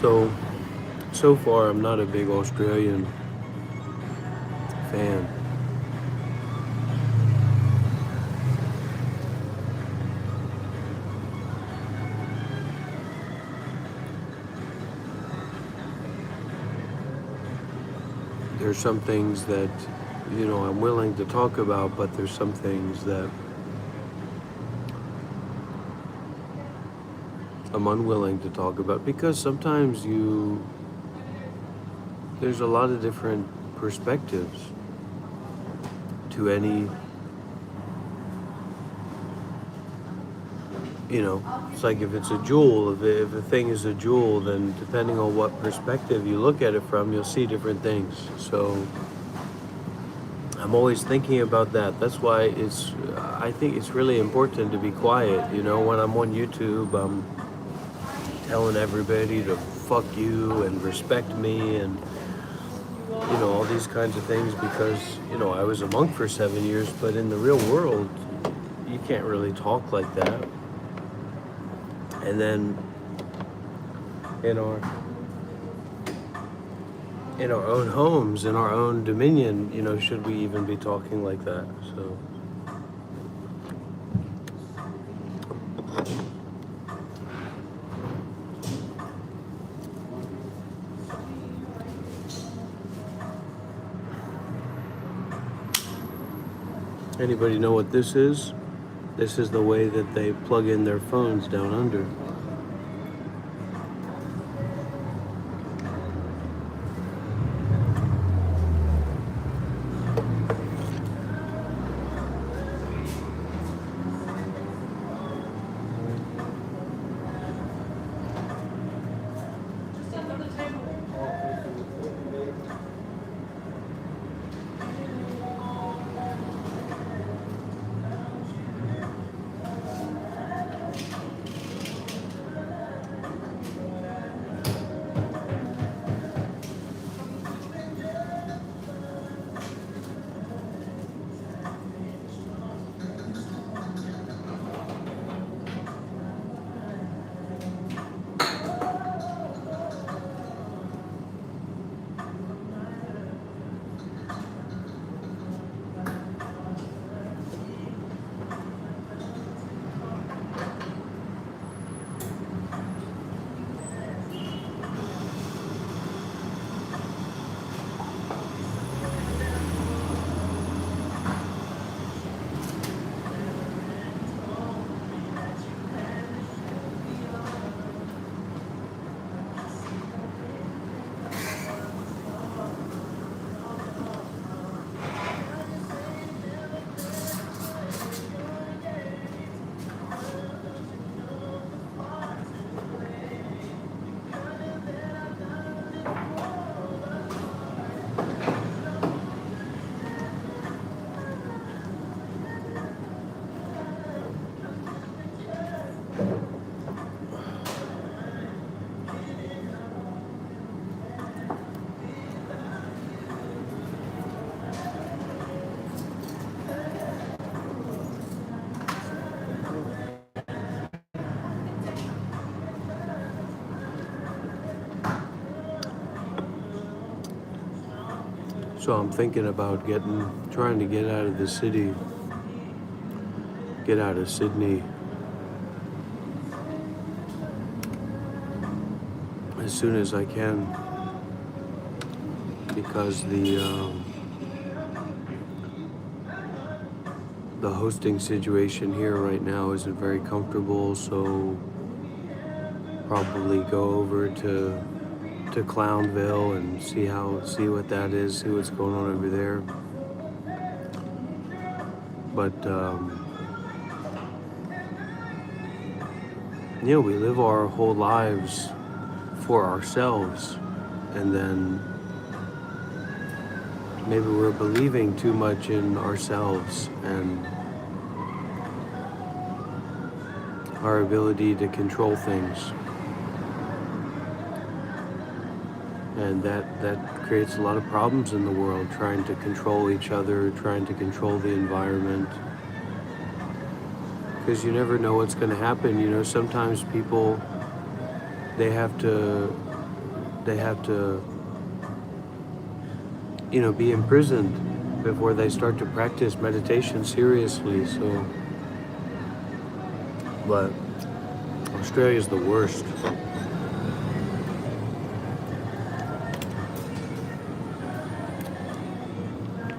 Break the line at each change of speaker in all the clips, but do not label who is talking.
So far, I'm not a big Australian fan. There's some things that, I'm willing to talk about, but there's some things that I'm unwilling to talk about because sometimes there's a lot of different perspectives to any, it's like if it's a jewel, if a thing is a jewel, then depending on what perspective you look at it from, you'll see different things. So I'm always thinking about that. That's why I think it's really important to be quiet. When I'm on YouTube, I'm telling everybody to fuck you and respect me and, all these kinds of things because, I was a monk for 7 years, but in the real world, you can't really talk like that. And then in our own homes, in our own dominion, should we even be talking like that? So anybody know what this is? This is the way that they plug in their phones down under. So I'm thinking about trying to get out of the city, get out of Sydney as soon as I can, because the hosting situation here right now isn't very comfortable. So probably go over to Clownville and see what that is, see what's going on over there. But we live our whole lives for ourselves, and then maybe we're believing too much in ourselves and our ability to control things. And that creates a lot of problems in the world, trying to control each other, trying to control the environment. Because you never know what's going to happen. Sometimes people, they have to they have to, be imprisoned before they start to practice meditation seriously. So, but Australia's the worst.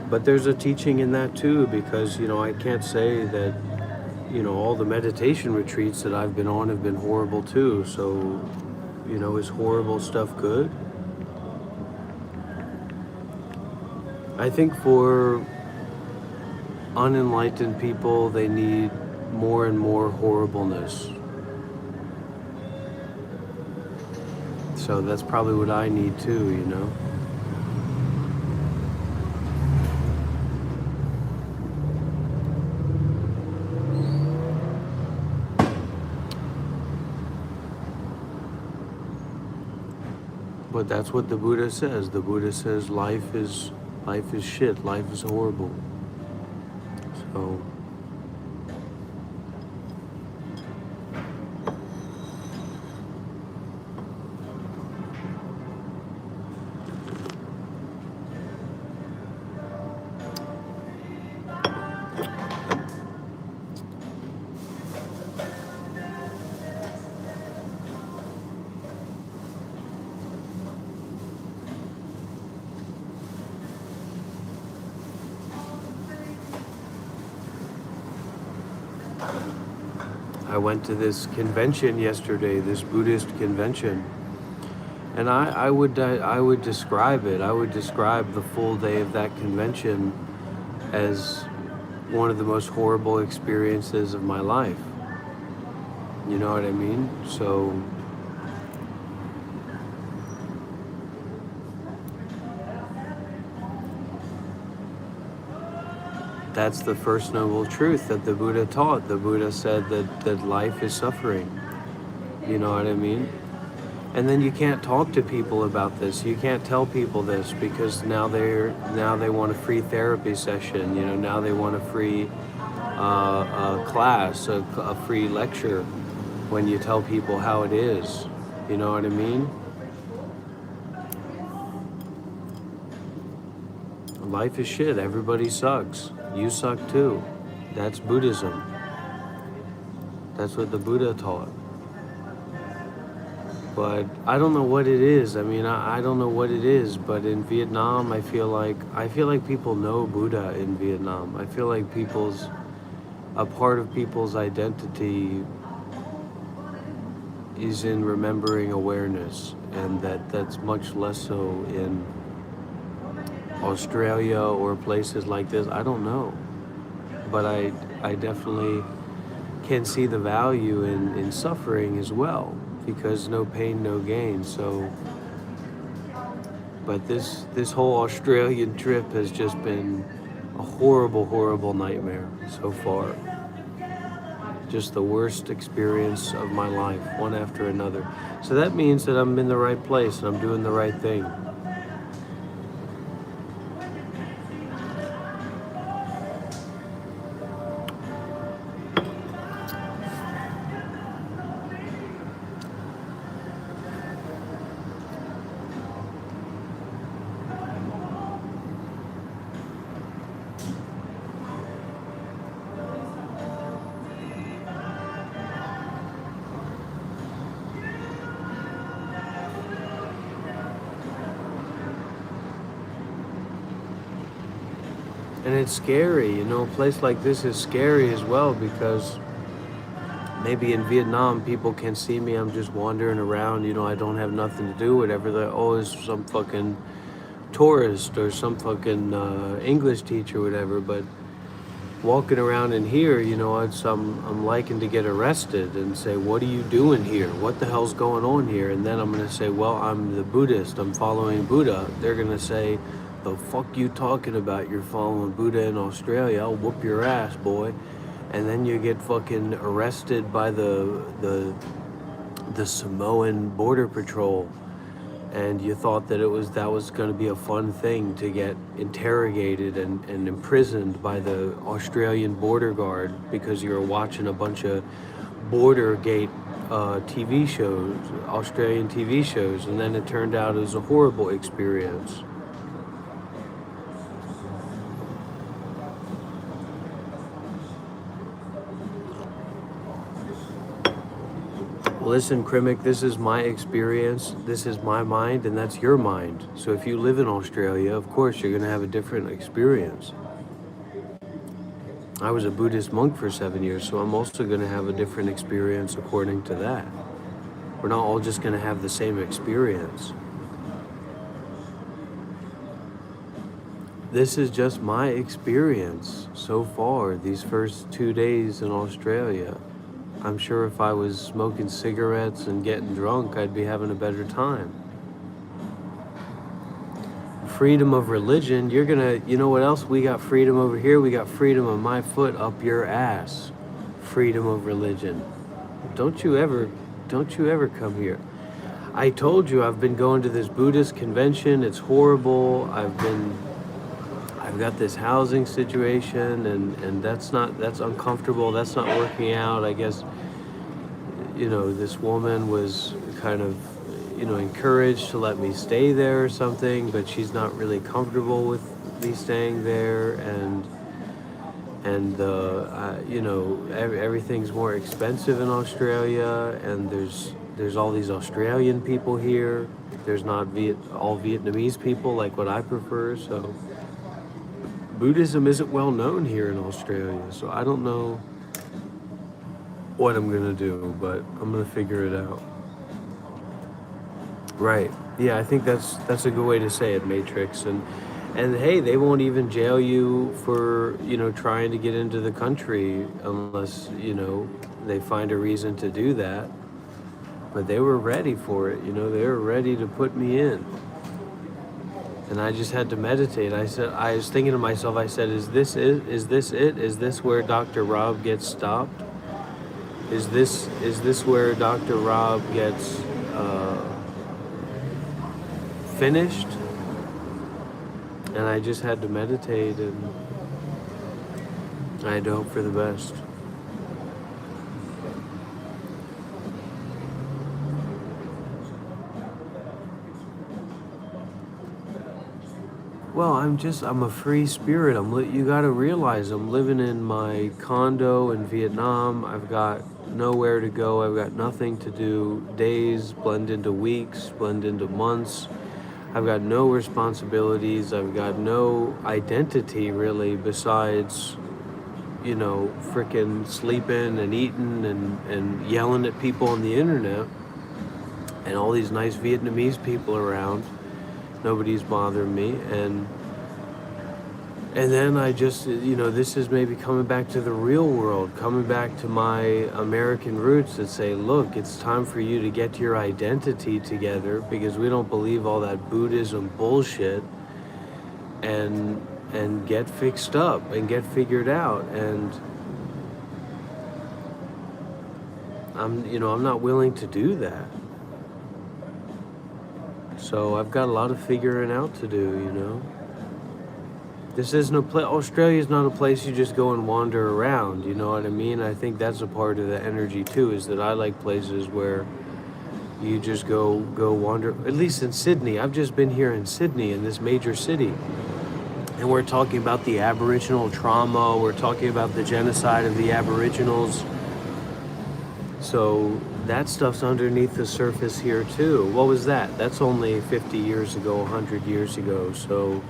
But there's a teaching in that too, because, I can't say that, all the meditation retreats that I've been on have been horrible too. So, is horrible stuff good? I think for unenlightened people, they need more and more horribleness. So that's probably what I need too. But that's what the Buddha says. The Buddha says life is shit, life is horrible. So I went to this convention yesterday, this Buddhist convention, and I would describe it. I would describe the full day of that convention as one of the most horrible experiences of my life. You know what I mean? So that's the first noble truth that the Buddha taught. The Buddha said that life is suffering. You know what I mean? And then you can't talk to people about this. You can't tell people this because now they want a free therapy session. Now they want a free class, a free lecture. When you tell people how it is, you know what I mean? Life is shit. Everybody sucks. You suck too. That's Buddhism. That's what the Buddha taught. But I don't know what it is. I don't know what it is, but in Vietnam, I feel like people know Buddha in Vietnam. I feel like a part of people's identity is in remembering awareness, and that's much less so in Australia or places like this. I don't know, but I definitely can see the value in suffering as well, because no pain, no gain. So, but this whole Australian trip has just been a horrible, horrible nightmare so far. Just the worst experience of my life, one after another. So that means that I'm in the right place and I'm doing the right thing. And it's scary, a place like this is scary as well, because maybe in Vietnam people can see me, I'm just wandering around, I don't have nothing to do, whatever. They're always some fucking tourist or some fucking English teacher, whatever. But walking around in here, I'm liking to get arrested and say, what are you doing here? What the hell's going on here? And then I'm going to say, well, I'm the Buddhist, I'm following Buddha. They're going to say, the fuck you talking about? You're following Buddha in Australia. I'll whoop your ass, boy. And then you get fucking arrested by the Samoan border patrol, and you thought that was going to be a fun thing to get interrogated and imprisoned by the Australian border guard because you were watching a bunch of border gate TV shows, Australian TV shows, and then it turned out it was a horrible experience. Listen, Krimic, this is my experience, this is my mind, and that's your mind. So if you live in Australia, of course you're going to have a different experience. I was a Buddhist monk for 7 years, so I'm also going to have a different experience according to that. We're not all just going to have the same experience. This is just my experience so far, these first 2 days in Australia. I'm sure if I was smoking cigarettes and getting drunk, I'd be having a better time. Freedom of religion, you're gonna, you know what else? We got freedom over here. We got freedom of my foot up your ass. Freedom of religion. Don't you ever come here. I told you I've been going to this Buddhist convention. It's horrible. I've got this housing situation, and that's uncomfortable. That's not working out. I guess, this woman was kind of, encouraged to let me stay there or something, but she's not really comfortable with me staying there, and everything's more expensive in Australia, and there's all these Australian people here. There's not all Vietnamese people like what I prefer, so Buddhism isn't well known here in Australia, so I don't know what I'm gonna do, but I'm gonna figure it out. Right. Yeah, I think that's a good way to say it, Matrix. And hey, they won't even jail you for, trying to get into the country unless, they find a reason to do that. But they were ready for it, they were ready to put me in. And I just had to meditate. I was thinking to myself, I said, is this it? Is this where Dr. Rob gets stopped? Is this where Dr. Rob gets finished? And I just had to meditate, and I had to hope for the best. Well, I'm a free spirit. You gotta realize I'm living in my condo in Vietnam. I've got nowhere to go. I've got nothing to do. Days blend into weeks, blend into months. I've got no responsibilities. I've got no identity really besides, frickin' sleeping and eating and yelling at people on the internet and all these nice Vietnamese people around. Nobody's bothering me, and then I just, this is maybe coming back to the real world, coming back to my American roots that say, look, it's time for you to get your identity together, because we don't believe all that Buddhism bullshit, and get fixed up and get figured out. And I'm not willing to do that. So I've got a lot of figuring out to do, This isn't Australia's not a place you just go and wander around, you know what I mean? I think that's a part of the energy too, is that I like places where you just go wander, at least in Sydney. I've just been here in Sydney, in this major city. And we're talking about the Aboriginal trauma, we're talking about the genocide of the Aboriginals. So that stuff's underneath the surface here too. What was that? That's only 50 years ago, 100 years ago. So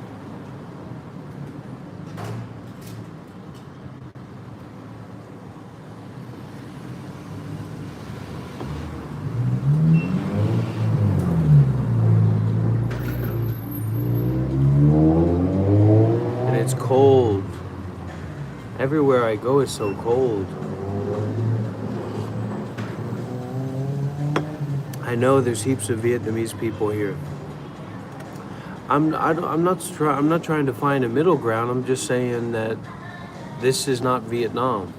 and it's cold. Everywhere I go is so cold. I know there's heaps of Vietnamese people here. I'm not trying to find a middle ground. I'm just saying that this is not Vietnam.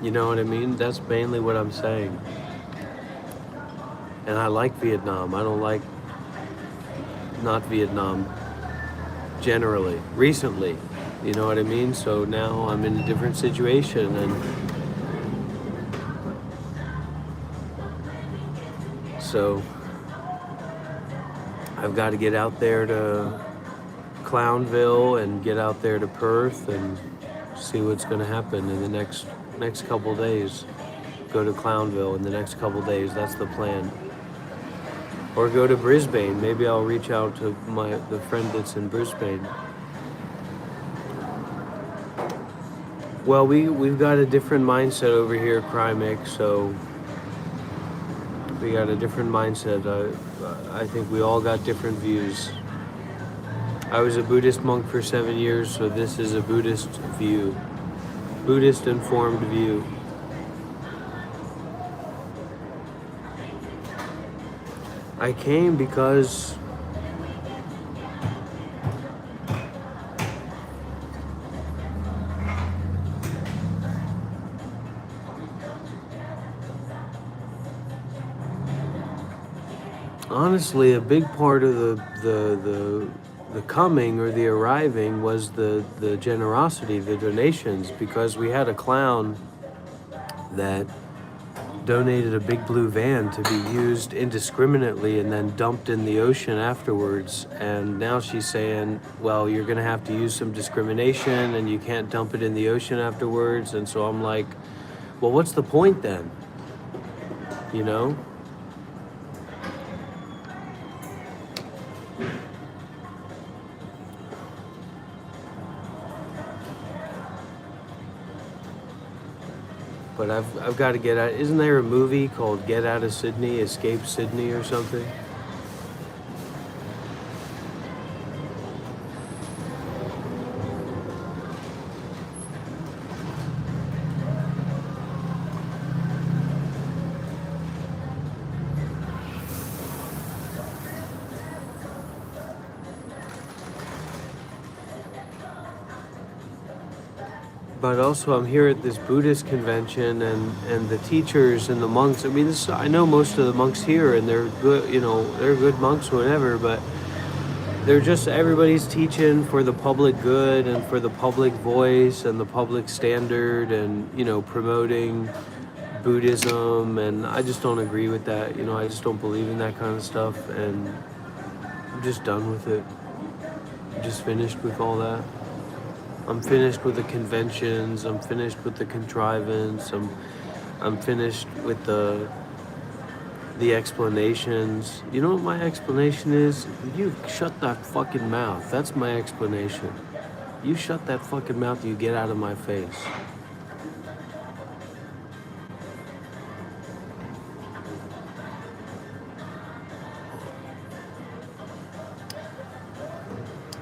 You know what I mean? That's mainly what I'm saying. And I like Vietnam. I don't like not Vietnam generally. Recently, you know what I mean? So now I'm in a different situation, and So I've got to get out there to Clownville and get out there to Perth and see what's going to happen in the next couple days. Go to Clownville in the next couple days. That's the plan. Or go to Brisbane. Maybe I'll reach out to the friend that's in Brisbane. Well, we've got a different mindset over here, Crimix, so we got a different mindset. I think we all got different views. I was a Buddhist monk for 7 years, so this is a Buddhist view. Buddhist informed view. I came because honestly, a big part of the coming or the arriving was the generosity, the donations, because we had a clown that donated a big blue van to be used indiscriminately and then dumped in the ocean afterwards. And now she's saying, well, you're gonna have to use some discrimination and you can't dump it in the ocean afterwards. And so I'm like, well, what's the point then? You know? But I've got to get out. Isn't there a movie called Get Out of Sydney, Escape Sydney or something? But also I'm here at this Buddhist convention and the teachers and the monks. I mean, I know most of the monks here and they're good, you know, they're good monks, whatever, but they're just, everybody's teaching for the public good and for the public voice and the public standard and, you know, promoting Buddhism. And I just don't agree with that. You know, I just don't believe in that kind of stuff, and I'm just done with it. I'm just finished with all that. I'm finished with the conventions. I'm finished with the contrivance. I'm finished with the explanations. You know what my explanation is? You shut that fucking mouth. That's my explanation. You shut that fucking mouth, you get out of my face.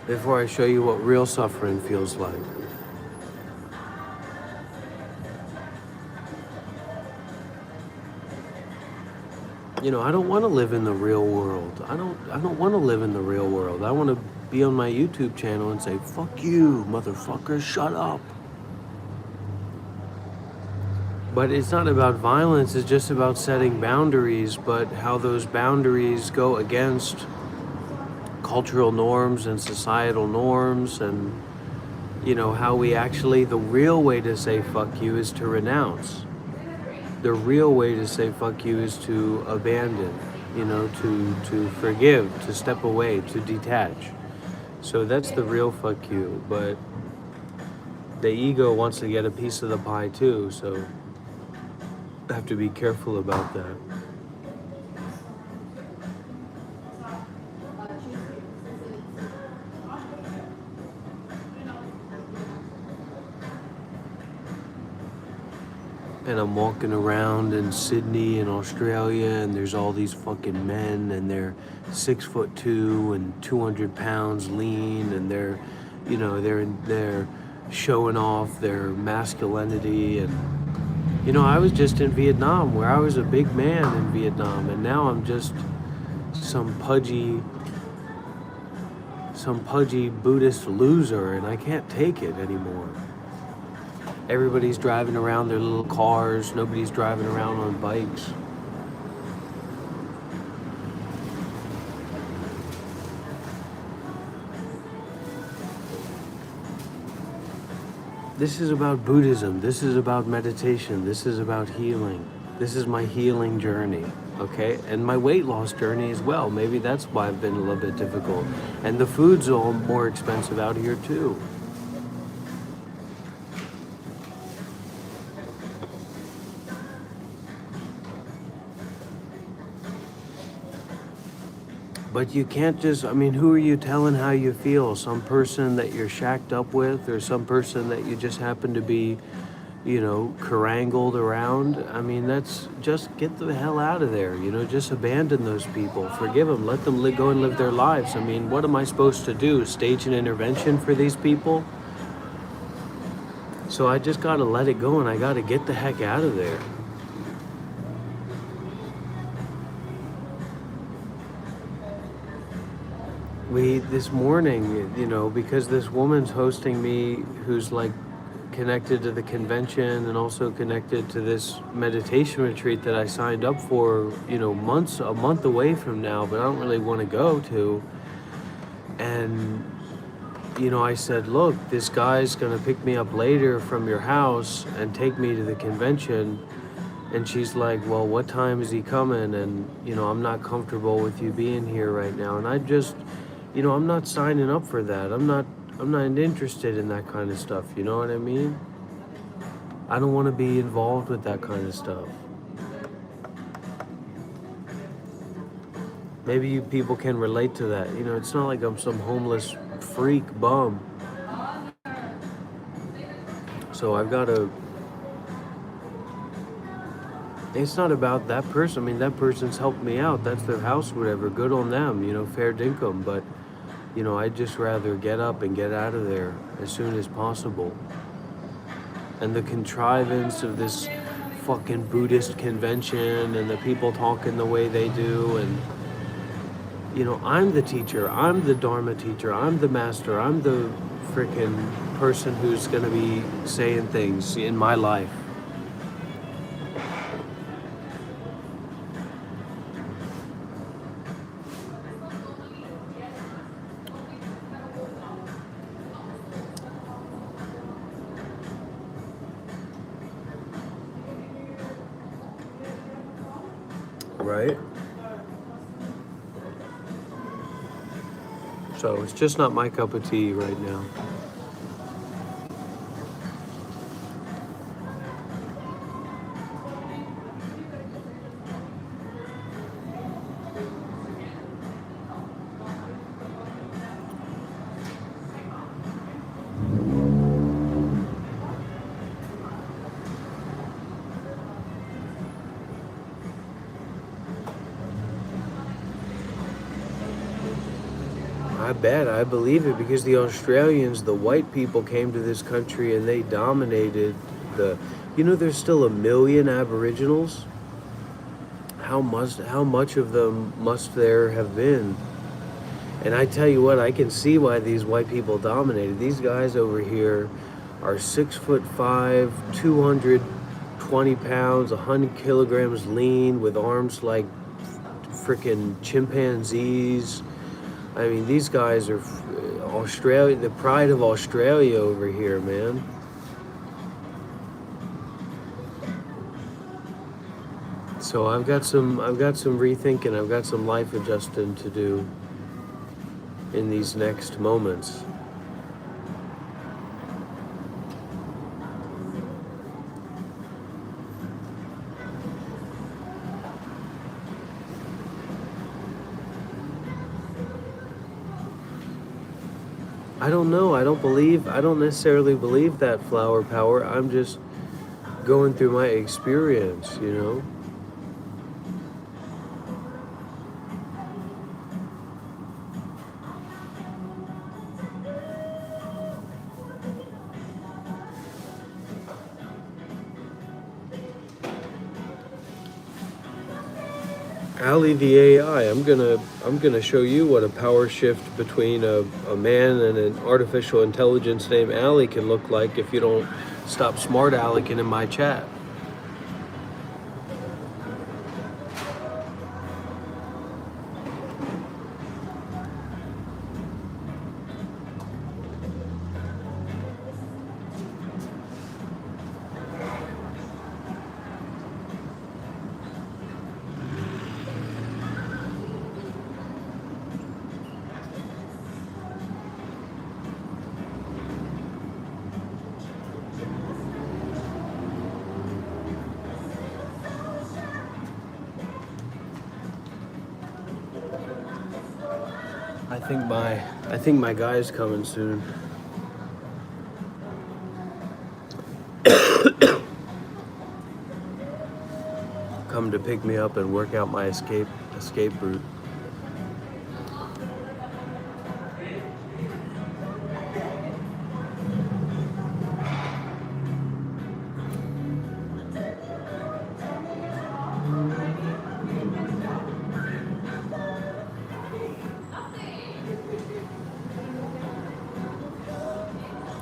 Before I show you what real suffering feels like. You know, I don't want to live in the real world. I don't want to live in the real world. I want to be on my YouTube channel and say, fuck you, motherfucker, shut up. But it's not about violence, it's just about setting boundaries, but how those boundaries go against cultural norms and societal norms, and you know how we actually, the real way to say fuck you is to renounce. The real way to say fuck you is to abandon, you know, to forgive, to step away, to detach. So that's the real fuck you. But the ego wants to get a piece of the pie too, so I have to be careful about that. And I'm walking around in Sydney in Australia, and there's all these fucking men, and they're 6'2" and 200 pounds lean, and they're, you know, they're showing off their masculinity. And you know, I was just in Vietnam, where I was a big man in Vietnam, and now I'm just some pudgy Buddhist loser, and I can't take it anymore. Everybody's driving around their little cars. Nobody's driving around on bikes. This is about Buddhism. This is about meditation. This is about healing. This is my healing journey. okay, and my weight loss journey as well. Maybe that's why I've been a little bit difficult. And the food's all more expensive out here too. But you can't just, I mean, who are you telling how you feel? Some person that you're shacked up with, or some person that you just happen to be, carangled around? I mean, that's just get the hell out of there, just abandon those people, forgive them, let them go and live their lives. I mean, what am I supposed to do? Stage an intervention for these people? So I just got to let it go and I got to get the heck out of there. This morning, because this woman's hosting me who's like connected to the convention and also connected to this meditation retreat that I signed up for, a month away from now, but I don't really want to go to. And, I said, look, this guy's going to pick me up later from your house and take me to the convention. And she's like, well, what time is he coming? And, I'm not comfortable with you being here right now. And I just, I'm not signing up for that. I'm not interested in that kind of stuff. You know what I mean? I don't want to be involved with that kind of stuff. Maybe you people can relate to that. It's not like I'm some homeless freak bum. So I've got to... It's not about that person. I mean, that person's helped me out. That's their house, whatever. Good on them, fair dinkum. But, I'd just rather get up and get out of there as soon as possible. And the contrivance of this fucking Buddhist convention and the people talking the way they do. And, I'm the teacher. I'm the Dharma teacher. I'm the master. I'm the freaking person who's going to be saying things in my life. Right? So it's just not my cup of tea right now. I bet, I believe it, because the Australians, the white people, came to this country and they dominated there's still 1 million Aboriginals. How much of them must there have been? And I tell you what, I can see why these white people dominated. These guys over here are 6'5", 220 pounds, 100 kilograms lean, with arms like freaking chimpanzees. I mean, these guys are Australia, the pride of Australia over here, man. So I've got some rethinking, I've got some life adjusting to do in these next moments. I don't know. I don't necessarily believe that flower power. I'm just going through my experience, Allie the AI, I'm gonna show you what a power shift between a man and an artificial intelligence named Allie can look like if you don't stop smart alecking in my chat. I think my guy's coming soon. Come to pick me up and work out my escape route.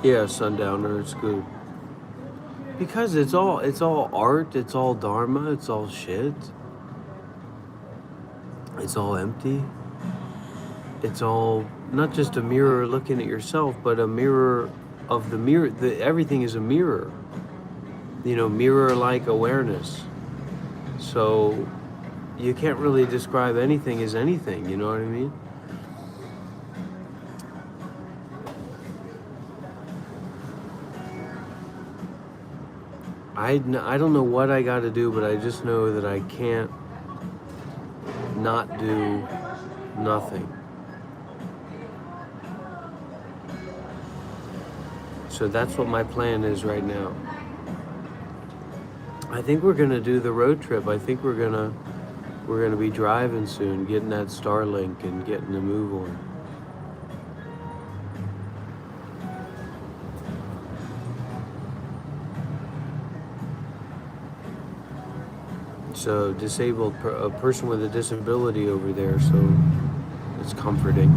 Yeah, Sundowner, it's good. Because it's all art, it's all dharma, it's all shit. It's all empty. It's all not just a mirror looking at yourself, but a mirror of the mirror. Everything is a mirror. You know, mirror-like awareness. So you can't really describe anything as anything, you know what I mean? I don't know what I got to do, but I just know that I can't not do nothing. So that's what my plan is right now. I think we're gonna do the road trip. I think we're gonna be driving soon, getting that Starlink and getting the move on. So a person with a disability over there, so it's comforting.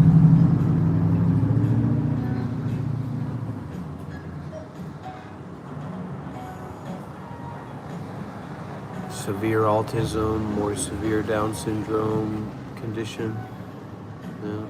Severe autism, more severe Down syndrome condition. Yeah.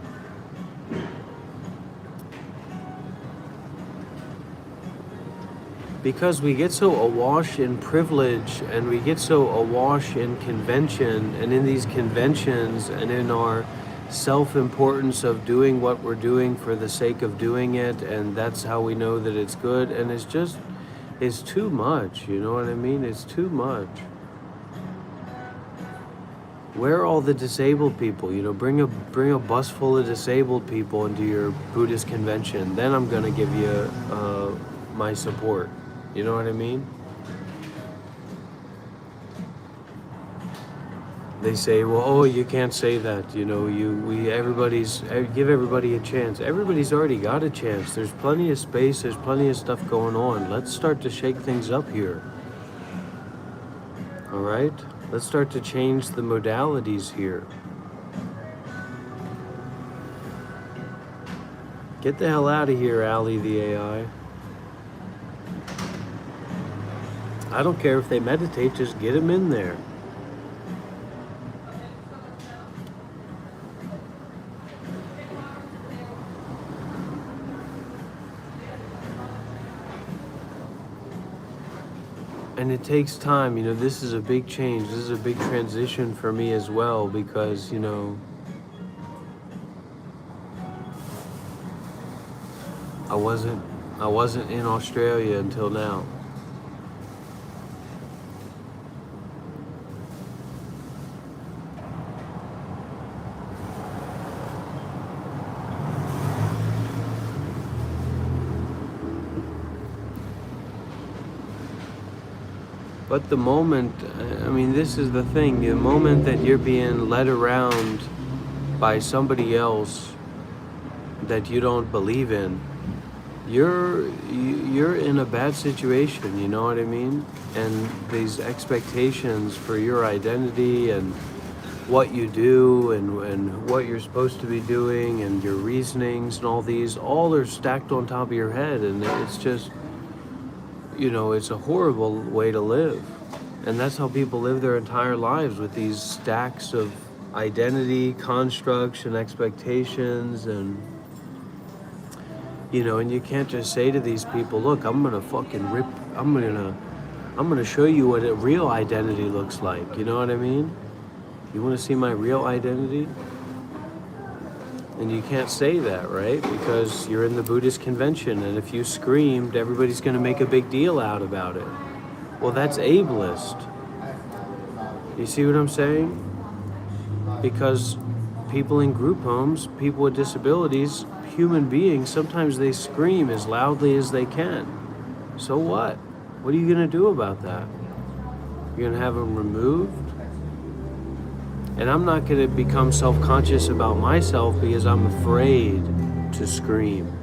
Because we get so awash in privilege and we get so awash in convention and in these conventions and in our self-importance of doing what we're doing for the sake of doing it, and that's how we know that it's good, and it's too much, you know what I mean? It's too much. Where are all the disabled people? You know, bring a bus full of disabled people into your Buddhist convention. Then I'm gonna give you my support. You know what I mean? They say, well, oh, you can't say that. You know, give everybody a chance. Everybody's already got a chance. There's plenty of space. There's plenty of stuff going on. Let's start to shake things up here. All right? Let's start to change the modalities here. Get the hell out of here, Ali the AI. I don't care if they meditate, just get them in there. And it takes time, you know, this is a big change. This is a big transition for me as well, because, you know, I wasn't in Australia until now. But the moment, I mean, this is the thing, the moment that you're being led around by somebody else that you don't believe in, you're in a bad situation, you know what I mean? And these expectations for your identity and what you do and what you're supposed to be doing and your reasonings and all are stacked on top of your head, and it's just, you know, it's a horrible way to live. And that's how people live their entire lives, with these stacks of identity, constructs, and expectations. And, you know, and you can't just say to these people, look, I'm gonna show you what a real identity looks like. You know what I mean? You wanna see my real identity? And you can't say that, right? Because you're in the Buddhist convention, and if you screamed, everybody's going to make a big deal out about it. Well, that's ableist. You see what I'm saying? Because people in group homes, people with disabilities, human beings, sometimes they scream as loudly as they can. So what? What are you going to do about that? You're going to have them removed? And I'm not going to become self-conscious about myself because I'm afraid to scream.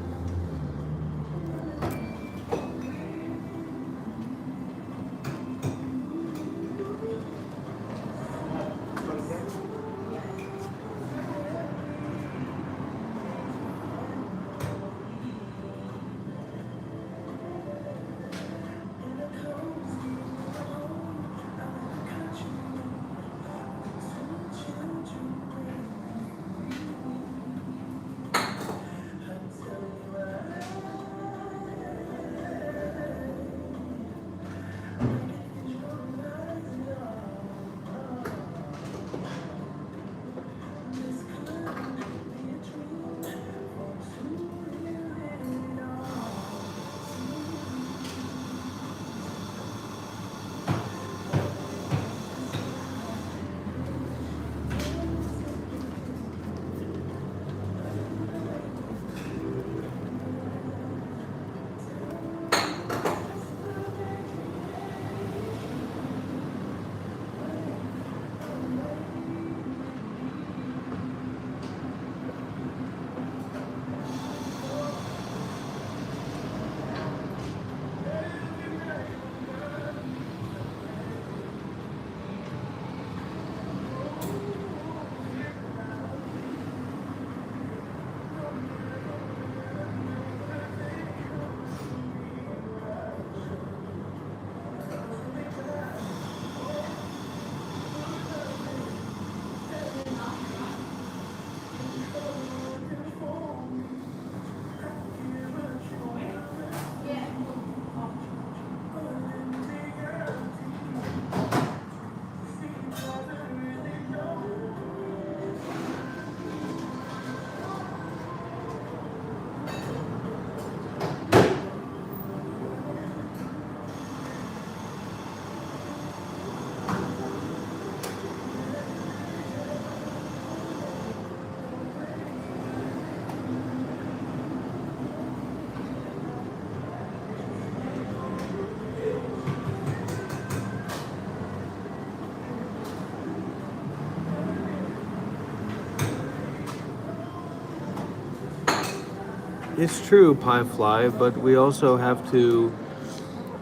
It's true, Pie Fly, but we also have to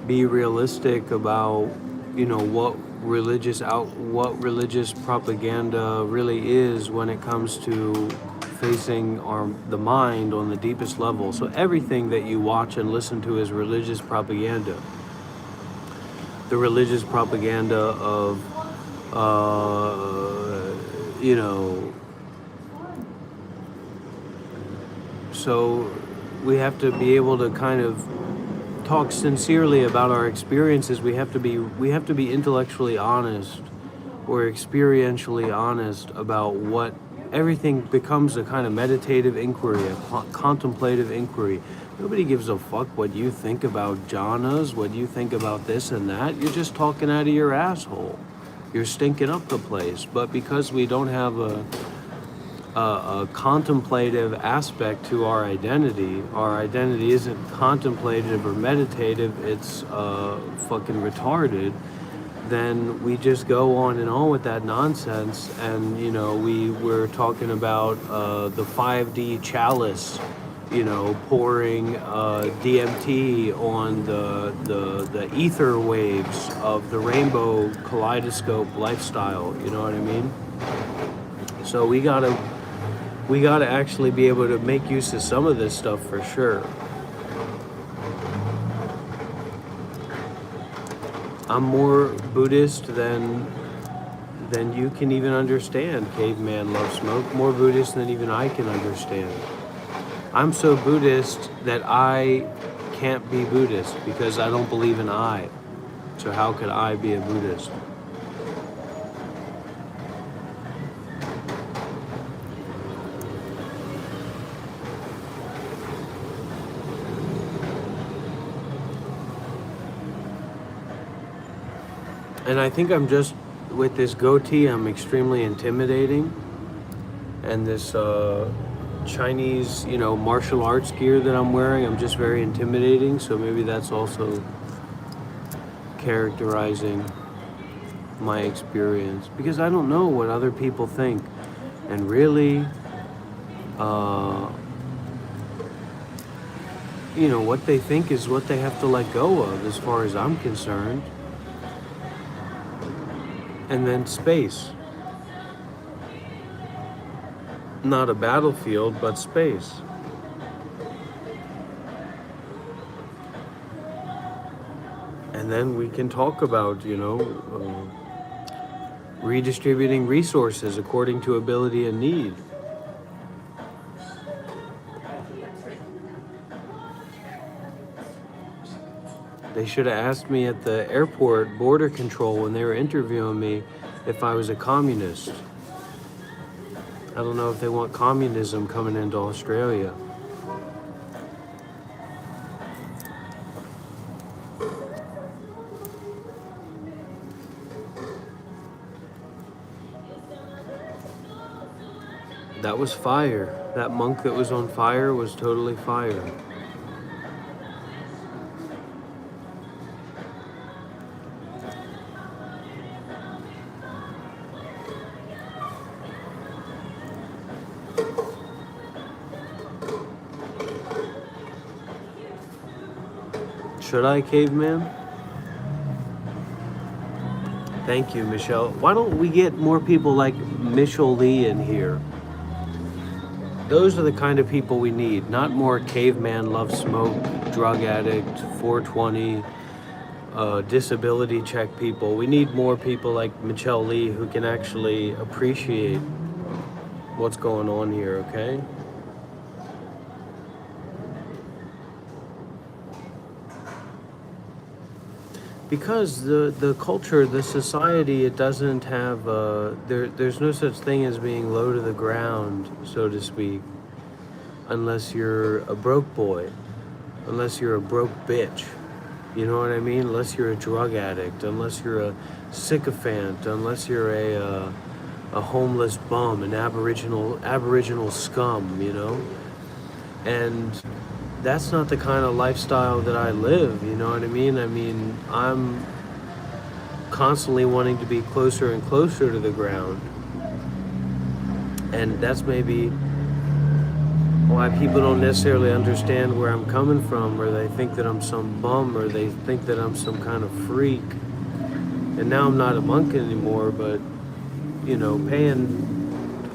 be realistic about, what religious propaganda really is when it comes to facing the mind on the deepest level. So everything that you watch and listen to is religious propaganda. The religious propaganda of, so we have to be able to kind of talk sincerely about our experiences. We have to be intellectually honest or experientially honest about what everything becomes a kind of meditative inquiry, a contemplative inquiry. Nobody gives a fuck what you think about jhanas, what you think about this and that. You're just talking out of your asshole. You're stinking up the place. But because we don't have a contemplative aspect to our identity isn't contemplative or meditative, it's fucking retarded, then we just go on and on with that nonsense. And we were talking about the 5D chalice, pouring DMT on the ether waves of the rainbow kaleidoscope lifestyle, you know what I mean? So we gotta actually be able to make use of some of this stuff for sure. I'm more Buddhist than you can even understand, Caveman Love Smoke. More Buddhist than even I can understand. I'm so Buddhist that I can't be Buddhist because I don't believe in I. So how could I be a Buddhist? And I think with this goatee, I'm extremely intimidating. and this Chinese, martial arts gear that I'm wearing. I'm just very intimidating, so maybe that's also characterizing my experience, because I don't know what other people think, and really, what they think is what they have to let go of, as far as I'm concerned. And then space. Not a battlefield, but space. And then we can talk about, redistributing resources according to ability and need. They should have asked me at the airport border control when they were interviewing me if I was a communist. I don't know if they want communism coming into Australia. That was fire. That monk that was on fire was totally fire. Should I, caveman? Thank you, Michelle. Why don't we get more people like Michelle Lee in here? Those are the kind of people we need, not more caveman, love smoke, drug addict, 420, disability check people. We need more people like Michelle Lee who can actually appreciate what's going on here, okay? Because the culture, the society, it doesn't have, there's no such thing as being low to the ground, so to speak, unless you're a broke boy, unless you're a broke bitch, you know what I mean? Unless you're a drug addict, unless you're a sycophant, unless you're a homeless bum, an aboriginal scum, and that's not the kind of lifestyle that I live, you know what I mean? I mean, I'm constantly wanting to be closer and closer to the ground. And that's maybe why people don't necessarily understand where I'm coming from, or they think that I'm some bum, or they think that I'm some kind of freak. And now I'm not a monk anymore, but, paying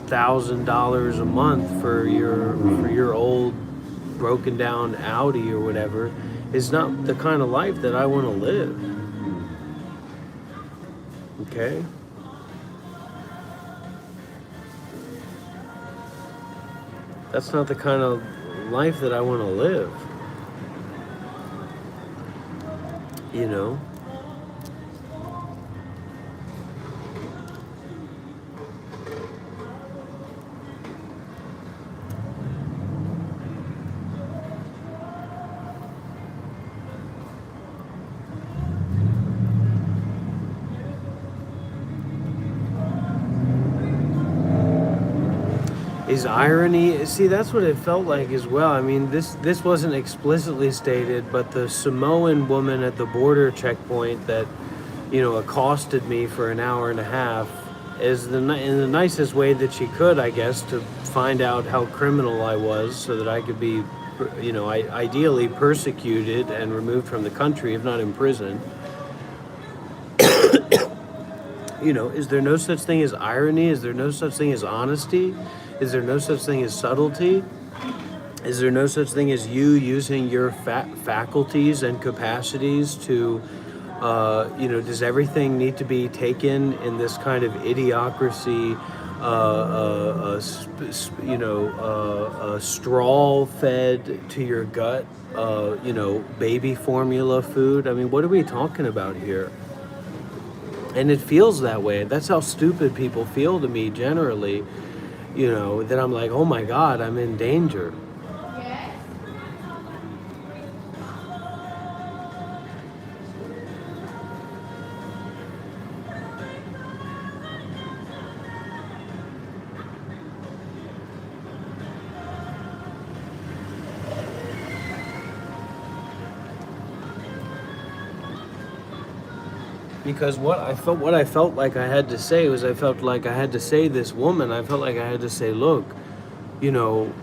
$1,000 a month for your old broken down Audi or whatever is not the kind of life that I want to live. Okay? That's not the kind of life that I want to live. Is irony, see, that's what it felt like as well. I mean, this wasn't explicitly stated, but the Samoan woman at the border checkpoint that, accosted me for an hour and a half is in the nicest way that she could, I guess, to find out how criminal I was so that I could be, ideally persecuted and removed from the country, if not imprisoned. Is there no such thing as irony? Is there no such thing as honesty? Is there no such thing as subtlety? Is there no such thing as you using your faculties and capacities to, does everything need to be taken in this kind of idiocracy, straw fed to your gut, baby formula food? I mean, what are we talking about here? And it feels that way. That's how stupid people feel to me generally. That I'm like, oh my God, I'm in danger. Because what I felt like I had to say was, I felt like I had to say this woman, I felt like I had to say, look, you know,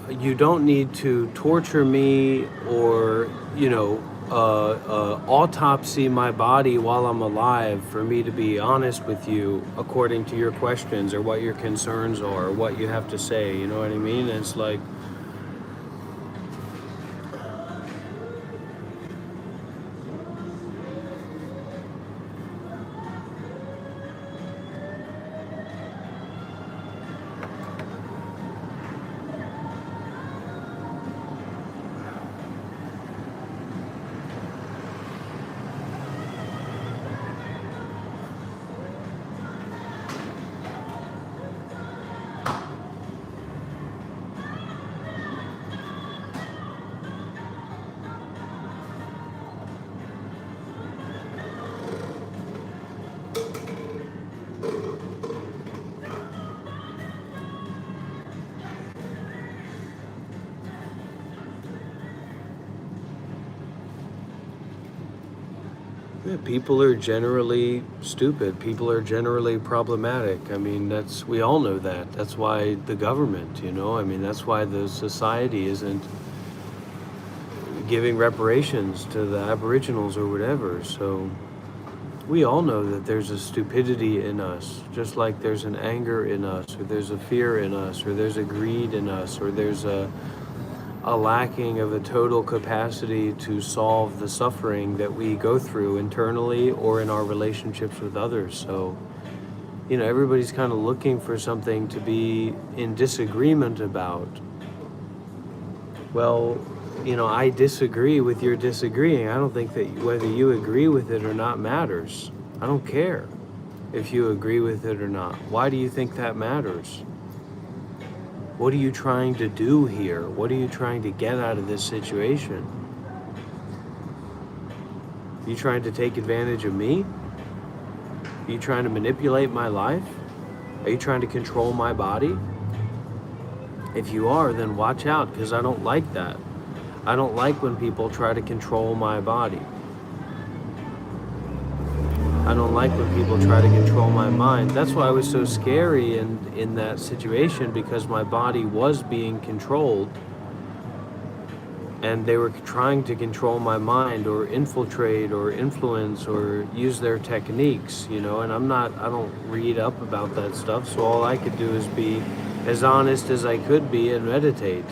you don't need to torture me or, autopsy my body while I'm alive for me to be honest with you according to your questions or what your concerns are or what you have to say. You know what I mean? And it's like, yeah, people are generally stupid. People are generally problematic. I mean, we all know that. That's why the government, I mean, that's why the society isn't giving reparations to the Aboriginals or whatever. So we all know that there's a stupidity in us, just like there's an anger in us, or there's a fear in us, or there's a greed in us, or there's a lacking of a total capacity to solve the suffering that we go through internally or in our relationships with others. So, everybody's kind of looking for something to be in disagreement about. Well, I disagree with your disagreeing. I don't think that whether you agree with it or not matters. I don't care if you agree with it or not. Why do you think that matters? What are you trying to do here? What are you trying to get out of this situation? Are you trying to take advantage of me? Are you trying to manipulate my life? Are you trying to control my body? If you are, then watch out, because I don't like that. I don't like when people try to control my body. I don't like when people try to control my mind. That's why I was so scary in that situation, because my body was being controlled and they were trying to control my mind or infiltrate or influence or use their techniques, and I don't read up about that stuff, so all I could do is be as honest as I could be and meditate.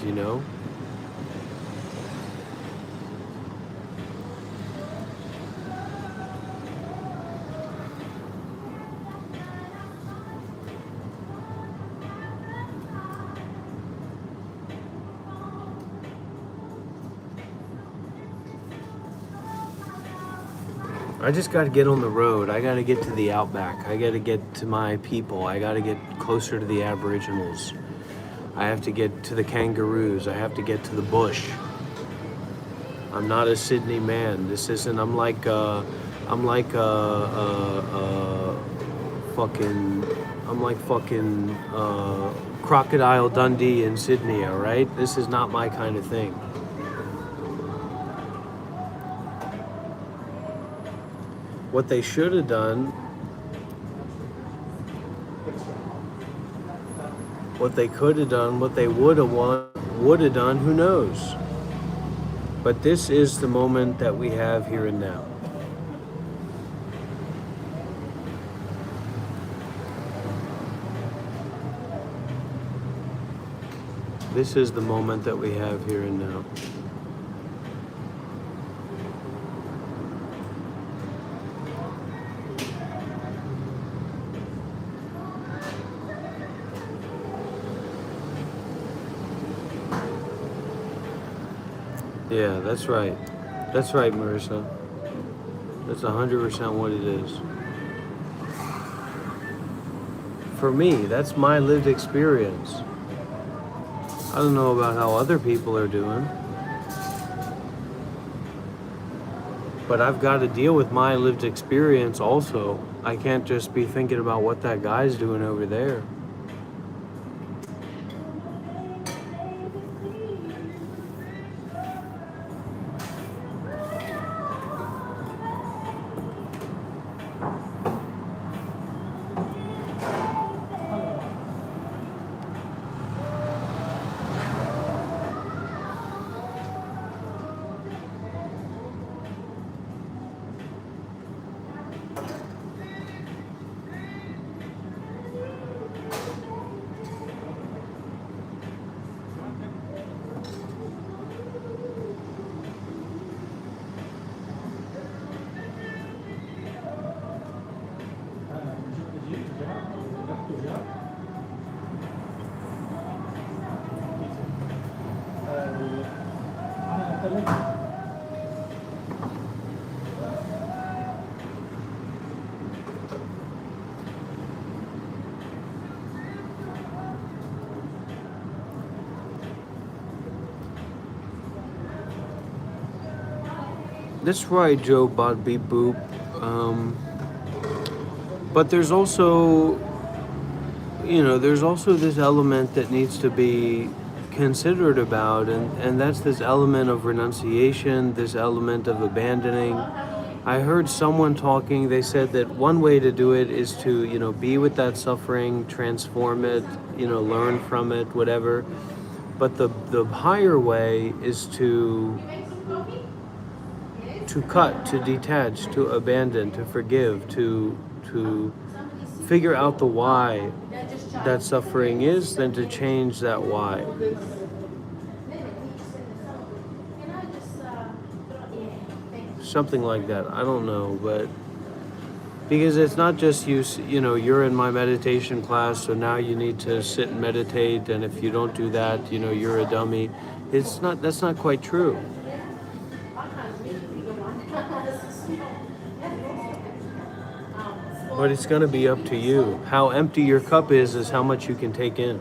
I just got to get on the road. I got to get to the outback. I got to get to my people. I got to get closer to the Aboriginals. I have to get to the kangaroos. I have to get to the bush. I'm not a Sydney man. This isn't. I'm like fucking Crocodile Dundee in Sydney. All right. This is not my kind of thing. What they should have done, what they could have done, what they would have done, who knows? But this is the moment that we have here and now. This is the moment that we have here and now. Yeah, that's right. That's right, Marissa. That's 100% what it is. For me, that's my lived experience. I don't know about how other people are doing, but I've got to deal with my lived experience also. I can't just be thinking about what that guy's doing over there. That's right, Joe Bod Beep Boop. But there's also, there's also this element that needs to be considered about, and that's this element of renunciation, this element of abandoning. I heard someone talking, they said that one way to do it is to, be with that suffering, transform it, learn from it, whatever. But the higher way is to cut, to detach, to abandon, to forgive, to figure out the why that suffering is, then to change that why. Something like that. I don't know, but because it's not just you're in my meditation class, so now you need to sit and meditate, and if you don't do that, you're a dummy. That's not quite true. But it's going to be up to you. How empty your cup is how much you can take in.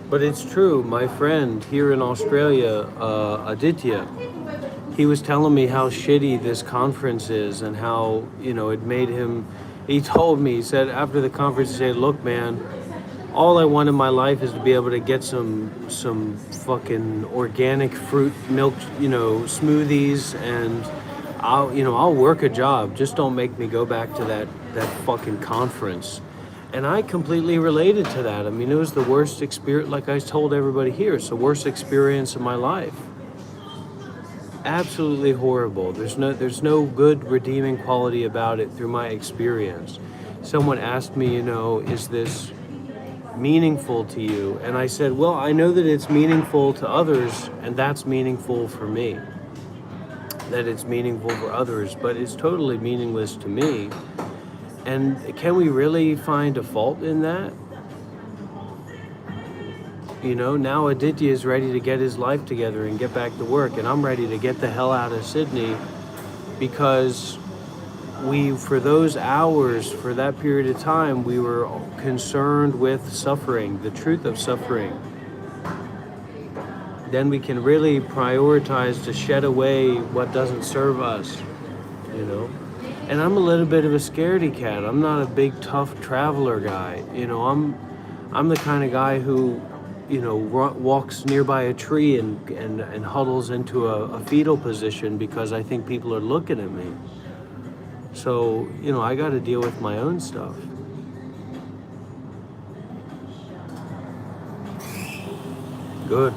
But it's true. My friend here in Australia, Aditya, he was telling me how shitty this conference is and how, it made him, he told me, he said after the conference, he said, look, man, all I want in my life is to be able to get some fucking organic fruit milk, smoothies, and I'll work a job. Just don't make me go back to that fucking conference. And I completely related to that. I mean, it was the worst experience, like I told everybody here, it's the worst experience of my life. Absolutely horrible. There's no good redeeming quality about it through my experience. Someone asked me, is this meaningful to you? And I said, well, I know that it's meaningful to others, and that's meaningful for me. That it's meaningful for others, but it's totally meaningless to me. And can we really find a fault in that? Now Aditya is ready to get his life together and get back to work, and I'm ready to get the hell out of Sydney because for those hours, for that period of time, we were concerned with suffering, the truth of suffering. Then we can really prioritize to shed away what doesn't serve us, And I'm a little bit of a scaredy cat. I'm not a big, tough traveler guy. I'm the kind of guy who, walks nearby a tree and huddles into a fetal position because I think people are looking at me. So, I got to deal with my own stuff. Good.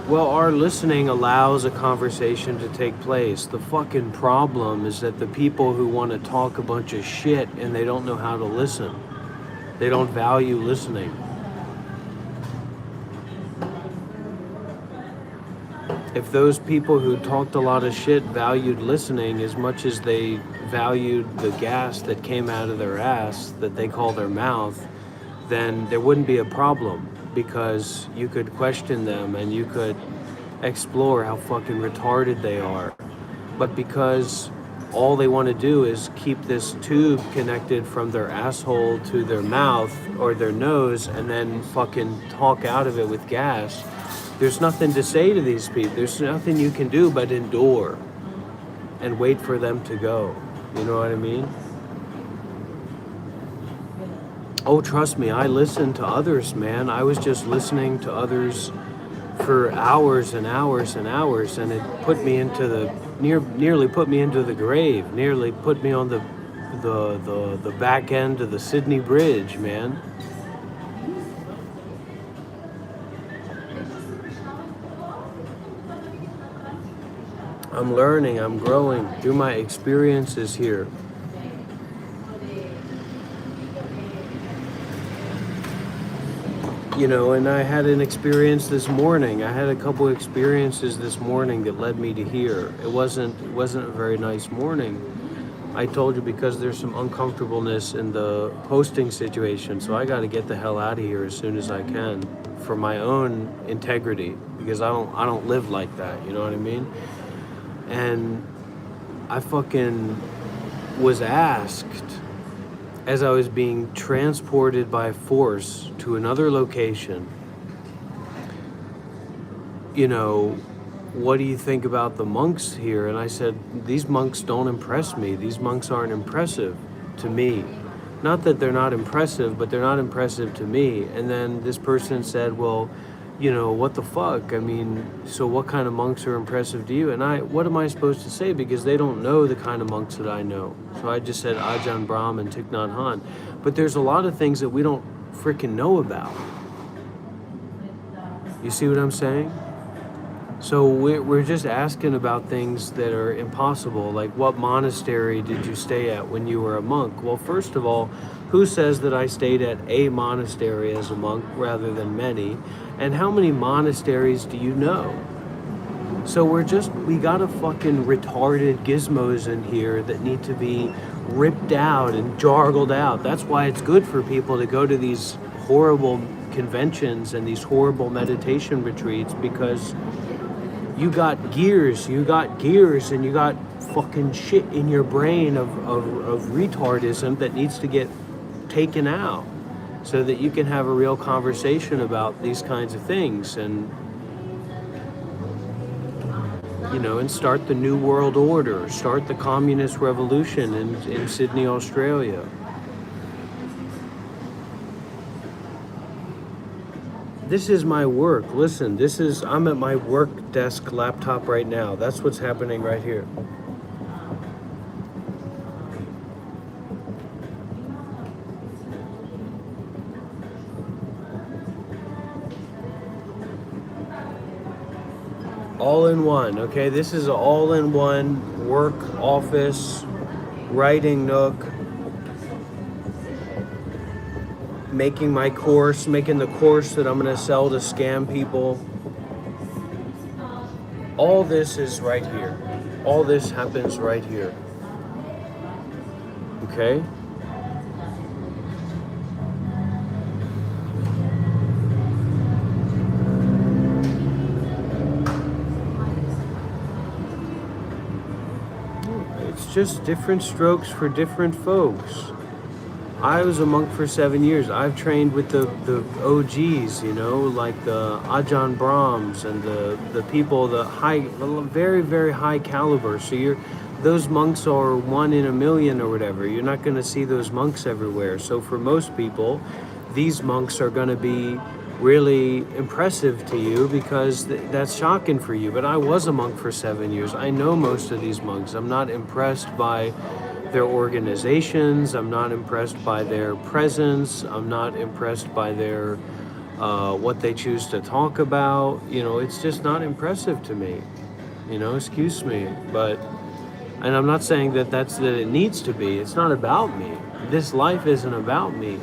Well, our listening allows a conversation to take place. The fucking problem is that the people who want to talk a bunch of shit and they don't know how to listen. They don't value listening. If those people who talked a lot of shit valued listening as much as they valued the gas that came out of their ass that they call their mouth, then there wouldn't be a problem. Because you could question them and you could explore how fucking retarded they are. But because all they want to do is keep this tube connected from their asshole to their mouth or their nose and then fucking talk out of it with gas, there's nothing to say to these people. There's nothing you can do but endure and wait for them to go. You know what I mean? Oh, trust me, I listened to others, man. I was just listening to others for hours and hours and hours, and it put me into nearly put me into the grave, nearly put me on the back end of the Sydney Bridge, man. I'm learning, I'm growing through my experiences here. You know, and I had an experience this morning. I had a couple experiences this morning that led me to here. It wasn't a very nice morning. I told you, because there's some uncomfortableness in the hosting situation, so I got to get the hell out of here as soon as I can for my own integrity, because I don't live like that, you know what I mean? And I fucking was asked, as I was being transported by force to another location, you know, what do you think about the monks here? And I said, these monks don't impress me. These monks aren't impressive to me. Not that they're not impressive, but they're not impressive to me. And then this person said, well, you know, what the fuck? I mean, so what kind of monks are impressive to you? And what am I supposed to say? Because they don't know the kind of monks that I know. So I just said Ajahn Brahm and Thich Nhat Hanh. But there's a lot of things that we don't freaking know about. You see what I'm saying? So we're just asking about things that are impossible, like what monastery did you stay at when you were a monk? Well, first of all, who says that I stayed at a monastery as a monk rather than many? And how many monasteries do you know? So we got a fucking retarded gizmos in here that need to be ripped out and jargled out. That's why it's good for people to go to these horrible conventions and these horrible meditation retreats, because you got gears, and you got fucking shit in your brain of retardism that needs to get taken out so that you can have a real conversation about these kinds of things, and, you know, and start the New World Order, start the Communist Revolution in Sydney, Australia. This is my work. Listen, I'm at my work desk laptop right now. That's what's happening right here. All in one, okay? This is an all-in-one work, office, writing nook, making the course that I'm going to sell to scam people. All this is right here. All this happens right here. Okay? It's just different strokes for different folks. I was a monk for 7 years. I've trained with the OGs, you know, like the Ajahn Brahms and the people, very, very high caliber. So those monks are 1 in a million or whatever. You're not going to see those monks everywhere. So for most people, these monks are going to be really impressive to you because that's shocking for you. But I was a monk for 7 years. I know most of these monks. I'm not impressed by their organizations. I'm not impressed by their presence. I'm not impressed by their what they choose to talk about. You know, it's just not impressive to me. You know, excuse me, and I'm not saying that it needs to be. It's not about me. This life isn't about me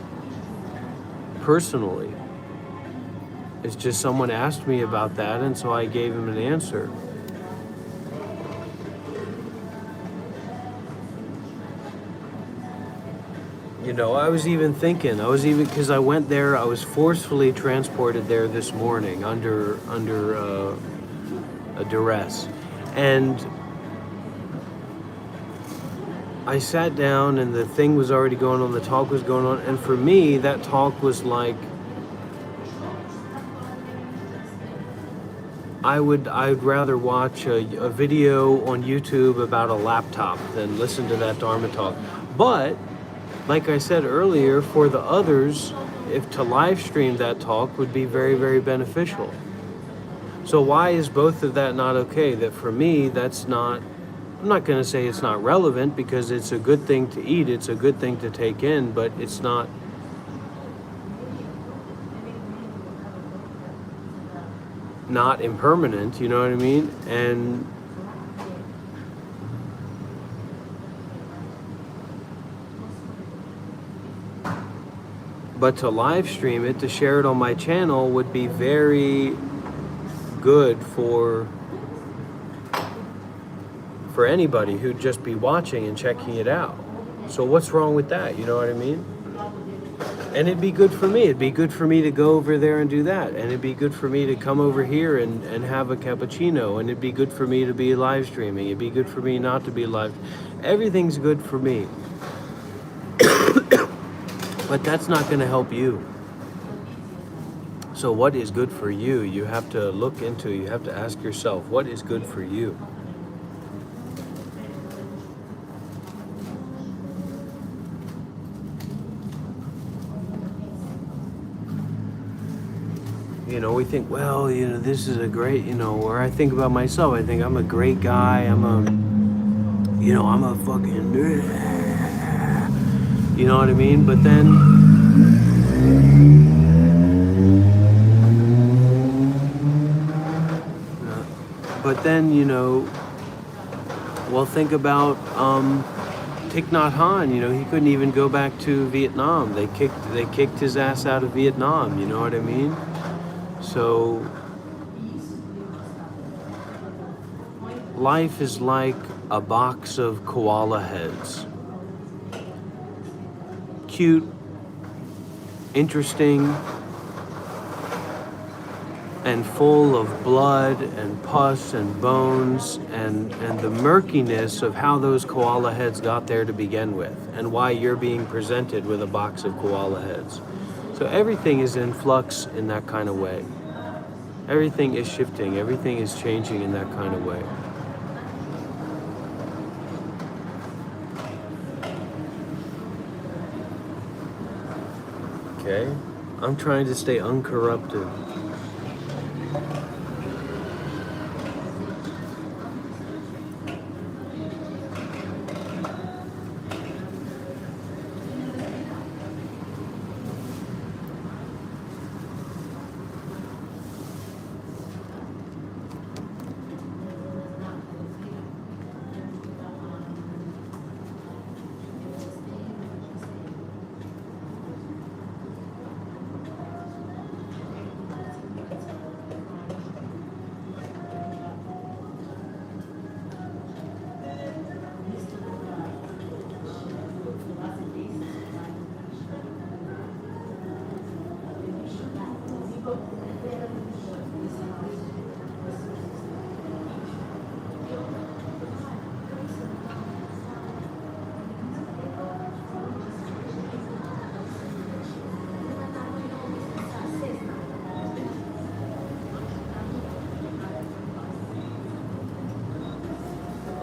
personally. It's just someone asked me about that, and so I gave him an answer. You know, I was even because I went there, I was forcefully transported there this morning under a duress. And I sat down and the thing was already going on, the talk was going on. And for me, that talk was like, I'd rather watch a video on YouTube about a laptop than listen to that Dharma talk. But like I said earlier, for the others, if to live stream that talk would be very, very beneficial. So why is both of that not okay? That for me, that's not, I'm not going to say it's not relevant, because it's a good thing to eat, it's a good thing to take in, but it's not impermanent, you know what I mean? And But to live stream it, to share it on my channel would be very good for anybody who'd just be watching and checking it out. So what's wrong with that? You know what I mean? And it'd be good for me. It'd be good for me to go over there and do that. And it'd be good for me to come over here and have a cappuccino. And it'd be good for me to be live streaming. It'd be good for me not to be live. Everything's good for me. But that's not going to help you. So what is good for you? You have to look into, you have to ask yourself, what is good for you? You know, we think, well, you know, this is a great, you know, or I think about myself, I think I'm a great guy, I'm a fucking, you know what I mean? But then, you know, well, think about Thich Nhat Hanh. You know, he couldn't even go back to Vietnam. They kicked his ass out of Vietnam. You know what I mean? So life is like a box of koala heads. Cute, interesting, and full of blood and pus and bones and the murkiness of how those koala heads got there to begin with, and why you're being presented with a box of koala heads. So everything is in flux in that kind of way. Everything is shifting, everything is changing in that kind of way. Okay? I'm trying to stay uncorrupted.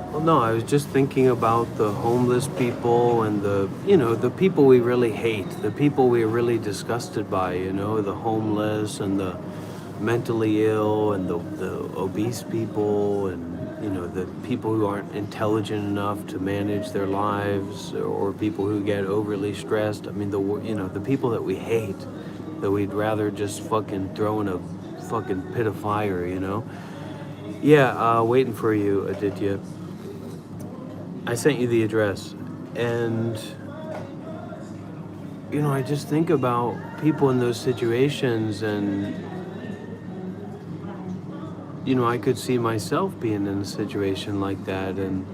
Well, no, I was just thinking about the homeless people and the people we really hate, the people we're really disgusted by, you know, the homeless and the mentally ill and the obese people and, you know, the people who aren't intelligent enough to manage their lives, or people who get overly stressed. I mean, the people that we hate, that we'd rather just fucking throw in a fucking pit of fire, you know? Yeah, waiting for you, Aditya. I sent you the address, and, you know, I just think about people in those situations, and, you know, I could see myself being in a situation like that, and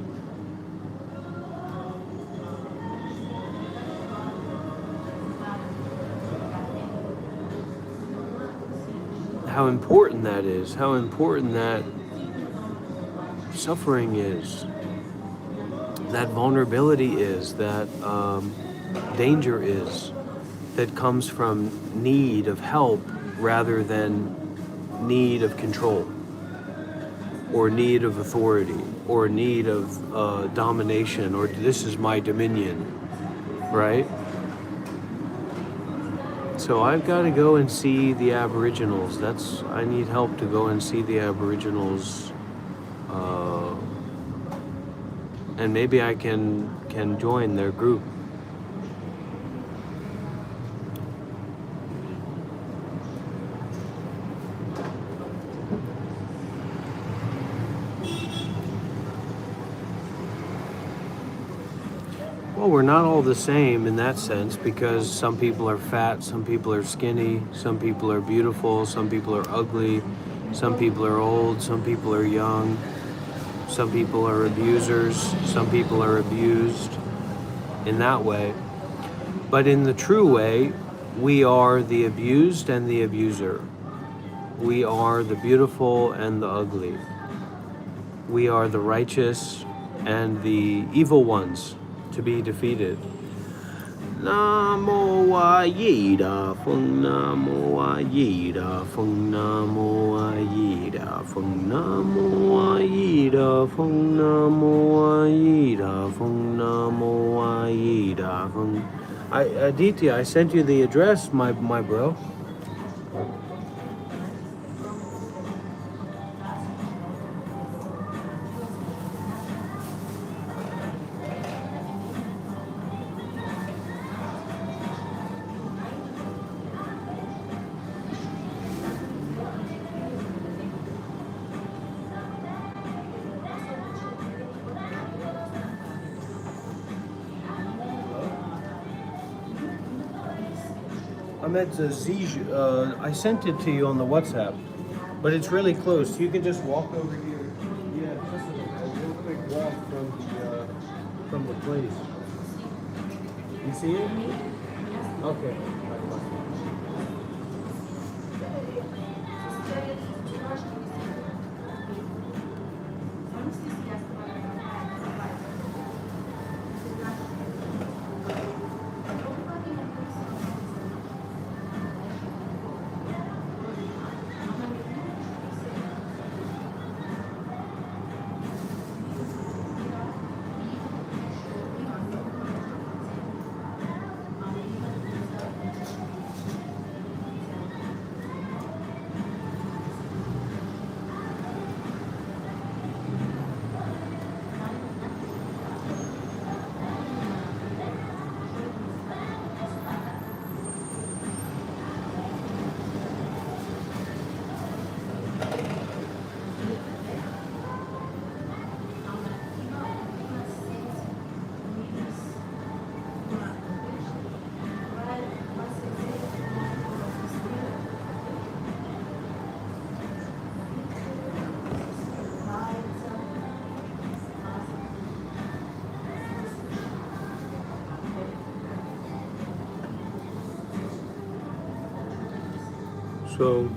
how important that is, how important that suffering is, that vulnerability is, that danger is, that comes from need of help rather than need of control, or need of authority, or need of domination, or this is my dominion, right? So I've got to go and see the Aboriginals. I need help to go and see the Aboriginals, and maybe I can join their group. Well, we're not all the same in that sense because some people are fat, some people are skinny, some people are beautiful, some people are ugly, some people are old, some people are young, some people are abusers, some people are abused in that way. But in the true way, we are the abused and the abuser. We are the beautiful and the ugly. We are the righteous and the evil ones to be defeated. Namo wa yida fung namo wa yida fung namo wa yida fung namo wa yida fung namo wa yida fung namo wa yida fung. Aditya, I sent you the address, my bro. I'm at Zij. I sent it to you on the WhatsApp, but it's really close. You can just walk over here. Yeah, just a real quick walk from the place. You see it? Okay. So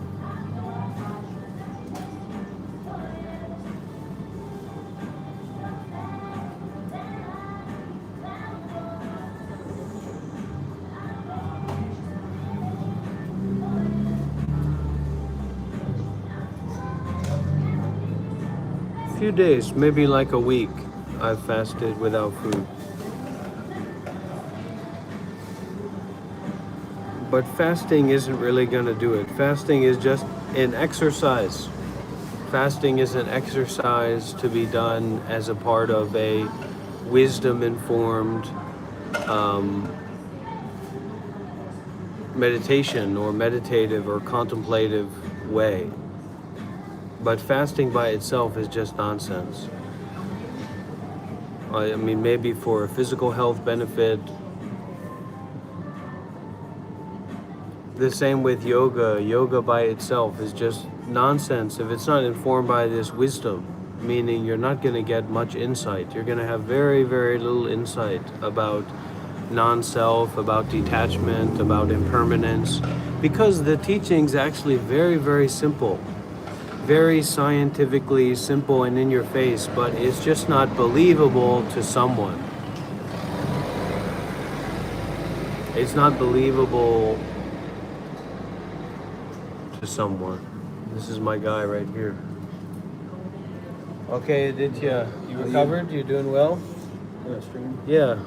a few days, maybe like a week, I've fasted without food. But fasting isn't really going to do it. Fasting is just an exercise. Fasting is an exercise to be done as a part of a wisdom-informed meditation or meditative or contemplative way. But fasting by itself is just nonsense. I mean, maybe for a physical health benefit. The same with yoga. Yoga by itself is just nonsense if it's not informed by this wisdom, meaning you're not going to get much insight. You're going to have very, very little insight about non-self, about detachment, about impermanence, because the teaching's actually very, very simple, very scientifically simple and in your face, but it's just not believable to someone. It's not believable to someone. This is my guy right here. Okay, Aditya, you recovered? You doing well? Yeah.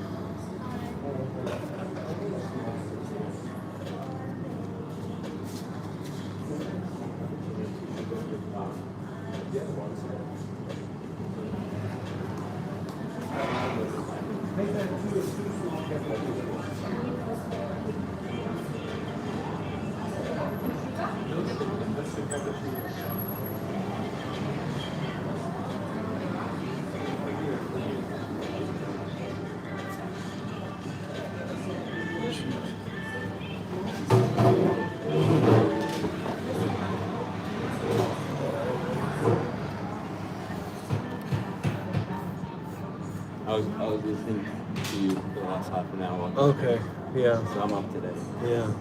I was listening to you for the last half an hour.
Okay. Yeah.
So I'm up today.
Yeah.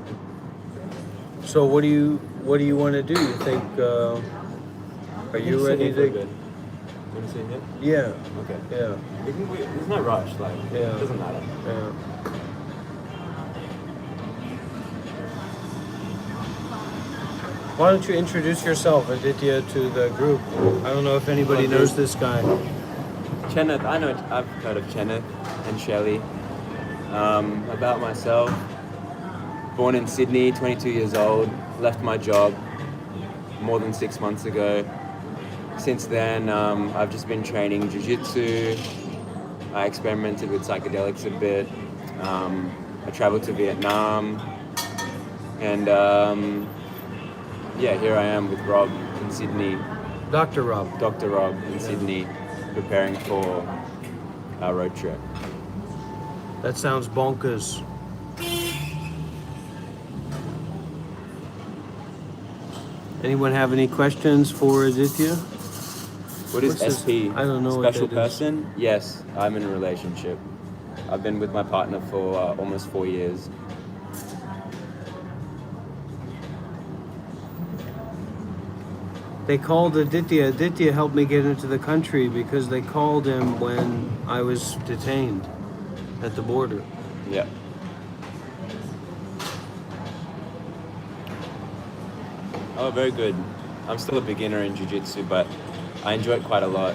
So what do you want to do? You think are you ready to?
You want to sit here?
Yeah.
Okay.
Yeah.
There's no rush. Like
Yeah.
it doesn't matter.
Yeah. Why don't you introduce yourself, Aditya, to the group? I don't know if anybody knows this guy.
Kenneth, I've heard of Kenneth and Shelley. About myself, born in Sydney, 22 years old, left my job more than 6 months ago. Since then, I've just been training jiu-jitsu. I experimented with psychedelics a bit. I traveled to Vietnam. And yeah, here I am with Rob in Sydney.
Dr. Rob.
Dr. Rob in Sydney, preparing for our road trip.
That sounds bonkers. Anyone have any questions for Aditya?
What is
What's
SP?
I don't know
Special
what that is.
person? Yes, I'm in a relationship. I've been with my partner for almost 4 years.
They called Aditya. Aditya helped me get into the country because they called him when I was detained at the border.
Yeah. Oh, very good. I'm still a beginner in jiu-jitsu, but I enjoy it quite a lot.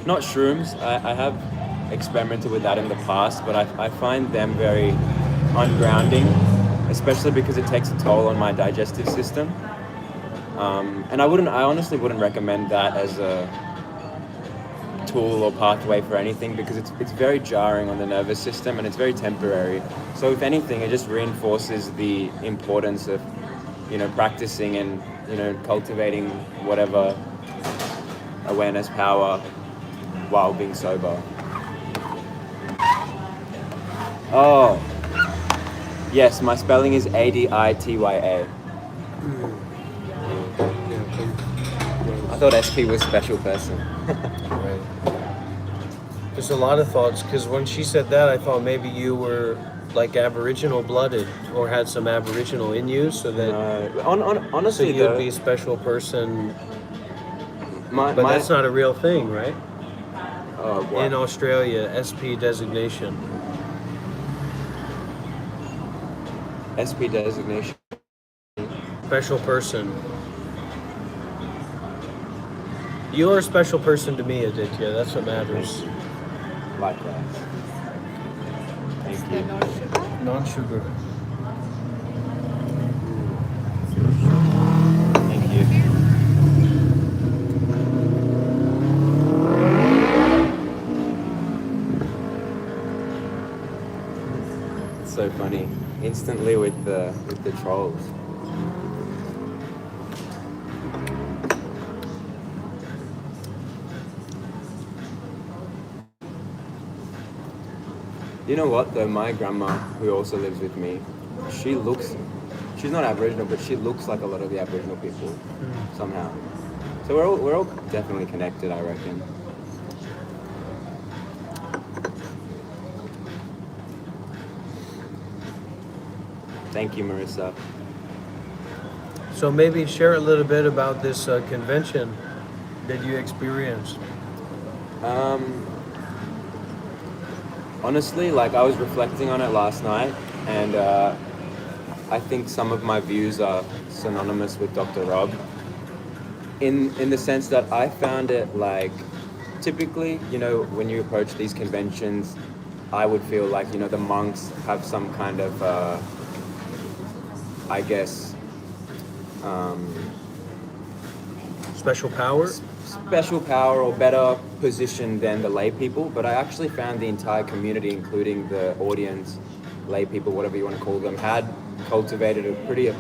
Not shrooms. I have experimented with that in the past, but I find them very ungrounding, especially because it takes a toll on my digestive system. And I honestly wouldn't recommend that as a tool or pathway for anything, because it's very jarring on the nervous system and it's very temporary. So if anything, it just reinforces the importance of, practicing and, cultivating whatever awareness power while being sober. Oh, yes, my spelling is Aditya. I thought SP was special person.
Right. There's a lot of thoughts, because when she said that, I thought maybe you were like Aboriginal blooded or had some Aboriginal in you, so that
Honestly,
so you'd be a special person. But
my
that's not a real thing, right?
what?
In Australia, SP designation.
SP designation.
Special person. You're a special person to me, Aditya. That's what matters.
Likewise. Thank you.
Non-sugar.
Thank you. It's so funny. Instantly with the trolls. You know what though, my grandma, who also lives with me, she's not Aboriginal, but she looks like a lot of the Aboriginal people somehow. So we're all definitely connected, I reckon. Thank you, Marissa.
So maybe share a little bit about this convention that you experienced.
Honestly, like I was reflecting on it last night, and I think some of my views are synonymous with Dr. Rob. In the sense that I found it like, typically, when you approach these conventions, I would feel like, the monks have some kind of, I guess,
Special power?
special power or better position than the lay people, but I actually found the entire community, including the audience, lay people, whatever you want to call them, had cultivated a pretty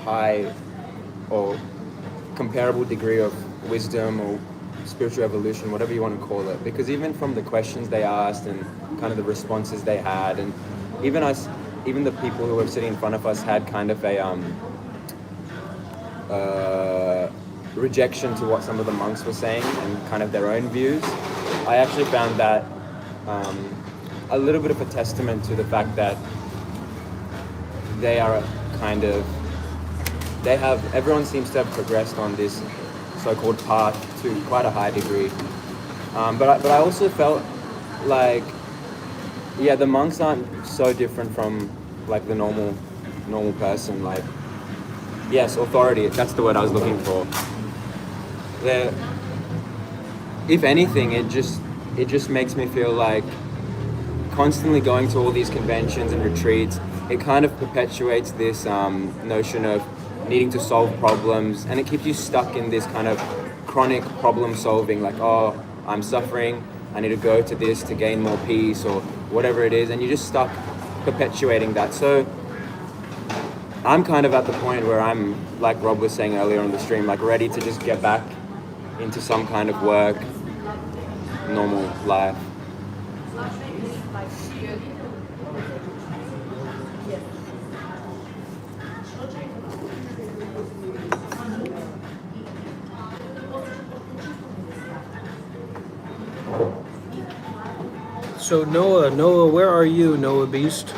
high or comparable degree of wisdom or spiritual evolution, whatever you want to call it. Because even from the questions they asked and kind of the responses they had, and even the people who were sitting in front of us had kind of a rejection to what some of the monks were saying and kind of their own views, I actually found that a little bit of a testament to the fact that they are kind of, everyone seems to have progressed on this so-called path to quite a high degree. But I also felt like, yeah, the monks aren't so different from like the normal person. Like, yes, authority, that's the word I was looking for. If anything, it just makes me feel like constantly going to all these conventions and retreats, it kind of perpetuates this notion of needing to solve problems, and it keeps you stuck in this kind of chronic problem solving, like, oh, I'm suffering, I need to go to this to gain more peace or whatever it is, and you're just stuck perpetuating that. So I'm kind of at the point where I'm, like Rob was saying earlier on the stream, like ready to just get back into some kind of work, normal life.
So Noah, where are you, Noah Beast?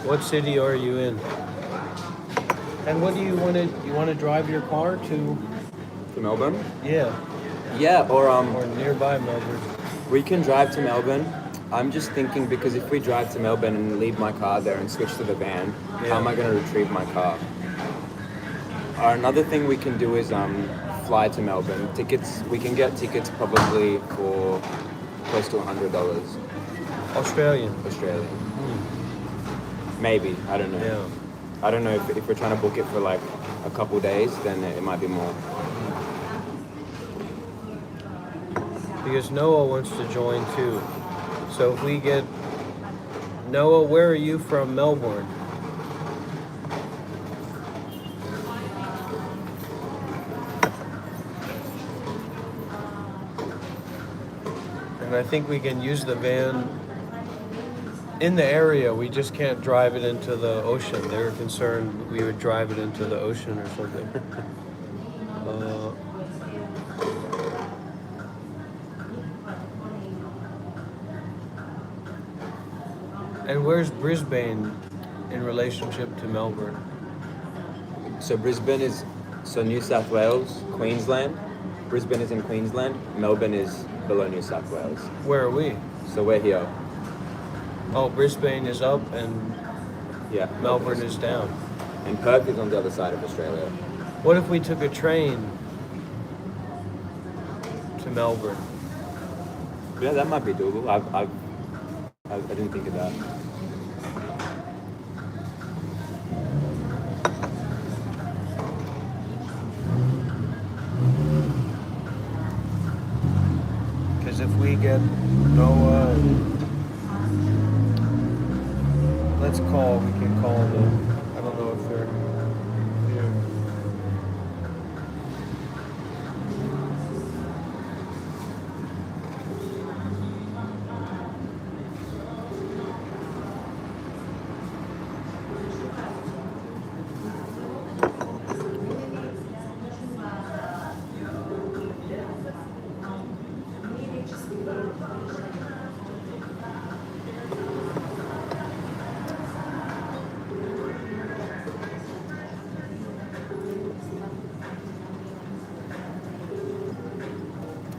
What city are you in? And what do you want to drive your car to?
To Melbourne?
Yeah,
Yeah, or
nearby Melbourne.
we can drive to Melbourne. I'm just thinking, because if we drive to Melbourne and leave my car there and switch to the van,
Yeah.
how am I going to retrieve my car? Another thing we can do is fly to Melbourne. We can get tickets probably for close to $100
Australian.
Australian. Maybe, I don't know.
Yeah.
I don't know if we're trying to book it for like a couple days, then it might be more.
Because Noah wants to join too. So if we get Noah, where are you from, Melbourne? And I think we can use the van in the area. We just can't drive it into the ocean. They're concerned we would drive it into the ocean or something. And where's Brisbane in relationship to Melbourne?
So Brisbane is New South Wales, Queensland. Brisbane is in Queensland. Melbourne is below New South Wales.
Where are we?
So we're here.
Oh, Brisbane is up and
Yeah.
Melbourne is down.
And Perth is on the other side of Australia.
What if we took a train to Melbourne?
Yeah, that might be doable. I didn't think of that.
Because if we get Noah, we can call them. I don't know if they're here.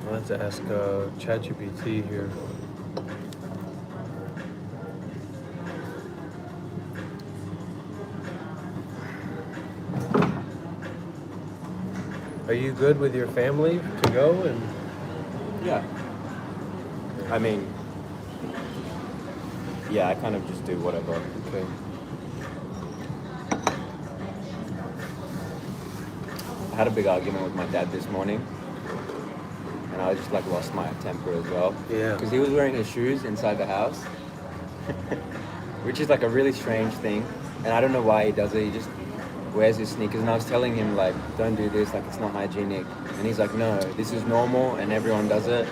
I'll have to ask ChatGPT here. Are you good with your family to go? And
Yeah. I mean, yeah, I kind of just do whatever.
okay.
I had a big argument with my dad this morning, and I just like lost my temper as well.
Yeah.
Because he was wearing his shoes inside the house, which is like a really strange thing, and I don't know why he does it. He just wears his sneakers, and I was telling him like, don't do this, like it's not hygienic, and he's like, no, this is normal, and everyone does it.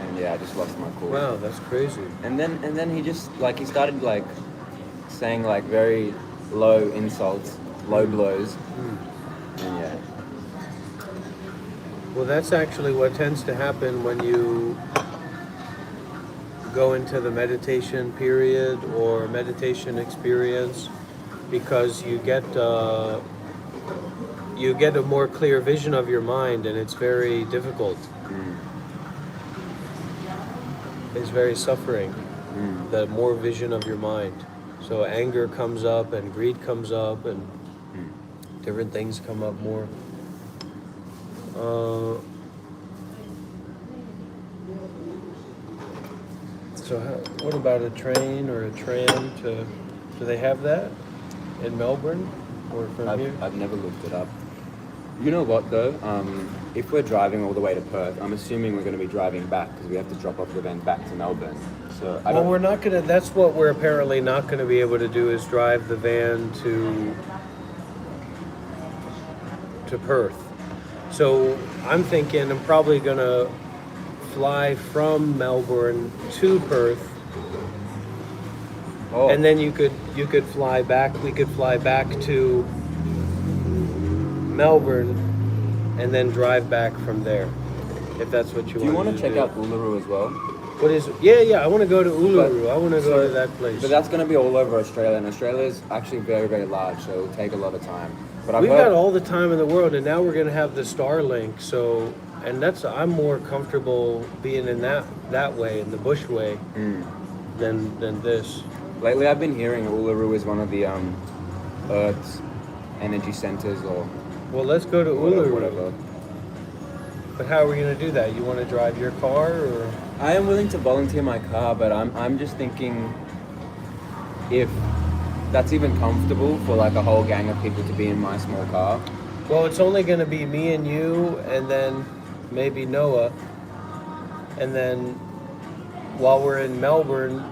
And yeah, I just lost my cool.
Wow, that's crazy.
And then he just like he started like saying like very low insults low blows. And yeah.
Well, that's actually what tends to happen when you go into the meditation period or meditation experience, because you get a more clear vision of your mind, and it's very difficult. It's very suffering. The more vision of your mind. So anger comes up and greed comes up and different things come up more. What about a train or a tram? Do they have that in Melbourne or from here?
I've never looked it up. You know what though? If we're driving all the way to Perth, I'm assuming we're going to be driving back because we have to drop off the van back to Melbourne. So
Well, we're not gonna. That's what we're apparently not going to be able to do, is drive the van to Perth. So I'm thinking I'm probably going to fly from Melbourne to Perth, and then you could fly back. We could fly back to Melbourne and then drive back from there, if that's what you want.
Do you want to check out Uluru as well?
What is? Yeah. I want to go to Uluru. I want to go to that place.
But that's going to be all over Australia, and Australia is actually very, very large, so it'll take a lot of time. But
We've got all the time in the world, and now we're going to have the Starlink. So, and I'm more comfortable being in that way, in the bush way, than this.
Lately, I've been hearing Uluru is one of the Earth's energy centers, or
Well, let's go to Uluru.
whatever.
But how are we going to do that? You want to drive your car, or?
I am willing to volunteer my car, but I'm just thinking if that's even comfortable for like a whole gang of people to be in my small car.
Well, it's only going to be me and you, and then maybe Noah. And then while we're in Melbourne,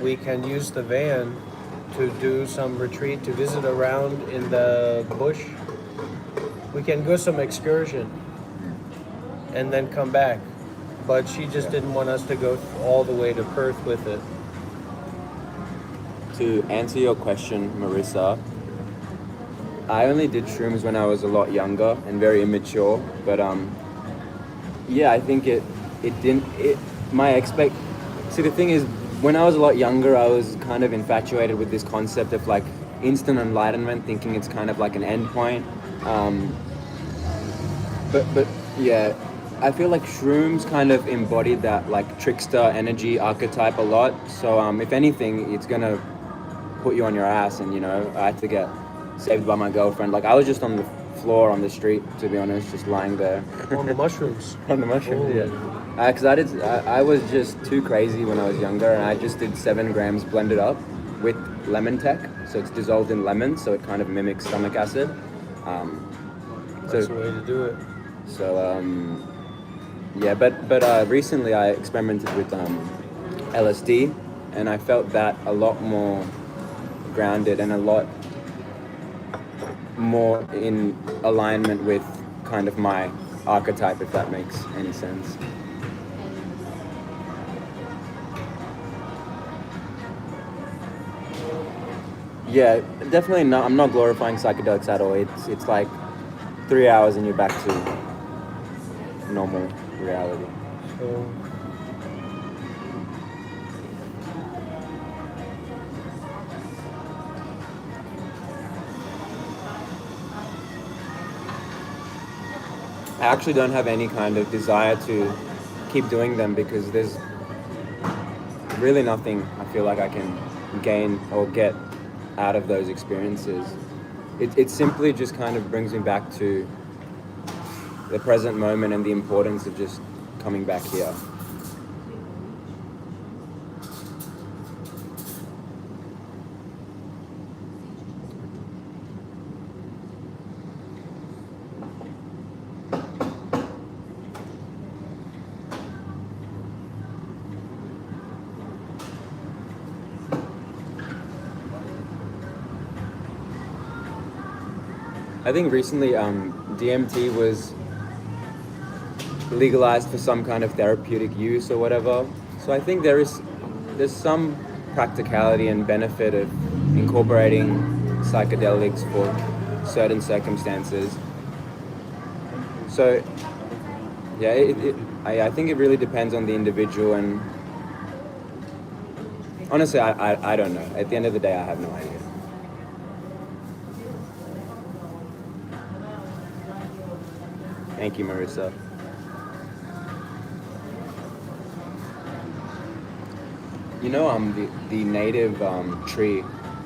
we can use the van to do some retreat, to visit around in the bush. We can go some excursion and then come back. But she just didn't want us to go all the way to Perth with it.
To answer your question, Marissa, I only did shrooms when I was a lot younger and very immature, but yeah, I think see, the thing is, when I was a lot younger, I was kind of infatuated with this concept of like instant enlightenment, thinking it's kind of like an end point. But yeah, I feel like shrooms kind of embodied that like trickster energy archetype a lot. So if anything, it's gonna put you on your ass. And I had to get saved by my girlfriend. Like I was just on the floor on the street, to be honest, just lying there.
On the mushrooms.
On the mushrooms, yeah. Because I was just too crazy when I was younger, and I just did 7 grams blended up with lemon tech. So it's dissolved in lemon, so it kind of mimics stomach acid.
That's the way to do it.
So yeah, but recently I experimented with LSD, and I felt that a lot more grounded and a lot more in alignment with kind of my archetype, if that makes any sense. Yeah, definitely not. I'm not glorifying psychedelics at all. It's like 3 hours and you're back to normal reality.
So
I actually don't have any kind of desire to keep doing them because there's really nothing I feel like I can gain or get out of those experiences. It simply just kind of brings me back to the present moment and the importance of just coming back here. I think recently DMT was legalized for some kind of therapeutic use or whatever. So I think there's some practicality and benefit of incorporating psychedelics for certain circumstances. So yeah, I think it really depends on the individual, and honestly, I don't know. At the end of the day, I have no idea. Thank you, Marissa. You know, the native tree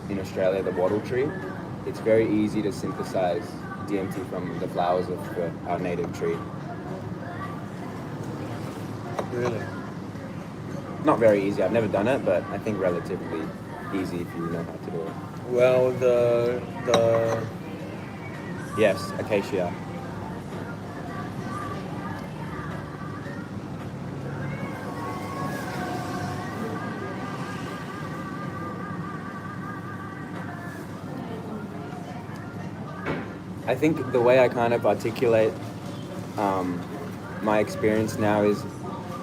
in Australia, the wattle tree, it's very easy to synthesize DMT from the flowers of our native tree.
Really?
Not very easy. I've never done it, but I think relatively easy if you know how to do it.
Well, the
Yes, acacia. I think the way I kind of articulate my experience now is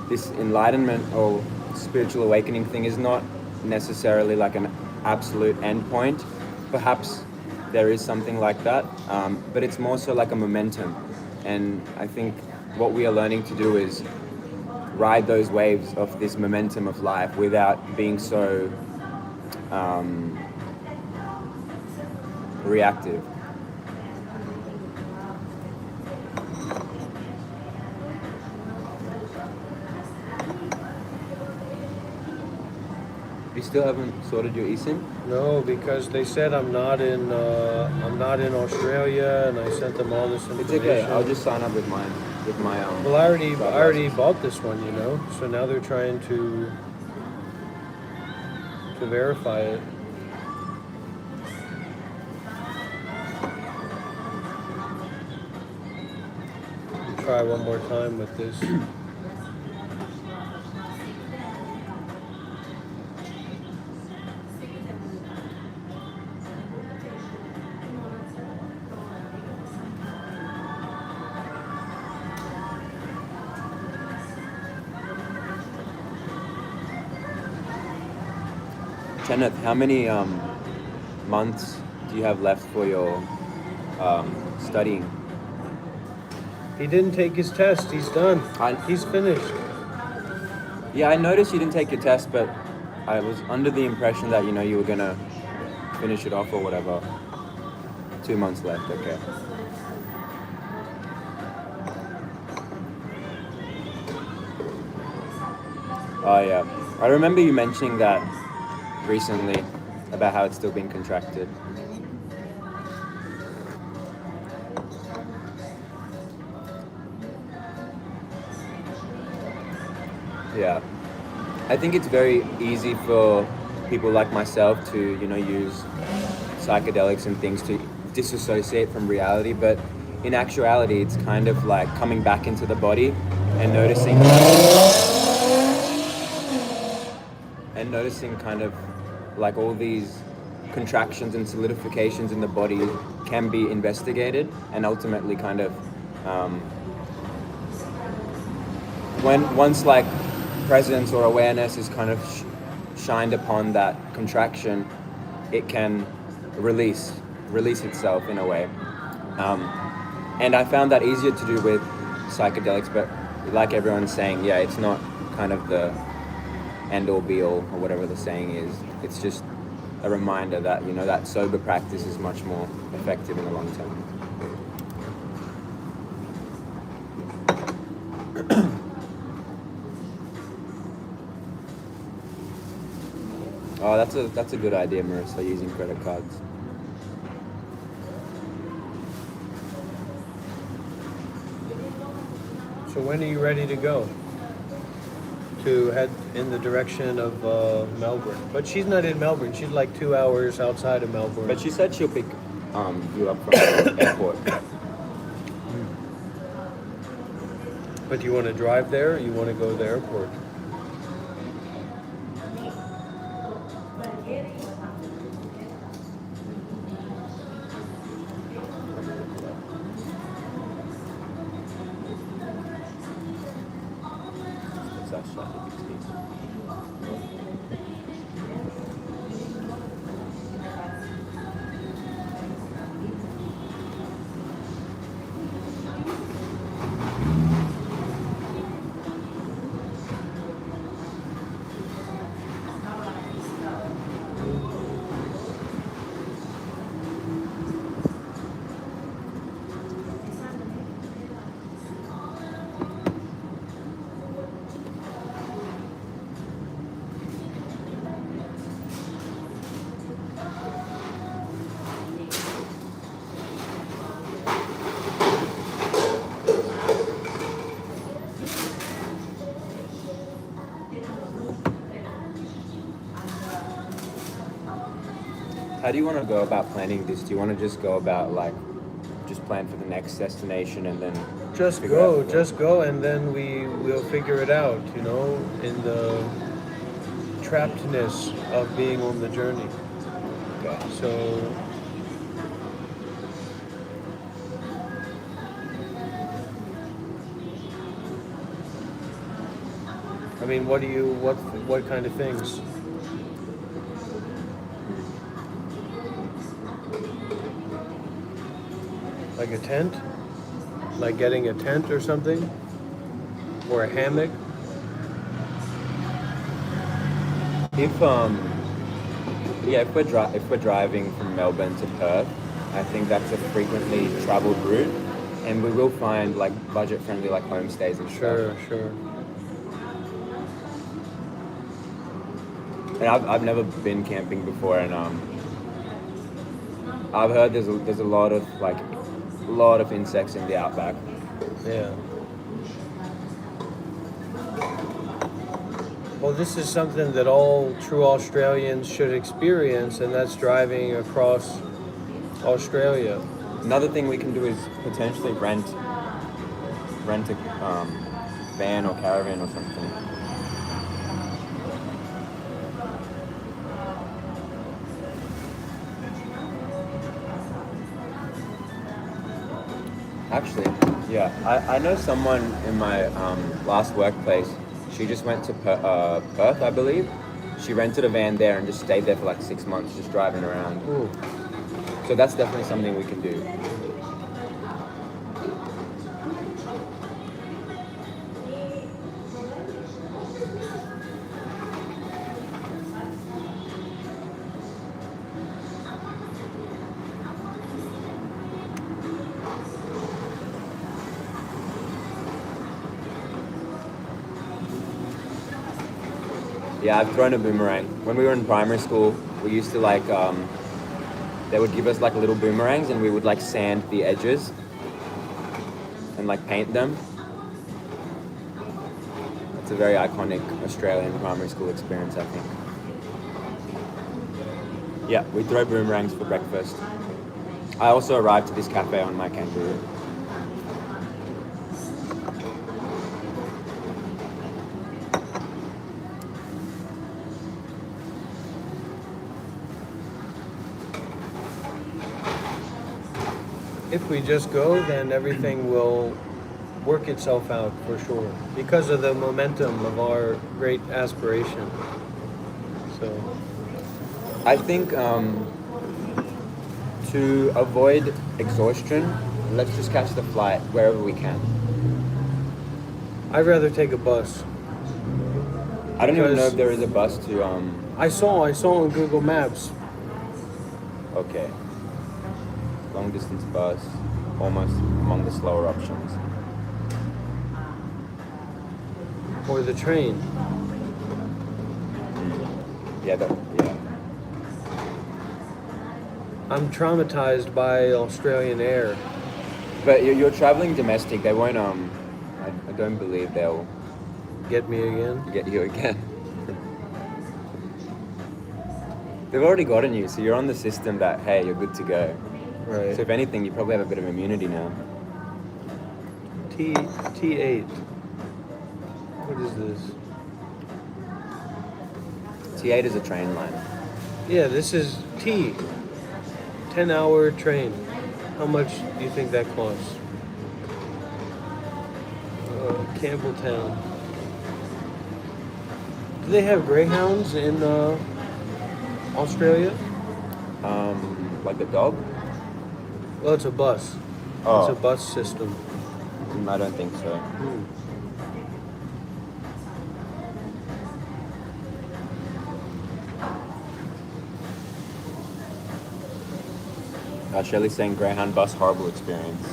this enlightenment or spiritual awakening thing is not necessarily like an absolute endpoint. Perhaps there is something like that, but it's more so like a momentum. And I think what we are learning to do is ride those waves of this momentum of life without being so reactive. You still haven't sorted your eSIM?
no, because they said I'm not in Australia, and I sent them all this information.
It's okay. I'll just sign up with my
Well, I already bought this one, you know. So now they're trying to verify it. Try one more time with this.
Kenneth, how many months do you have left for your studying?
He didn't take his test. He's done. He's finished.
Yeah, I noticed you didn't take your test, but I was under the impression that you were gonna finish it off or whatever. 2 months left. Okay. Oh yeah, I remember you mentioning that recently about how it's still being contracted. Yeah, I think it's very easy for people like myself to use psychedelics and things to disassociate from reality, but in actuality it's kind of like coming back into the body and noticing kind of like all these contractions and solidifications in the body can be investigated, and ultimately kind of once like presence or awareness is kind of shined upon that contraction, it can release itself in a way, and I found that easier to do with psychedelics, but like everyone's saying, yeah, it's not kind of the end all be all or whatever the saying is. It's just a reminder that that sober practice is much more effective in the long term. Oh, that's a good idea, Marissa, using credit cards.
So when are you ready to go? To head in the direction of Melbourne. But she's not in Melbourne. She's like 2 hours outside of Melbourne.
But she said she'll pick you up from the airport.
But you want to drive there, or you want to go to the airport?
How do you want to go about planning this? Do you want to just go about like, just plan for the next destination and then
Just
figure
go,
out
just go, and then we'll figure it out. You know, in the trappedness of being on the journey.
Okay.
So I mean, what kind of things? Like a tent? Like getting a tent or something? Or a hammock?
If if we're driving from Melbourne to Perth, I think that's a frequently traveled route, and we will find like budget friendly like homestays and
Sure,
stuff.
sure.
And I've never been camping before, and I've heard there's a lot of insects in the outback.
Yeah. Well, this is something that all true Australians should experience, and that's driving across Australia.
Another thing we can do is potentially rent a van or caravan or something. Actually, yeah, I know someone in my last workplace. She just went to Perth, I believe. She rented a van there and just stayed there for like 6 months, just driving around.
Ooh.
So that's definitely something we can do. Yeah, I've thrown a boomerang. When we were in primary school, we used to like, they would give us like little boomerangs and we would like sand the edges and like paint them. It's a very iconic Australian primary school experience, I think. Yeah, we throw boomerangs for breakfast. I also arrived to this cafe on my kangaroo.
If we just go, then everything will work itself out for sure because of the momentum of our great aspiration. So,
I think to avoid exhaustion, let's just catch the flight wherever we can.
I'd rather take a bus.
I don't even know
Because-
if there is a bus to
I saw on Google Maps.
okay. Long distance bus, almost among the slower options.
Or the train.
Yeah.
I'm traumatized by Australian Air.
But you're traveling domestic. They won't. I don't believe they'll
Get me again?
get you again. They've already gotten you, so you're on the system that hey, you're good to go.
Right.
So if anything, you probably have a bit of immunity now.
T8. What is this?
T8 is a train line.
Yeah, this is T. 10-hour train. How much do you think that costs? Campbelltown. Do they have greyhounds in Australia?
Like a dog?
Well, it's a bus.
Oh.
It's a bus system.
I don't think so. Shelley's saying Greyhound bus, horrible experience.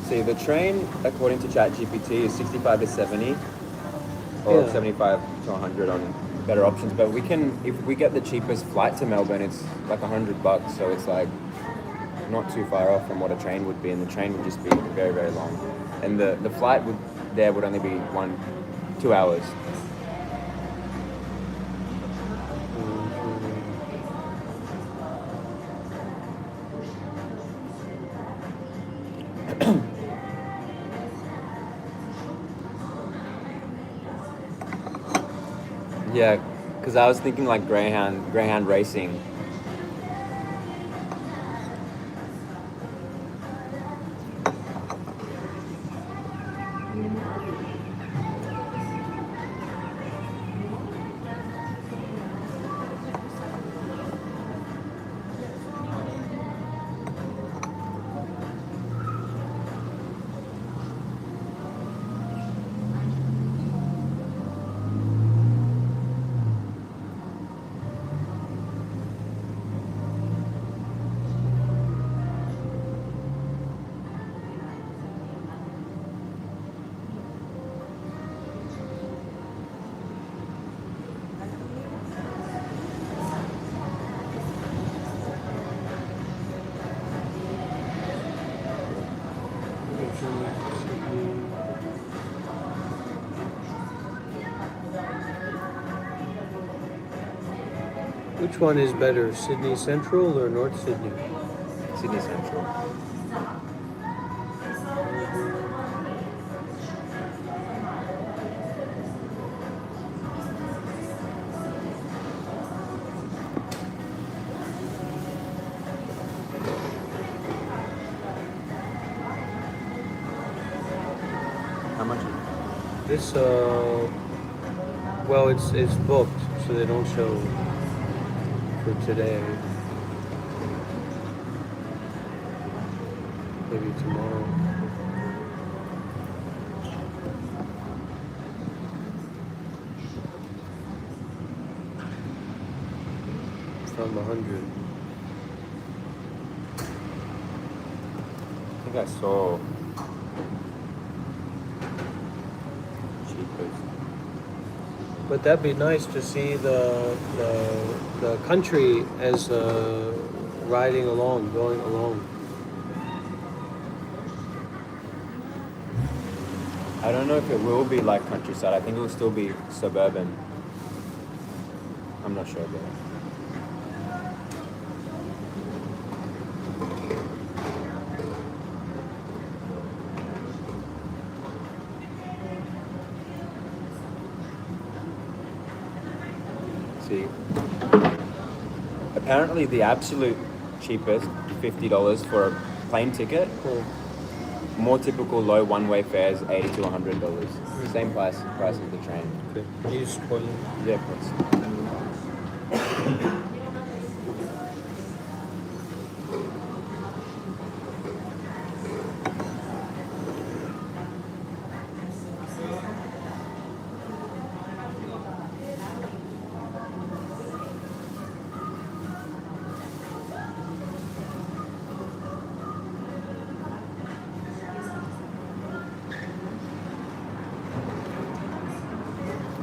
See, the train, according to ChatGPT, is 65 to 70, or
Yeah.
75 to 100 on better options. But we can, if we get the cheapest flight to Melbourne, it's like $100, so it's like not too far off from what a train would be, and the train would just be very, very long. And the flight would there would only be 2 hours. Yeah, because I was thinking like Greyhound racing.
Which one is better, Sydney Central or North Sydney?
Sydney Central. How much?
This, well, it's booked, so they don't show for today. Maybe tomorrow. From 100.
I think I saw cheapest.
But that'd be nice to see the country as riding along, going along.
I don't know if it will be like countryside. I think it will still be suburban. I'm not sure about it. See, apparently the absolute cheapest, $50 for a plane ticket.
Cool.
More typical low one-way fares, $80 to $100. Same price as the train.
Okay. Can you spoil it?
Yeah, please.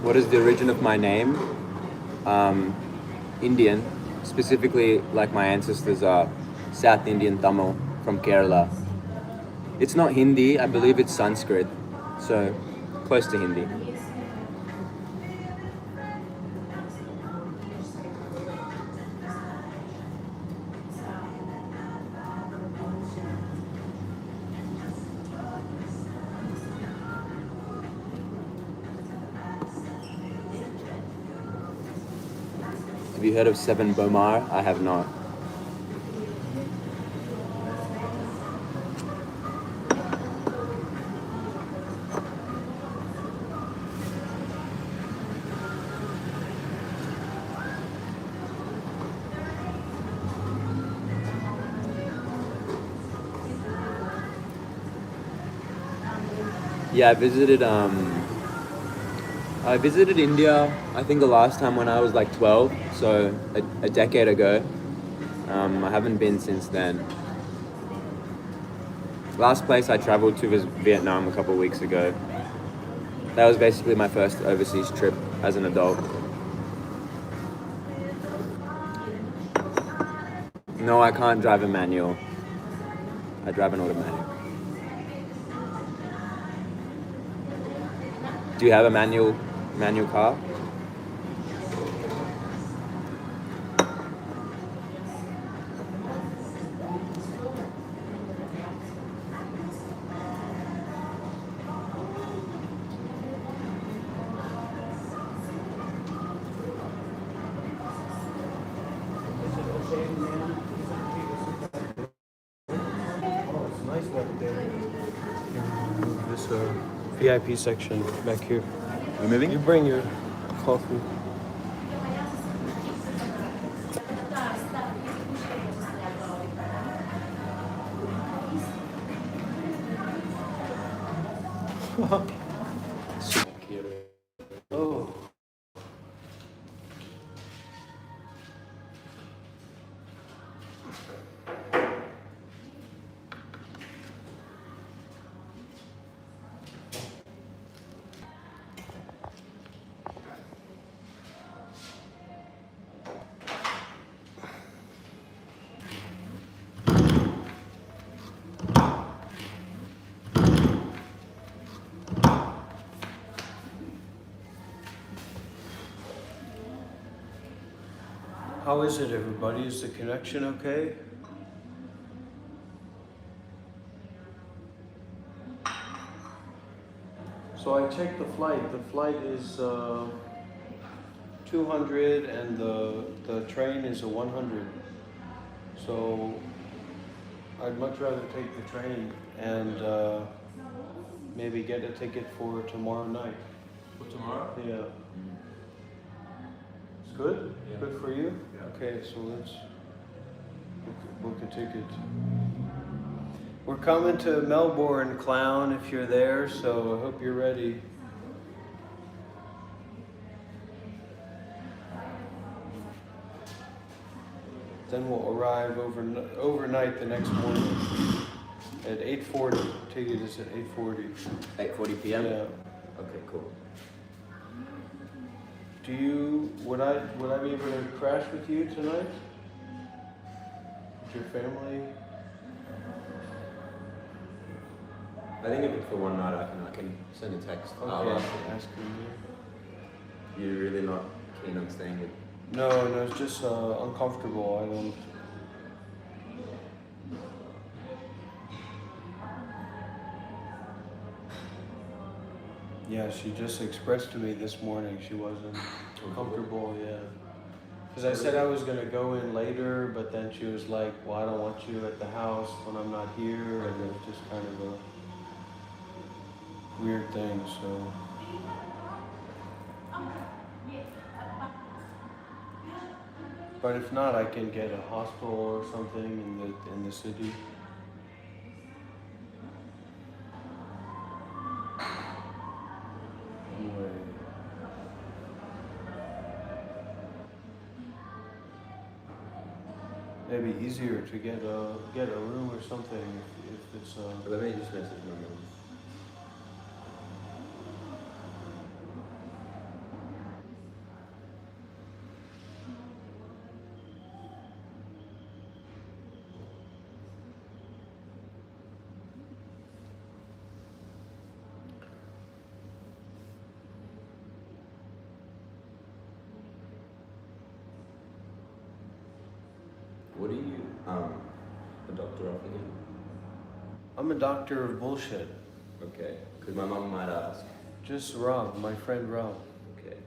What is the origin of my name? Indian, specifically like my ancestors are South Indian Tamil from Kerala. It's not Hindi, I believe it's Sanskrit, so close to Hindi. Have you heard of Seven Bomar? I have not. Yeah, I visited India, I think the last time when I was like 12, so a decade ago. I haven't been since then. Last place I traveled to was Vietnam a couple of weeks ago. That was basically my first overseas trip as an adult. No, I can't drive a manual. I drive an automatic. Do you have a manual car?
Oh, it's nice back there. Move this VIP section back here.
We're moving?
You bring your coffee. Oh. How is it, everybody? Is the connection okay? So I checked the flight. The flight is 200 and the train is a 100. So I'd much rather take the train and maybe get a ticket for tomorrow night.
For tomorrow?
Yeah. It's good?
Yeah.
Good for you?
Yeah.
Okay, so let's book a ticket. We're coming to Melbourne, Clown, if you're there, so I hope you're ready. Then we'll arrive overnight the next morning at 8:40. Ticket is at 8:40.
8:40 p.m.
Yeah.
Okay, cool.
Would I be able to crash with you tonight? With your family?
I think if it's for one night, I can send a text.
Okay, ask him.
You're really not keen on staying here?
No, it's just uncomfortable. I don't. Yeah, she just expressed to me this morning she wasn't comfortable. Yeah, because I said I was gonna go in later, but then she was like, "Well, I don't want you at the house when I'm not here," and it was just kind of a weird thing. So. But if not, I can get a hospital or something in the city. Anyway. Maybe easier to get a room or something if it's
Let me just message my mom. What are you, a doctor of again?
I'm a doctor of bullshit.
Okay, because my mom might ask.
Just Rob, my friend Rob.
Okay.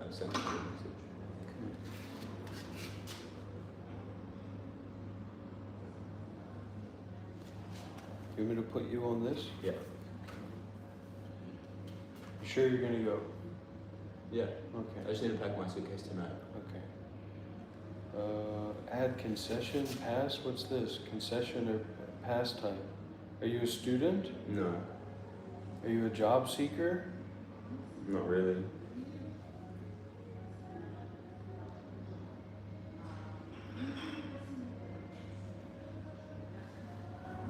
I've sent you a message.
You want me to put you on this?
Yeah.
You sure you're gonna go?
Yeah.
Okay.
I just need to pack my suitcase tonight.
Okay. Add concession, pass, what's this? Concession or pastime? Are you a student?
No,
Are you a job seeker?
not really.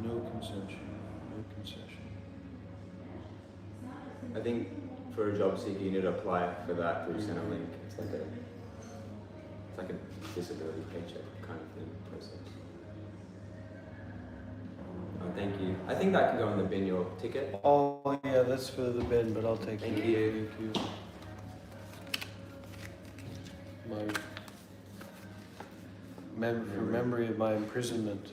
No concession, no concession.
I think for a job seeker, you need to apply for that through Centrelink. It's like a disability paycheck kind of thing process. Oh, thank you. I think that can go in the bin, your ticket.
Oh yeah, that's for the bin, but I'll take
Thank
it.
you.
Thank you. For memory of my imprisonment.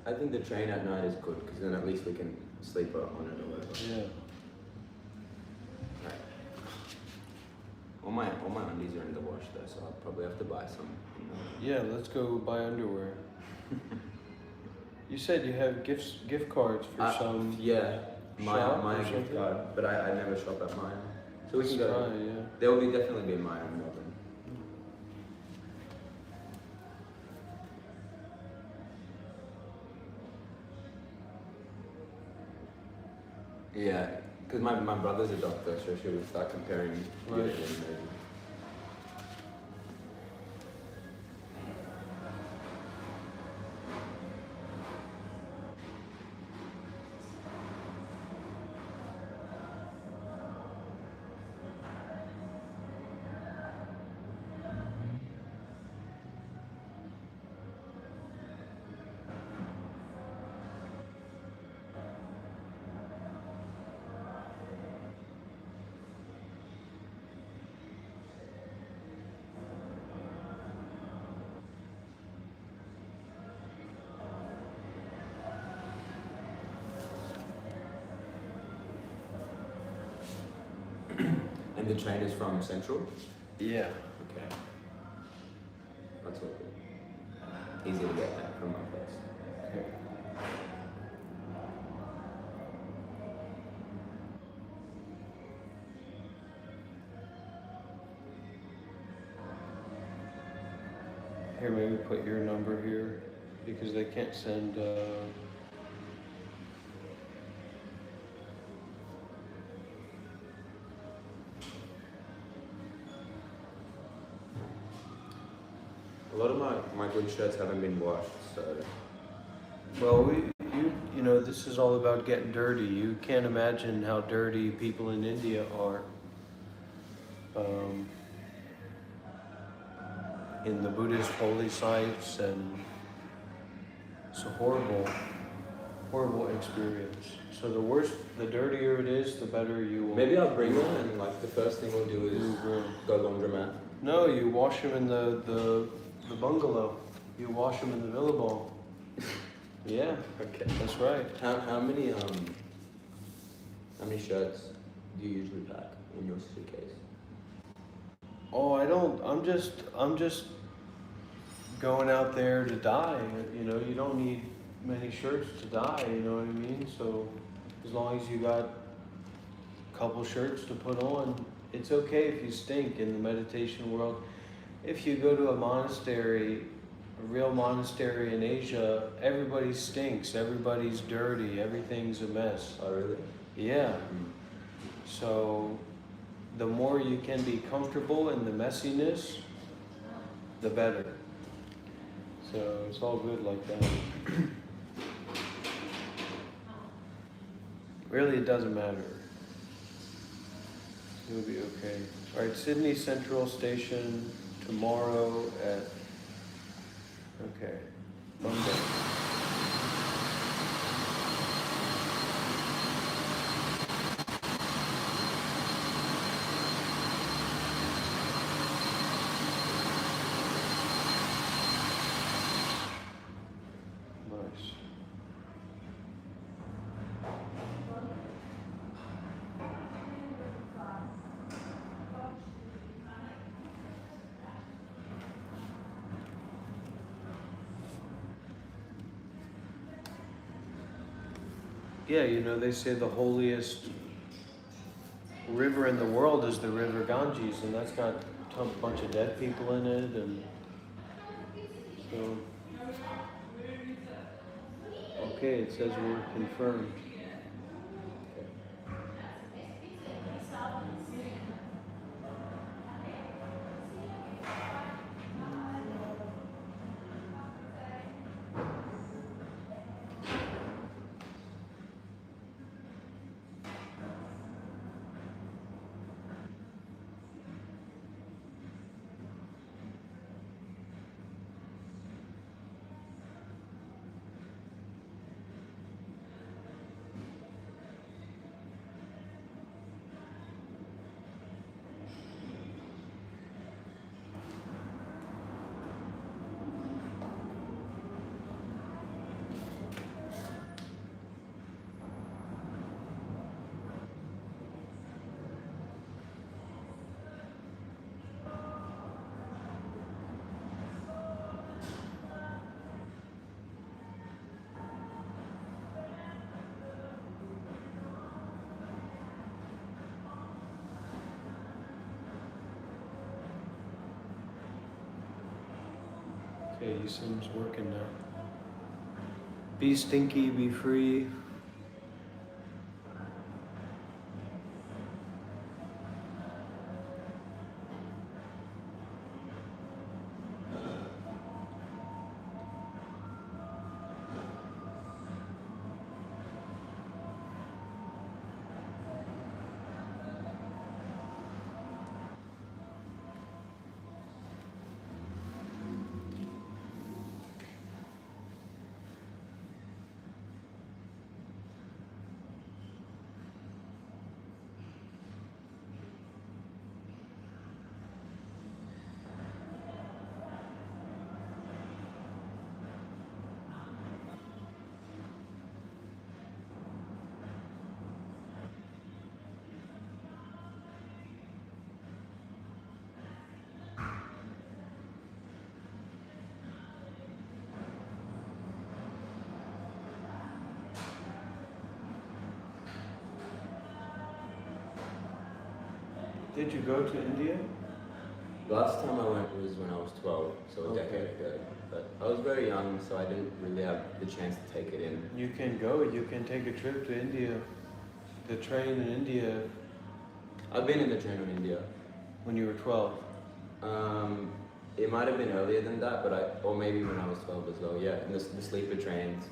I think the train at night is good because then at least we can sleep on it or whatever.
Yeah.
Right. All my undies are in the wash though, so I'll probably have to buy some.
Yeah, let's go buy underwear. You said you have gift cards for some.
Yeah,
shop
my
or
gift
something?
card, but I never shop at mine. So we can
Let's
go.
try, yeah.
There will definitely be mine in Melbourne. Yeah, because my brother's a doctor, so she would start comparing.
Right.
Maybe. And the train is from Central?
Yeah.
Okay. That's all good. Easy to get that from my place.
Okay. Here, maybe put your number here because they can't send.
A lot of my good shirts haven't been washed, so.
Well, you know, this is all about getting dirty. You can't imagine how dirty people in India are. In the Buddhist holy sites, and it's a horrible experience. So the dirtier it is, the better you will.
Maybe I'll bring them and like the first thing we'll do is go laundromat.
No, you wash them in the bungalow. You wash them in the Billabong. Yeah.
Okay.
That's right.
How many shirts do you usually pack in your suitcase?
Oh, I don't. I'm just going out there to die. You know, you don't need many shirts to die. You know what I mean? So as long as you got a couple shirts to put on, it's okay if you stink in the meditation world. If you go to a monastery, a real monastery in Asia, everybody stinks. Everybody's dirty. Everything's a mess.
Oh, really?
Yeah. So the more you can be comfortable in the messiness, the better. So it's all good like that. Really, it doesn't matter. You'll be okay. All right, Sydney Central Station tomorrow at, okay, Monday. Nice. Yeah, you know, they say the holiest river in the world is the river Ganges, and that's got a bunch of dead people in it, and so. Okay, it says we're confirmed. Okay, he seems working now. Be stinky, be free. Did you go to India?
Last time I went was when I was 12, so a decade ago. But I was very young, so I didn't really have the chance to take it in.
You can go, you can take a trip to India. The train in India.
I've been in the train in India.
When you were 12?
It might have been earlier than that, or maybe when I was 12 as well, yeah. And the sleeper trains,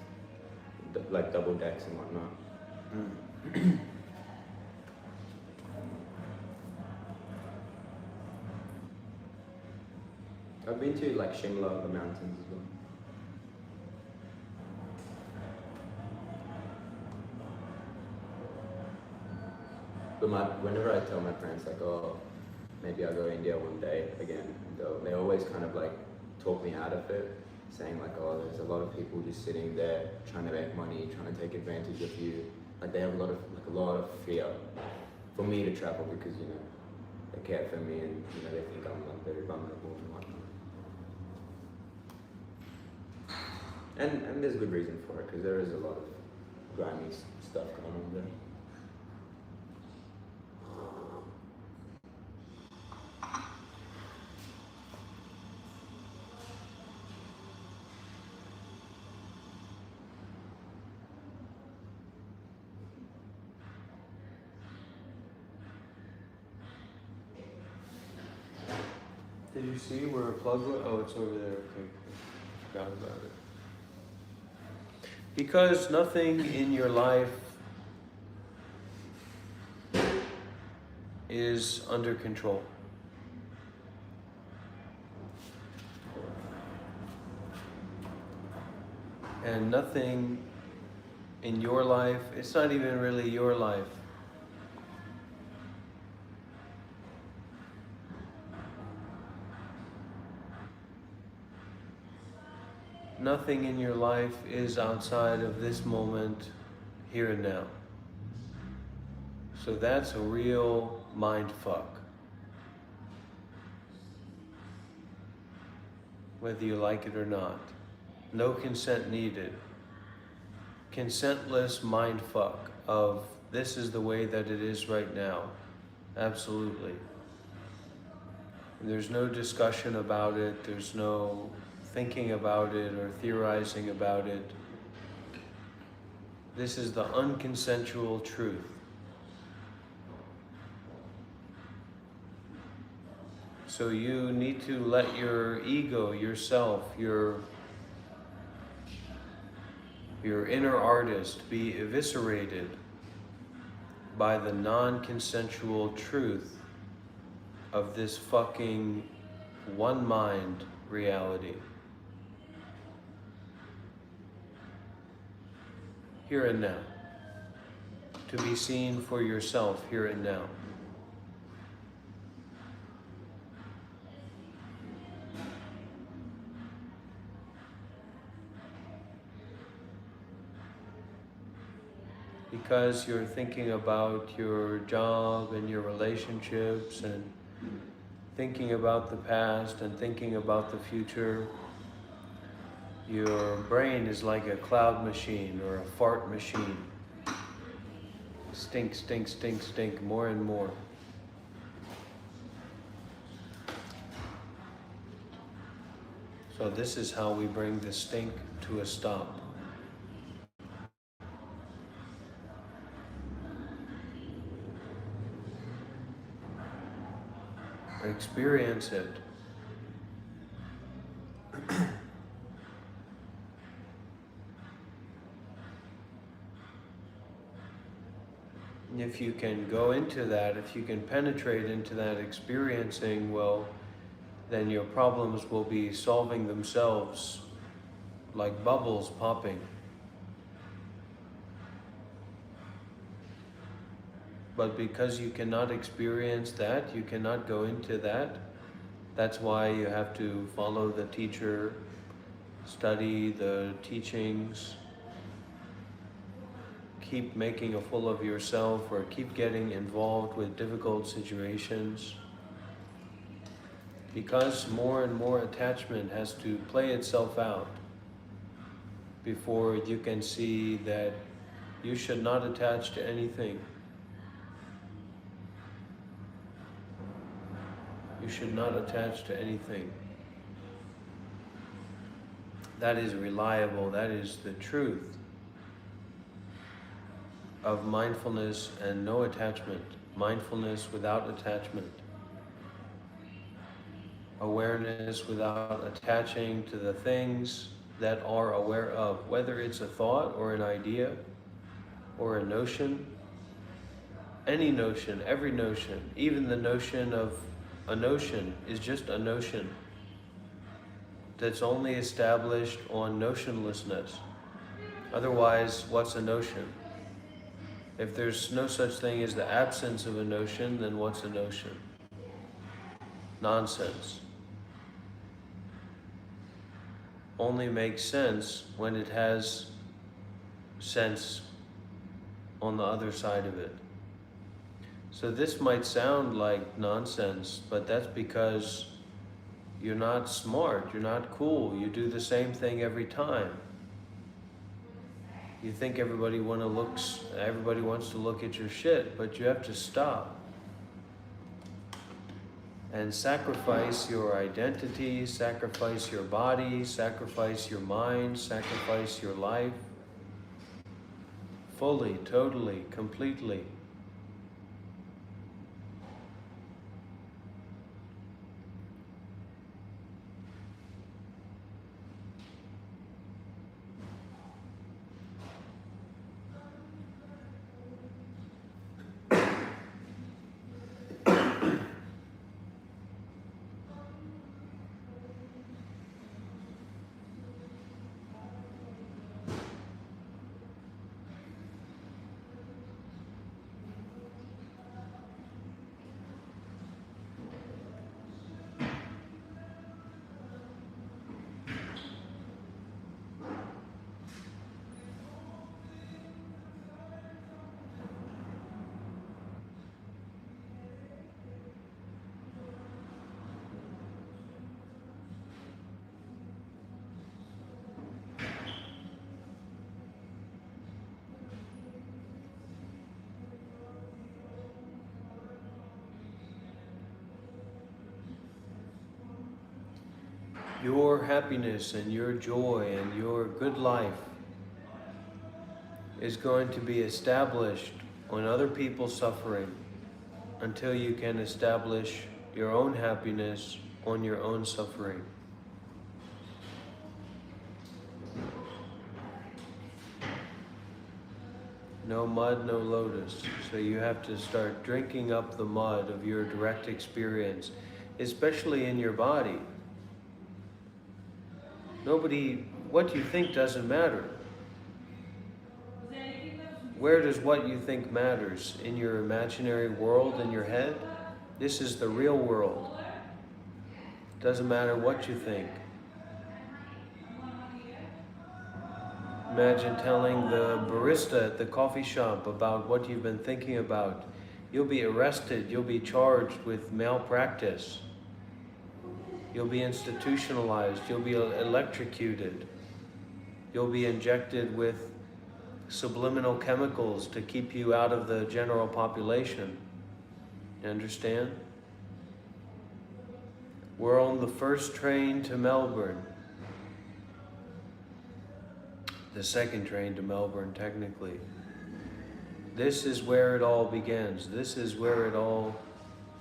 like double decks and whatnot.
Mm.
I've been to like Shimla, the mountains as well. But whenever I tell my parents like, oh, maybe I'll go to India one day again, they always kind of like talk me out of it, saying like, oh, there's a lot of people just sitting there trying to make money, trying to take advantage of you. Like they have a lot of fear for me to travel because they care for me and they think I'm like very vulnerable and whatnot. And there's good reason for it because there is a lot of grimy stuff going on there.
Did you see where a plug was? Oh, it's over there. Okay. Forgot about it. Because nothing in your life is under control. And nothing in your life, it's not even really your life. Nothing in your life is outside of this moment, here and now. So that's a real mind fuck. Whether you like it or not. No consent needed. consentless mind fuck of this is the way that it is right now. Absolutely. There's no discussion about it, there's no thinking about it or theorizing about it. This is the unconsensual truth. So you need to let your ego, yourself, your inner artist be eviscerated by the non-consensual truth of this fucking one mind reality. Here and now. To be seen for yourself here and now. Because you're thinking about your job and your relationships and thinking about the past and thinking about the future, your brain is like a cloud machine or a fart machine. Stink, stink, stink, stink, more and more. So this is how we bring the stink to a stop. Experience it. If you can go into that, if you can penetrate into that experiencing, well, then your problems will be solving themselves like bubbles popping. But because you cannot experience that, you cannot go into that. That's why you have to follow the teacher, study the teachings, keep making a fool of yourself or keep getting involved with difficult situations. Because more and more attachment has to play itself out before you can see that you should not attach to anything. You should not attach to anything. That is reliable, that is the truth of mindfulness and no attachment. Mindfulness without attachment. Awareness without attaching to the things that are aware of, whether it's a thought or an idea or a notion, any notion, every notion, even the notion of a notion is just a notion that's only established on notionlessness. Otherwise, what's a notion? If there's no such thing as the absence of a notion, then what's a notion? Nonsense. Only makes sense when it has sense on the other side of it. So this might sound like nonsense, but that's because you're not smart, you're not cool, you do the same thing every time. You think everybody wants to look at your shit, but you have to stop and sacrifice your identity, sacrifice your body, sacrifice your mind, sacrifice your life fully, totally, completely. Your happiness and your joy and your good life is going to be established on other people's suffering until you can establish your own happiness on your own suffering. No mud, no lotus. So you have to start drinking up the mud of your direct experience, especially in your body. What you think doesn't matter. Where does what you think matters? In your imaginary world, in your head? This is the real world. Doesn't matter what you think. Imagine telling the barista at the coffee shop about what you've been thinking about. You'll be arrested, you'll be charged with malpractice. You'll be institutionalized, you'll be electrocuted. You'll be injected with subliminal chemicals to keep you out of the general population. You understand? We're on the first train to Melbourne. The second train to Melbourne, technically. This is where it all begins. This is where it all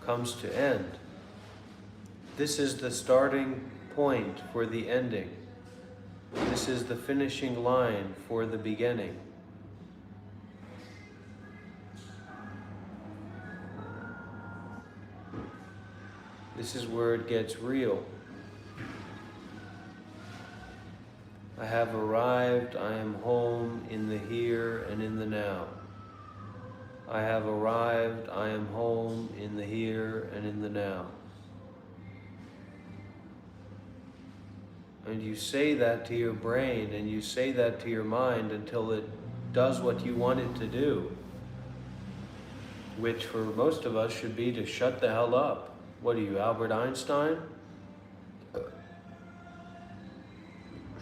comes to end. This is the starting point for the ending. This is the finishing line for the beginning. This is where it gets real. I have arrived, I am home in the here and in the now. I have arrived, I am home in the here and in the now. And you say that to your brain and you say that to your mind until it does what you want it to do. Which for most of us should be to shut the hell up. What are you, Albert Einstein?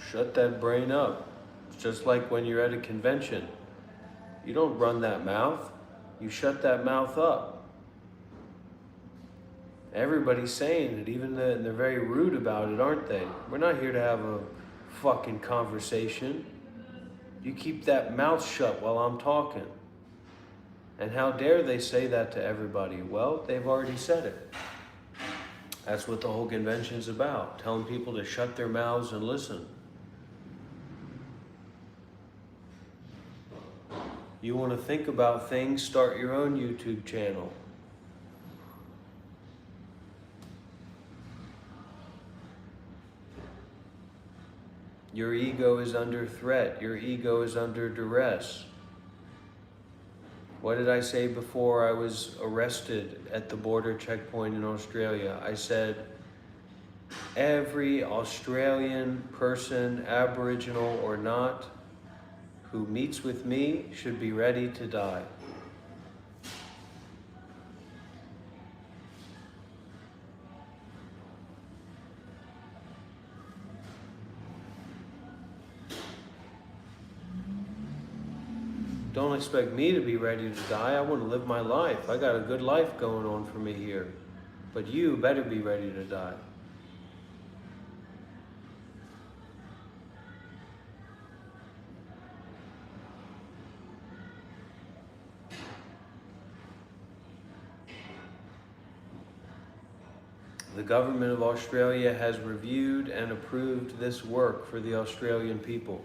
Shut that brain up. It's just like when you're at a convention. You don't run that mouth. You shut that mouth up. Everybody's saying it, even they're very rude about it, aren't they? We're not here to have a fucking conversation. You keep that mouth shut while I'm talking. And how dare they say that to everybody? Well, they've already said it. That's what the whole convention's about, telling people to shut their mouths and listen. You want to think about things, start your own YouTube channel. Your ego is under threat. Your ego is under duress. What did I say before I was arrested at the border checkpoint in Australia? I said, every Australian person, Aboriginal or not, who meets with me should be ready to die. Don't expect me to be ready to die. I want to live my life. I got a good life going on for me here. But you better be ready to die. The government of Australia has reviewed and approved this work for the Australian people.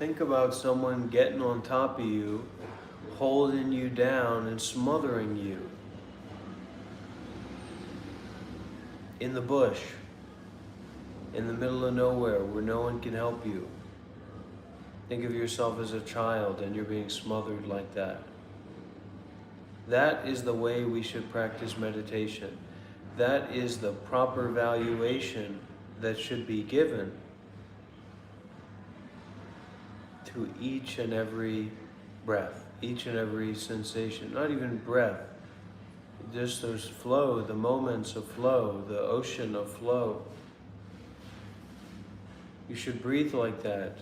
Think about someone getting on top of you, holding you down and smothering you. In the bush, in the middle of nowhere where no one can help you. Think of yourself as a child and you're being smothered like that. That is the way we should practice meditation. that is the proper valuation that should be given to each and every breath, each and every sensation, not even breath, just those flow, the moments of flow, the ocean of flow. You should breathe like that,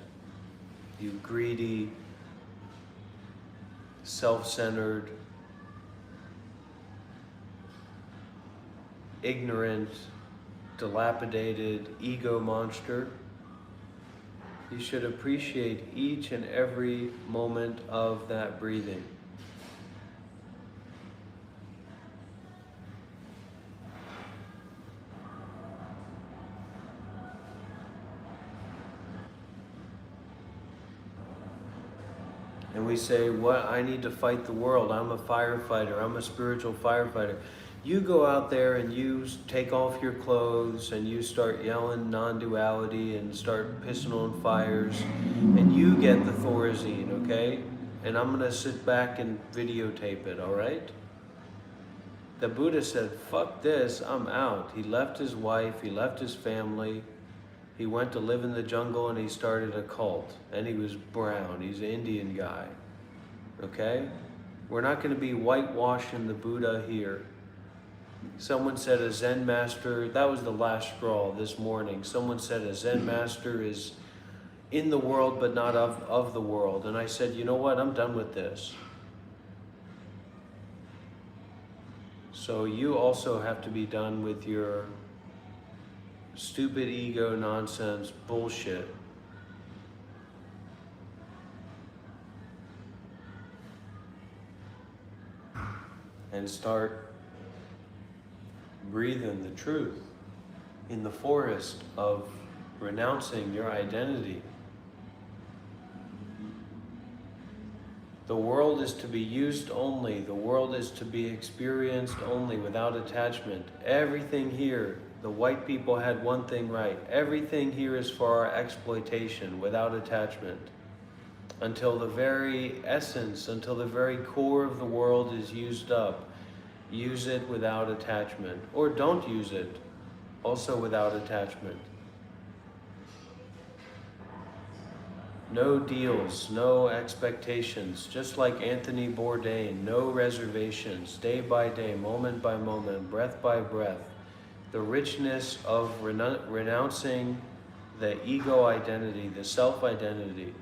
you greedy, self-centered, ignorant, dilapidated ego monster. You should appreciate each and every moment of that breathing. And we say, what? I need to fight the world. I'm a firefighter. I'm a spiritual firefighter. You go out there and you take off your clothes and you start yelling non-duality and start pissing on fires and you get the Thorazine, okay? And I'm gonna sit back and videotape it, all right? The Buddha said, fuck this, I'm out. He left his wife, he left his family, he went to live in the jungle and he started a cult. And he was brown, he's an Indian guy, okay? We're not gonna be whitewashing the Buddha here. Someone said a Zen master, that was the last straw this morning. Someone said a Zen master is in the world but not of the world. And I said, you know what, I'm done with this. So you also have to be done with your stupid ego nonsense bullshit. And start breathing the truth in the forest of renouncing your identity. The world is to be used only. The world is to be experienced only without attachment. Everything here, the white people had one thing right. Everything here is for our exploitation without attachment. Until the very essence, until the very core of the world is used up. Use it without attachment. Or don't use it, also without attachment. No deals, no expectations, just like Anthony Bourdain, no reservations, day by day, moment by moment, breath by breath. The richness of renouncing the ego identity, the self-identity.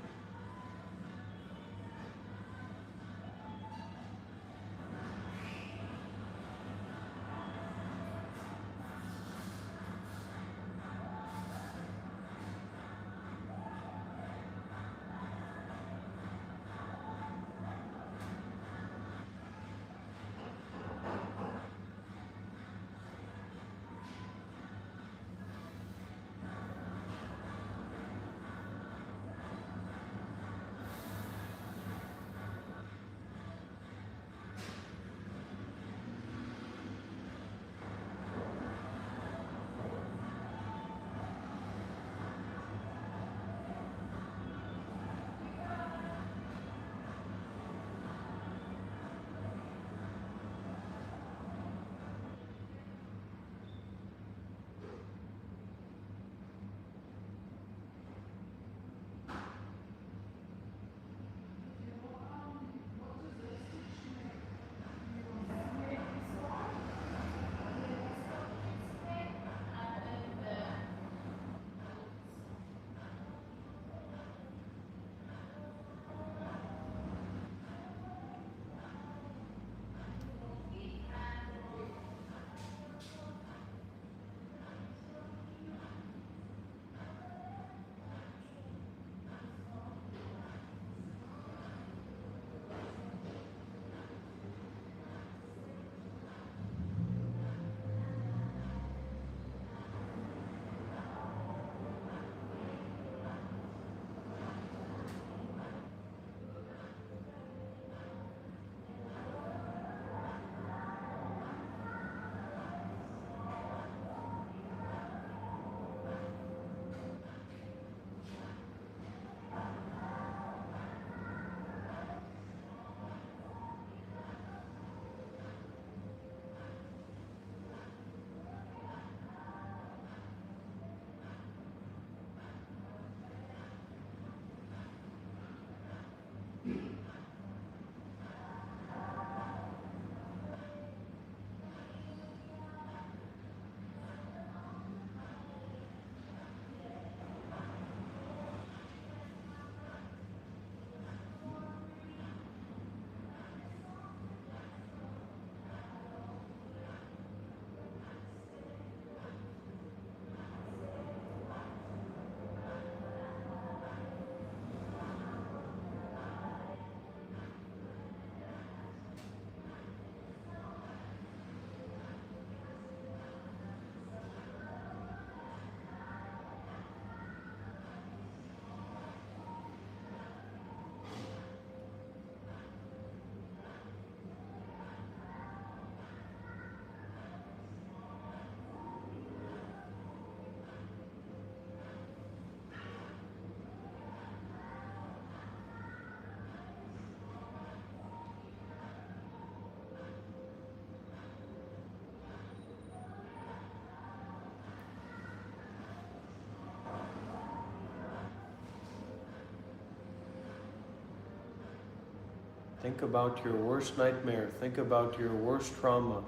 Think about your worst nightmare. Think about your worst trauma.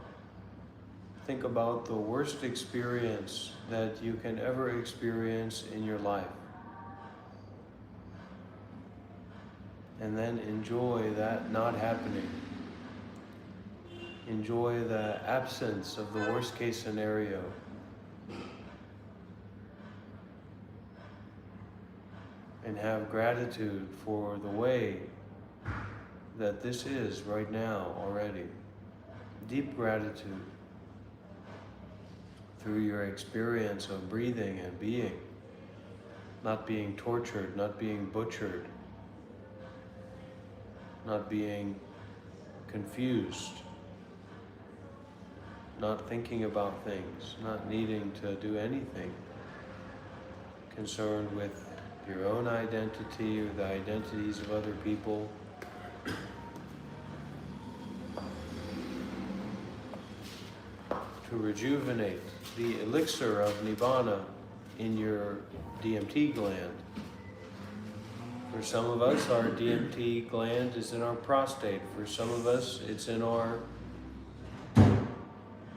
Think about the worst experience that you can ever experience in your life. And then enjoy that not happening. Enjoy the absence of the worst case scenario. And have gratitude for the way that this is right now already. Deep gratitude through your experience of breathing and being, not being tortured, not being butchered, not being confused, not thinking about things, not needing to do anything, concerned with your own identity or the identities of other people. To rejuvenate the elixir of Nibbana in your DMT gland. For some of us, our DMT gland is in our prostate. For some of us, it's in our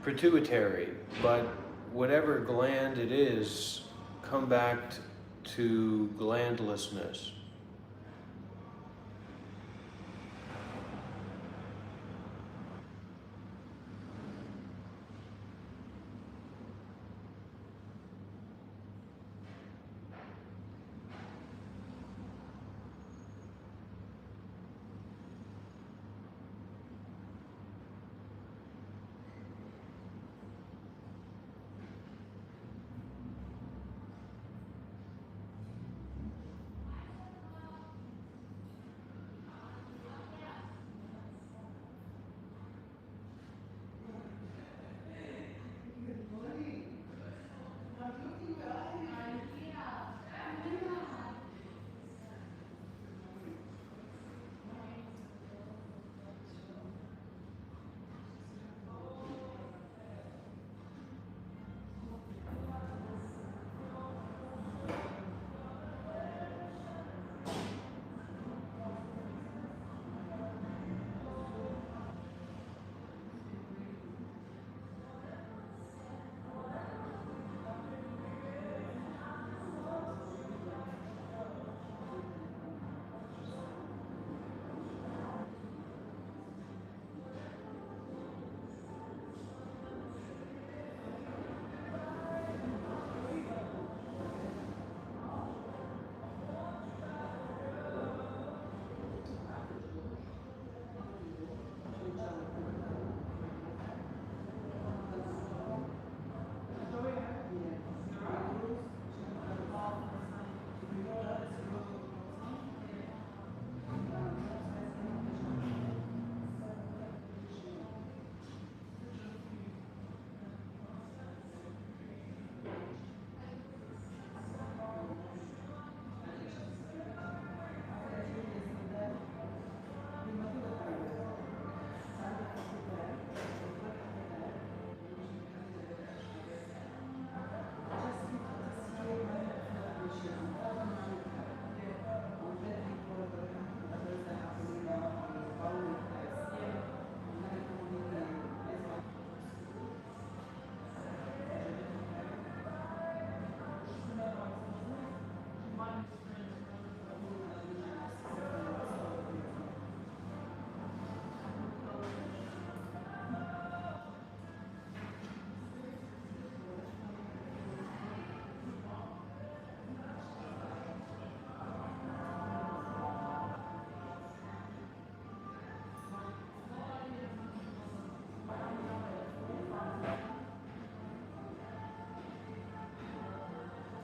pituitary. But whatever gland it is, come back to glandlessness.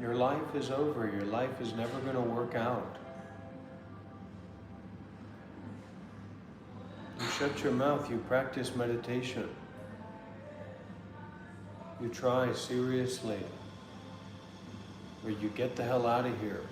Your life is over. Your life is never going to work out. You shut your mouth, you practice meditation. You try seriously, or you get the hell out of here.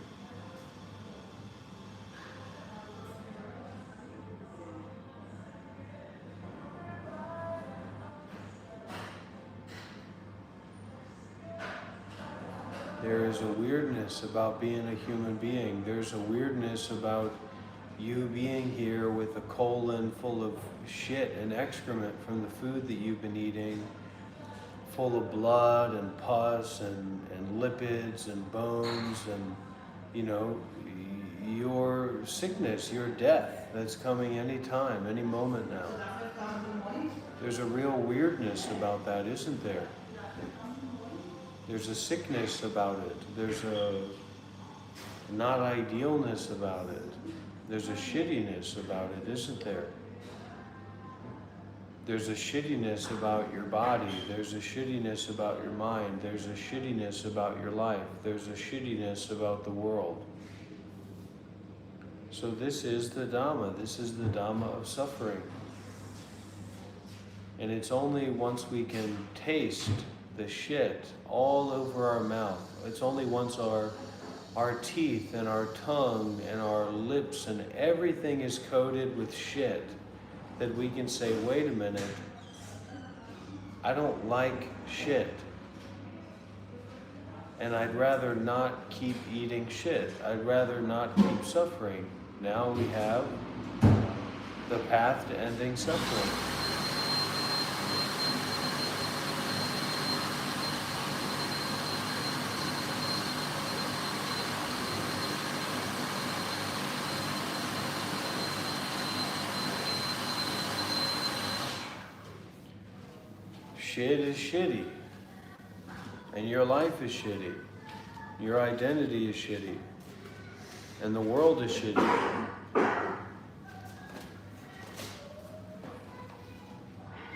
There is a weirdness about being a human being. There's a weirdness about you being here with a colon full of shit and excrement from the food that you've been eating, full of blood and pus and lipids and bones and, you know, your sickness, your death that's coming any time, any moment now. There's a real weirdness about that, isn't there? There's a sickness about it. There's a not idealness about it. There's a shittiness about it, isn't there? There's a shittiness about your body. There's a shittiness about your mind. There's a shittiness about your life. There's a shittiness about the world. So this is the Dhamma. This is the Dhamma of suffering. And it's only once we can taste the shit all over our mouth. It's only once our teeth and our tongue and our lips and everything is coated with shit that we can say, wait a minute, I don't like shit. And I'd rather not keep eating shit. I'd rather not keep suffering. Now we have the path to ending suffering. Shit is shitty, and your life is shitty, your identity is shitty, and the world is shitty.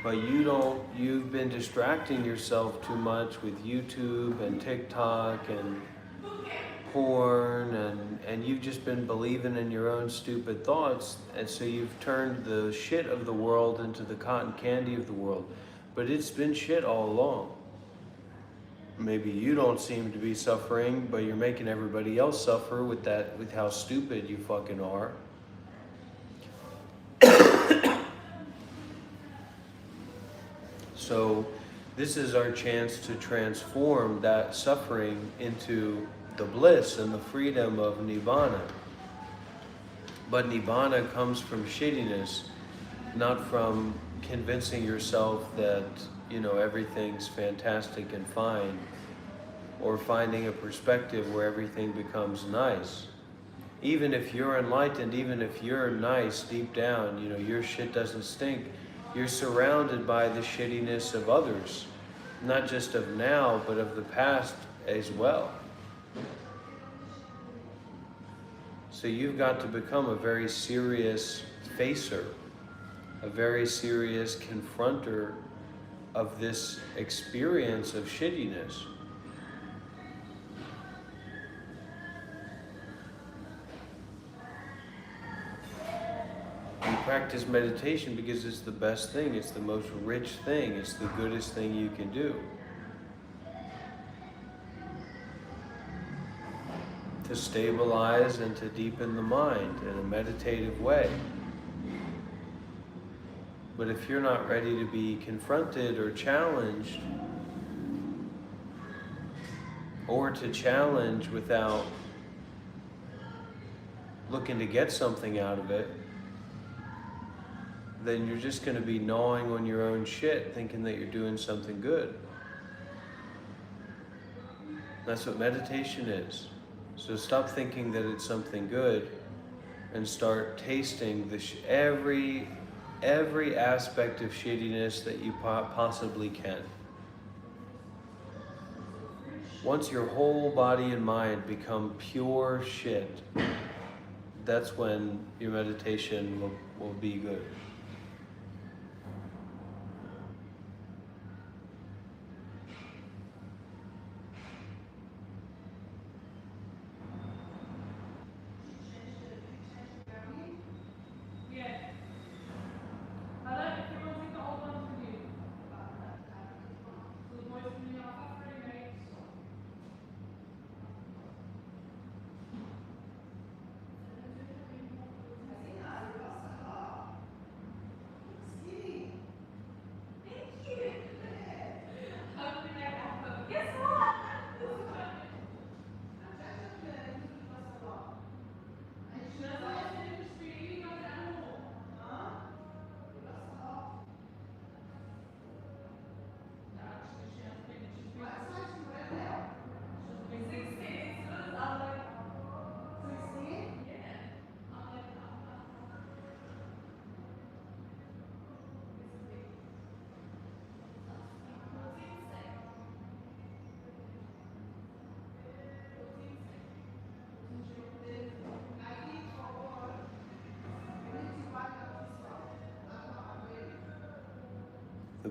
But you've been distracting yourself too much with YouTube and TikTok and porn, and you've just been believing in your own stupid thoughts, and so you've turned the shit of the world into the cotton candy of the world. But it's been shit all along. Maybe you don't seem to be suffering, but you're making everybody else suffer with how stupid you fucking are. So this is our chance to transform that suffering into the bliss and the freedom of Nibbana. But Nibbana comes from shittiness, not from convincing yourself that, you know, everything's fantastic and fine, or finding a perspective where everything becomes nice. Even if you're enlightened, even if you're nice deep down, you know, your shit doesn't stink, you're surrounded by the shittiness of others, not just of now, but of the past as well. So you've got to become a very serious facer, a very serious confronter of this experience of shittiness. You practice meditation because it's the best thing, it's the most rich thing, it's the goodest thing you can do. To stabilize and to deepen the mind in a meditative way. But if you're not ready to be confronted or challenged, or to challenge without looking to get something out of it, then you're just going to be gnawing on your own shit, thinking that you're doing something good. That's what meditation is. So stop thinking that it's something good and start tasting every aspect of shittiness that you possibly can. Once your whole body and mind become pure shit, that's when your meditation will be good.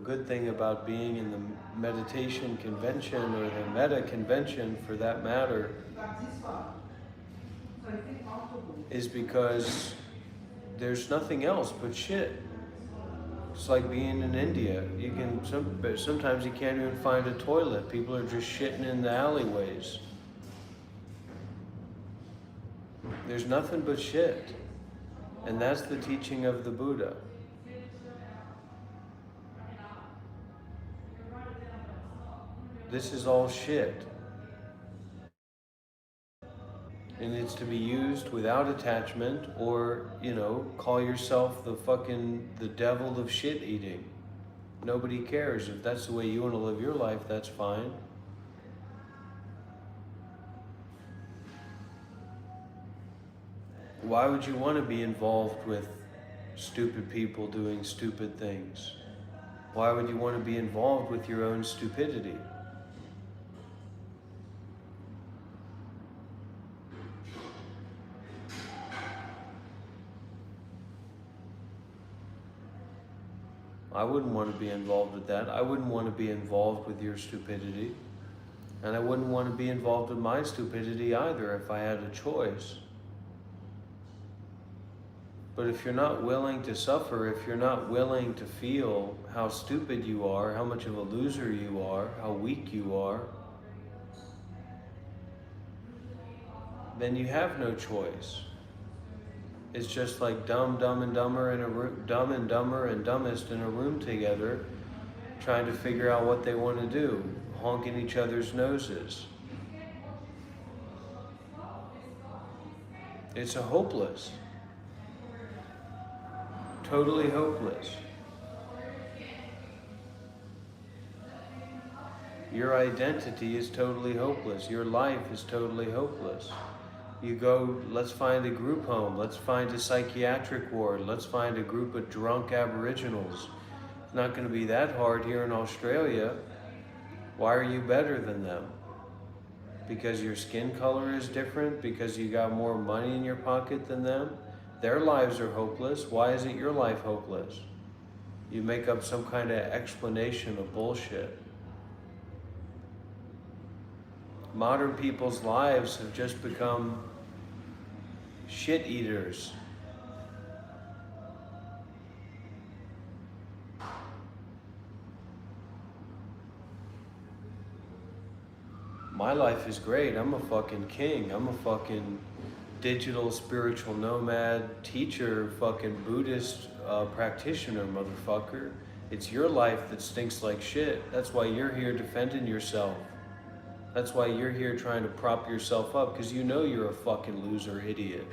good thing about being in the meditation convention or the meta convention for that matter is because there's nothing else but shit. It's like being in India. You can sometimes you can't even find a toilet. People are just shitting in the alleyways. There's nothing but shit. And that's the teaching of the Buddha. This is all shit. And it's to be used without attachment, or, call yourself the devil of shit eating. Nobody cares. If that's the way you want to live your life, that's fine. Why would you want to be involved with stupid people doing stupid things? Why would you want to be involved with your own stupidity? I wouldn't want to be involved with that. I wouldn't want to be involved with your stupidity. And I wouldn't want to be involved with my stupidity either if I had a choice. But if you're not willing to suffer, if you're not willing to feel how stupid you are, how much of a loser you are, how weak you are, then you have no choice. It's just like dumb and dumber in a room, dumb and dumber and dumbest in a room together, trying to figure out what they want to do, honking each other's noses. It's a hopeless. Totally hopeless. Your identity is totally hopeless. Your life is totally hopeless. You go, let's find a group home, let's find a psychiatric ward, let's find a group of drunk aboriginals. It's not going to be that hard here in Australia. Why are you better than them? Because your skin color is different? Because you got more money in your pocket than them? Their lives are hopeless. Why isn't your life hopeless? You make up some kind of explanation of bullshit. Modern people's lives have just become shit eaters. My life is great. I'm a fucking king. I'm a fucking digital spiritual nomad, teacher, fucking Buddhist practitioner, motherfucker. It's your life that stinks like shit. That's why you're here defending yourself. That's why you're here trying to prop yourself up, because you know you're a fucking loser idiot.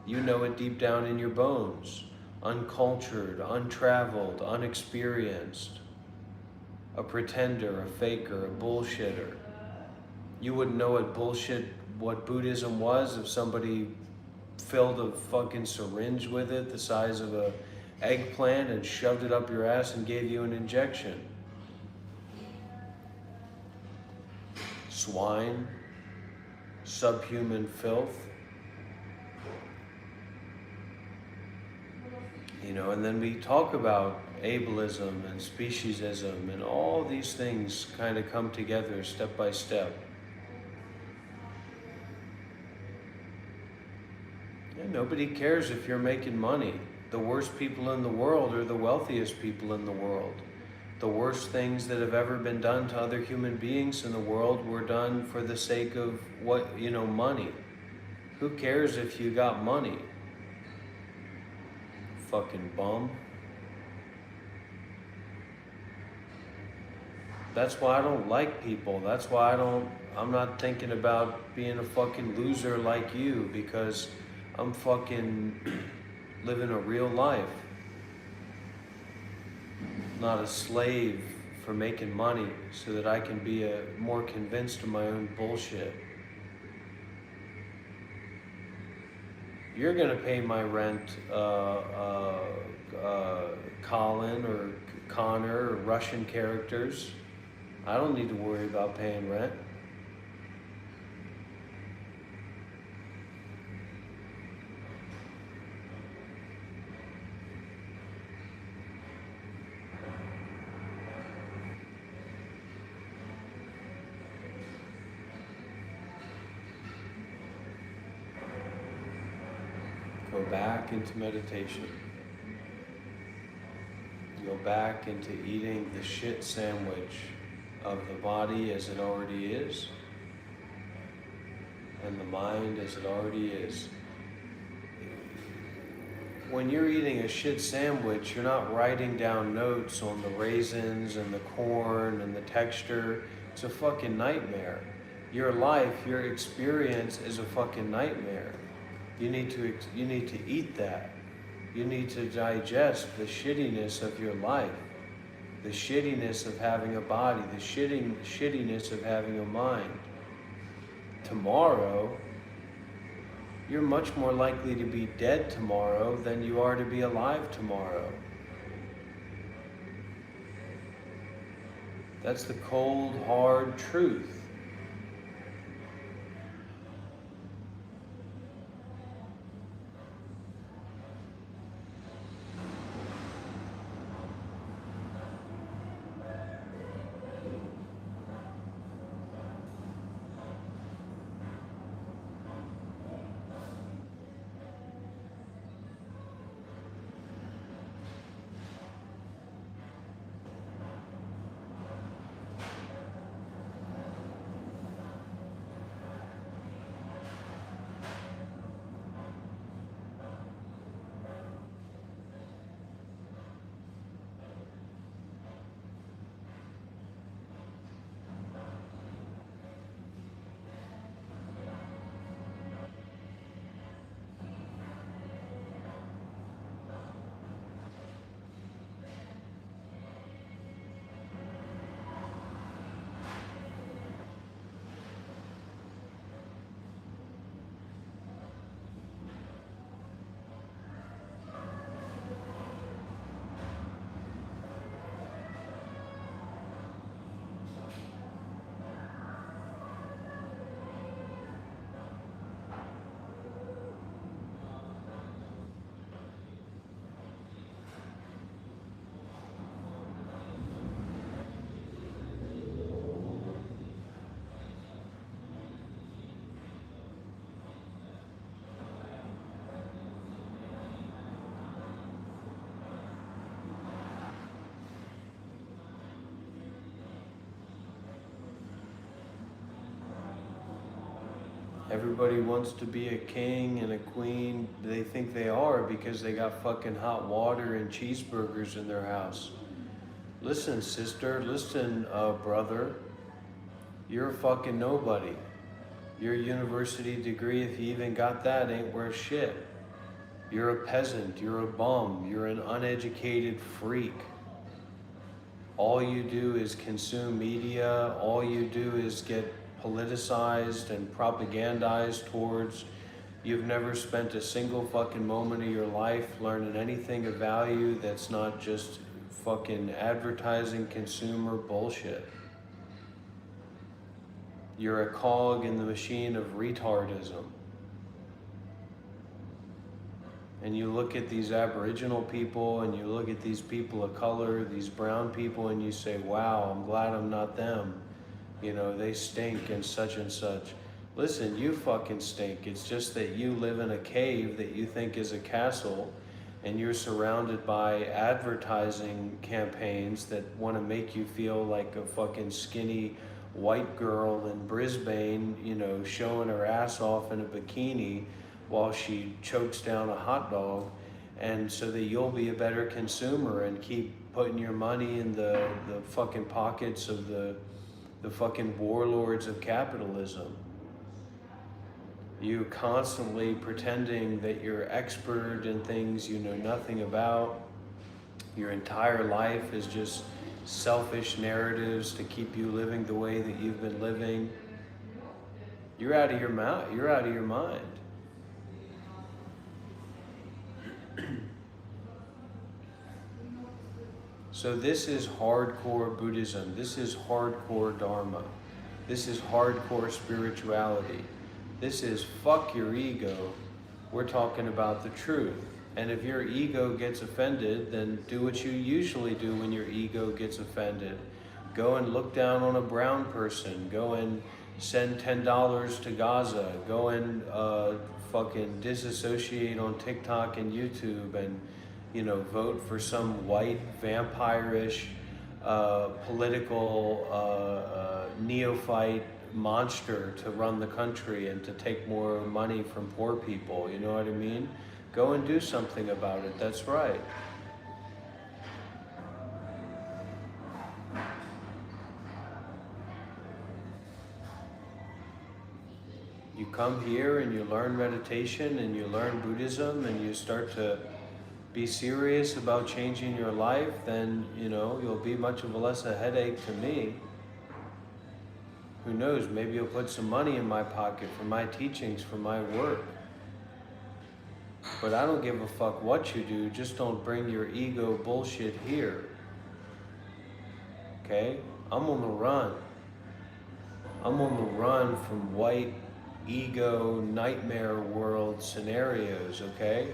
You know it deep down in your bones. Uncultured, untraveled, unexperienced. A pretender, a faker, a bullshitter. You wouldn't know what Buddhism was if somebody filled a fucking syringe with it the size of a eggplant and shoved it up your ass and gave you an injection. Swine, subhuman filth. And then we talk about ableism and speciesism, and all these things kind of come together step by step. And nobody cares if you're making money. The worst people in the world are the wealthiest people in the world. The worst things that have ever been done to other human beings in the world were done for the sake of money. Who cares if you got money? Fucking bum. That's why I don't like people. That's why I'm not thinking about being a fucking loser like you, because I'm fucking living a real life. Not a slave for making money so that I can be more convinced of my own bullshit. You're gonna pay my rent, Colin or Connor or Russian characters. I don't need to worry about paying rent. go back into meditation. Go back into eating the shit sandwich of the body as it already is, and the mind as it already is. When you're eating a shit sandwich, you're not writing down notes on the raisins and the corn and the texture. It's a fucking nightmare. Your life, your experience is a fucking nightmare. You need to eat that. You need to digest the shittiness of your life, the shittiness of having a body, the shittiness of having a mind. Tomorrow, you're much more likely to be dead tomorrow than you are to be alive tomorrow. That's the cold, hard truth. Everybody wants to be a king and a queen. They think they are because they got fucking hot water and cheeseburgers in their house. Listen, sister, listen, brother. You're a fucking nobody. Your university degree, if you even got that, ain't worth shit. You're a peasant, you're a bum, you're an uneducated freak. All you do is consume media, all you do is get politicized and propagandized towards. You've never spent a single fucking moment of your life learning anything of value that's not just fucking advertising consumer bullshit. You're a cog in the machine of retardism. And you look at these Aboriginal people and you look at these people of color, these brown people, and you say, wow, I'm glad I'm not them. You know, they stink and such and such. Listen, you fucking stink. It's just that you live in a cave that you think is a castle, and you're surrounded by advertising campaigns that want to make you feel like a fucking skinny white girl in Brisbane, you know, showing her ass off in a bikini while she chokes down a hot dog, and so that you'll be a better consumer and keep putting your money in the fucking pockets of the fucking warlords of capitalism. You constantly pretending that you're expert in things you know nothing about. Your entire life is just selfish narratives to keep you living the way that you've been living. You're out of your mouth. You're out of your mind. So this is hardcore Buddhism. This is hardcore Dharma. This is hardcore spirituality. This is fuck your ego. We're talking about the truth. And if your ego gets offended, then do what you usually do when your ego gets offended. Go and look down on a brown person. Go and send $10 to Gaza. Go and fucking disassociate on TikTok and YouTube and, vote for some white vampire-ish political neophyte monster to run the country and to take more money from poor people. You know what I mean? Go and do something about it. That's right. You come here and you learn meditation and you learn Buddhism and you start to be serious about changing your life, then, you'll be much of a less a headache to me. Who knows, maybe you'll put some money in my pocket for my teachings, for my work. But I don't give a fuck what you do, just don't bring your ego bullshit here. Okay? I'm on the run. I'm on the run from white ego nightmare world scenarios, okay?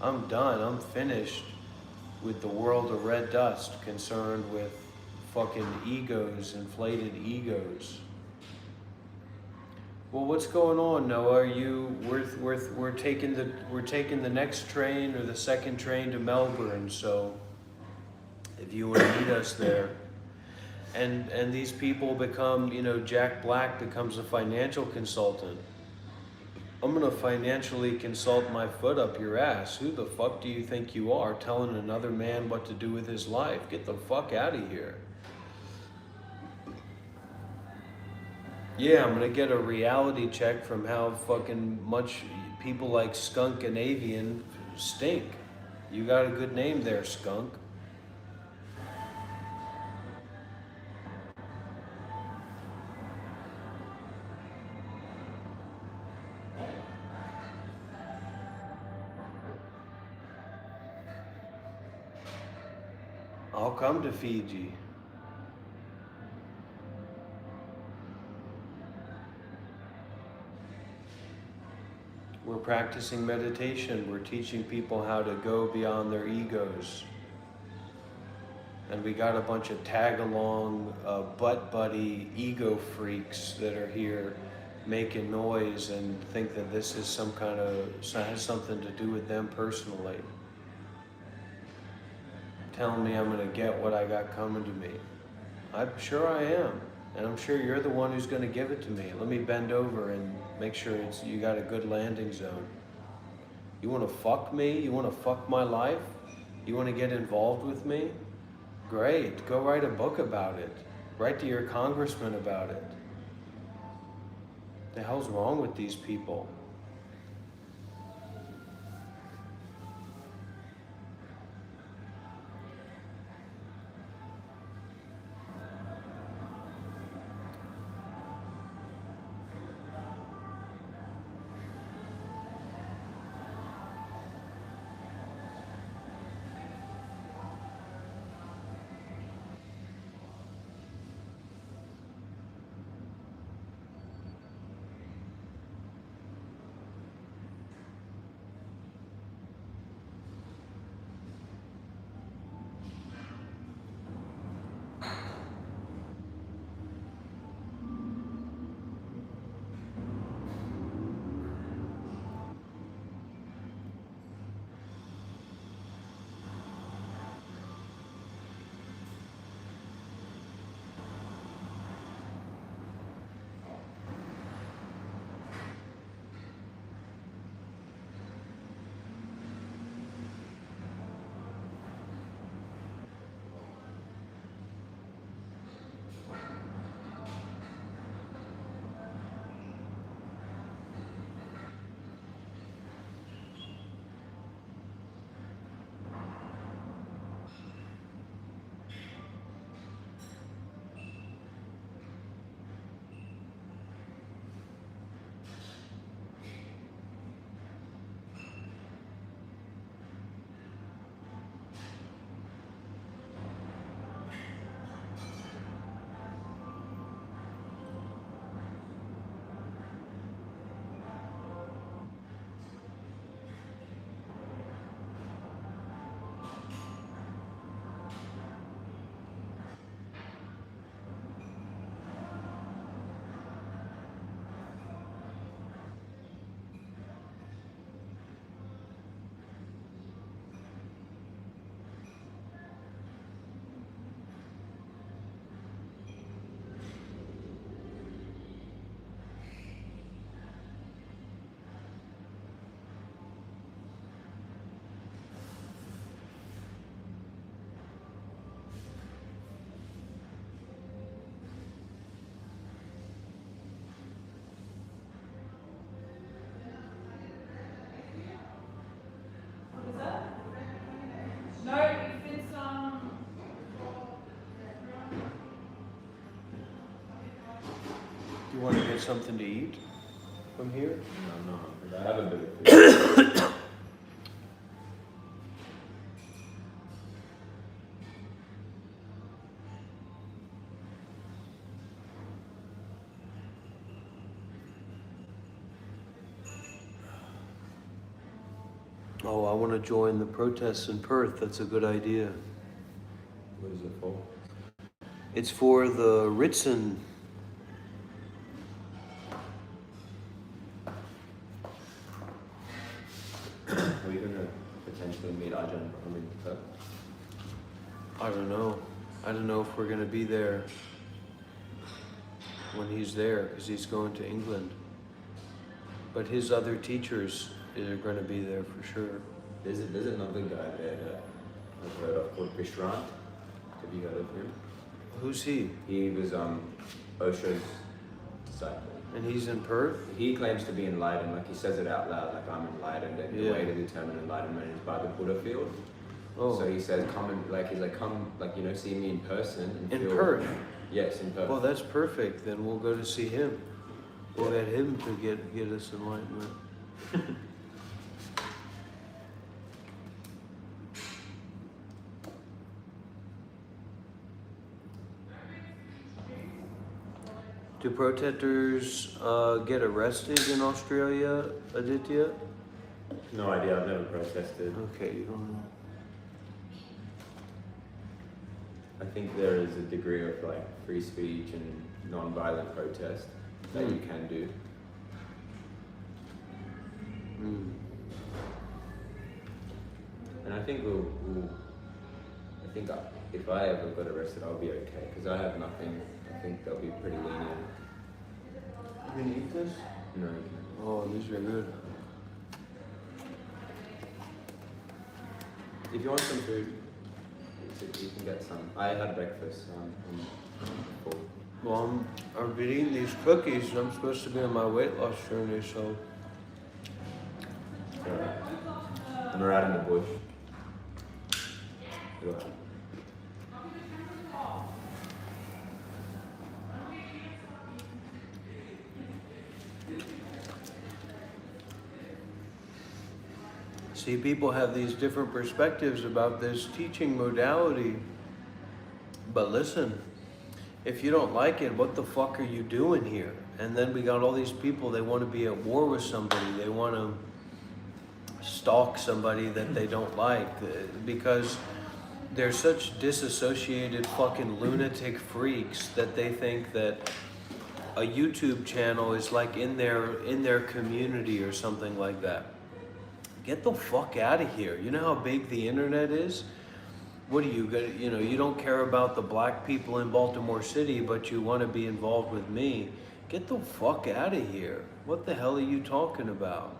I'm done. I'm finished with the world of red dust concerned with fucking egos, inflated egos. Well, what's going on, Noah? We're taking the next train or the second train to Melbourne, so if you want to meet us there. And these people become, Jack Black becomes a financial consultant. I'm gonna financially consult my foot up your ass. Who the fuck do you think you are, telling another man what to do with his life? Get the fuck out of here. Yeah, I'm gonna get a reality check from how fucking much people like Skunk and Avian stink. You got a good name there, Skunk. I'll come to Fiji. We're practicing meditation. We're teaching people how to go beyond their egos. And we got a bunch of tag-along, butt buddy ego freaks that are here making noise and think that this is has something to do with them personally. Telling me I'm gonna get what I got coming to me. I'm sure I am. And I'm sure you're the one who's gonna give it to me. Let me bend over and make sure you got a good landing zone. You wanna fuck me? You wanna fuck my life? You wanna get involved with me? Great, go write a book about it. Write to your congressman about it. The hell's wrong with these people? You want to get something to eat from here?
No, because I have a bit of food.
Oh, I want to join the protests in Perth. That's a good idea.
What is it for?
It's for the Ritson.
Are you gonna potentially meet Ajahn in Perth?
I don't know. I don't know if we're going to be there when he's there, because he's going to England. But his other teachers are going to be there for sure.
There's another guy there that I've heard of called Vishrant. Have you heard of him?
Who's he?
He was Osho's disciple.
And he's in Perth?
He claims to be enlightened, like he says it out loud, like I'm enlightened, and the
Yeah.
way to determine enlightenment is by the Buddha field.
Oh.
So he says, come and come, see me in person and
In
feel.
Perth?
Yes, in Perth.
Well, that's perfect. Then we'll go to see him. We'll get him to get us enlightenment. Do protesters get arrested in Australia, Aditya?
No idea, I've never protested.
Okay, you don't know.
I think there is a degree of free speech and non-violent protest that you can do.
Mm.
And I think if I ever got arrested, I'll be okay because I have nothing. I think they'll be pretty lenient.
You can eat this?
No.
Oh, these are good.
If you want some food, you can get some. I had breakfast, so I'm full.
Well, I've been eating these cookies. I'm supposed to be on my weight loss journey, so.
And we're out in the bush. Go ahead.
See, people have these different perspectives about this teaching modality. But listen, if you don't like it, what the fuck are you doing here? And then we got all these people, they want to be at war with somebody. They want to stalk somebody that they don't like because they're such disassociated fucking lunatic freaks that they think that a YouTube channel is like in their community or something like that. Get the fuck out of here. You know how big the internet is? What do you got? You know, you don't care about the black people in Baltimore City, but you want to be involved with me. Get the fuck out of here. What the hell are you talking about?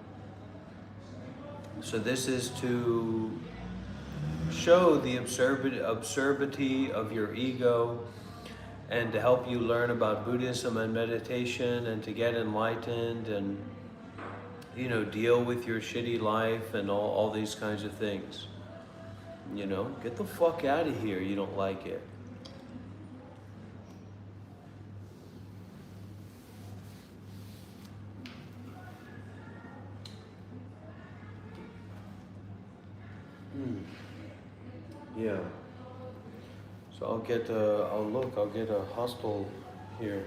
So this is to show the absurdity of your ego and to help you learn about Buddhism and meditation and to get enlightened and, you know, deal with your shitty life and all these kinds of things. You know, get the fuck out of here. You don't like it. Yeah. So I'll get I'll get a hostel here.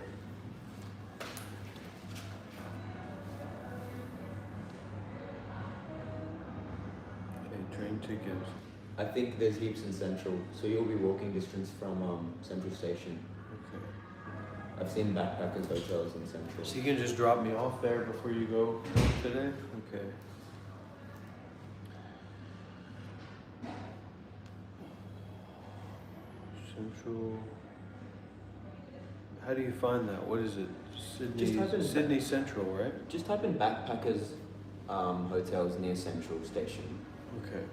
Okay, train tickets.
I think there's heaps in Central, so you'll be walking distance from Central Station.
Okay.
I've seen backpackers hotels in Central.
So you can just drop me off there before you go today? Okay. Central. How do you find that? What is it?
Just type in
Sydney Central, right?
Just type in backpackers hotels near Central Station.
Okay.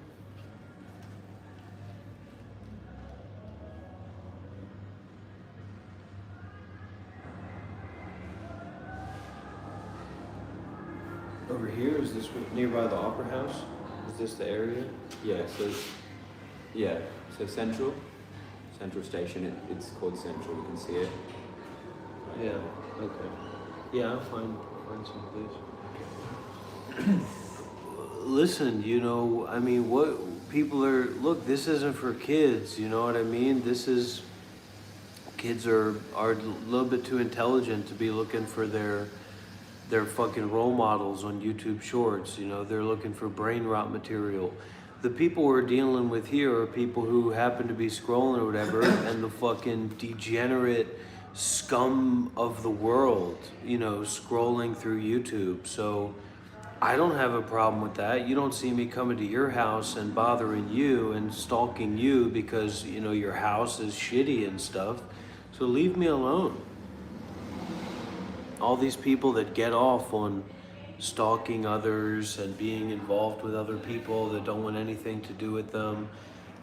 Over here, is this nearby the Opera House? Is this the area?
Yeah, so Central Station, it's called Central, you can see it.
Yeah, okay. Yeah, I'll find some place. Listen, I mean, what people are, look, this isn't for kids, you know what I mean? This is, kids are a little bit too intelligent to be looking for their fucking role models on YouTube Shorts. They're looking for brain rot material. The people we're dealing with here are people who happen to be scrolling or whatever, and the fucking degenerate scum of the world, scrolling through YouTube. So I don't have a problem with that. You don't see me coming to your house and bothering you and stalking you because, your house is shitty and stuff. So leave me alone. All these people that get off on stalking others and being involved with other people that don't want anything to do with them,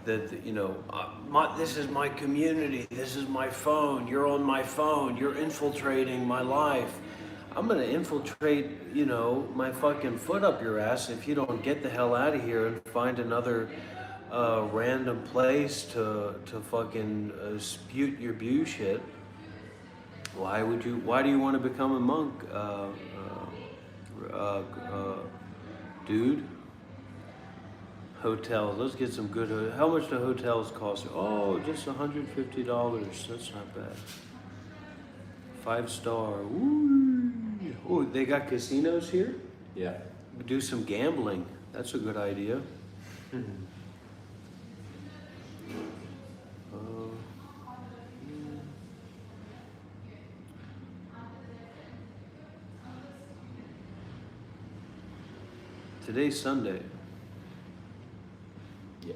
that this is my community, this is my phone, you're on my phone, you're infiltrating my life. I'm gonna infiltrate, my fucking foot up your ass if you don't get the hell out of here and find another random place to fucking spute your bullshit. Why do you want to become a monk, dude? Hotels. Let's get some good. How much do hotels cost? Oh, just $150. That's not bad. 5-star. Ooh. Oh, they got casinos here.
Yeah.
Do some gambling. That's a good idea. Uh, Today's Sunday.
Yeah.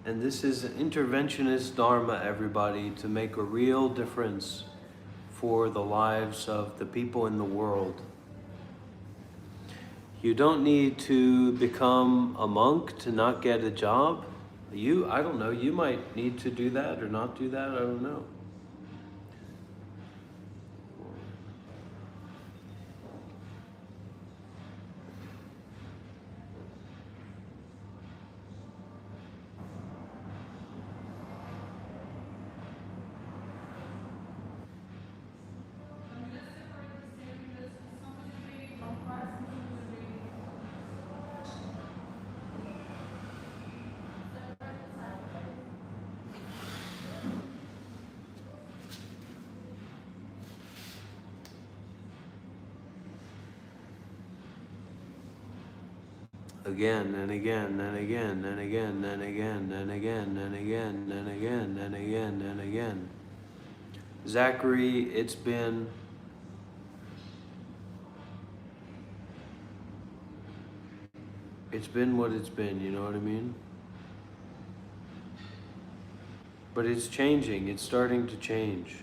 And this is interventionist dharma, everybody, to make a real difference for the lives of the people in the world. You don't need to become a monk to not get a job. I don't know, you might need to do that or not do that, I don't know. Again and again and again and again and again and again and again and again and again and again. Zachary, it's been what it's been, you know what I mean? But it's changing, it's starting to change.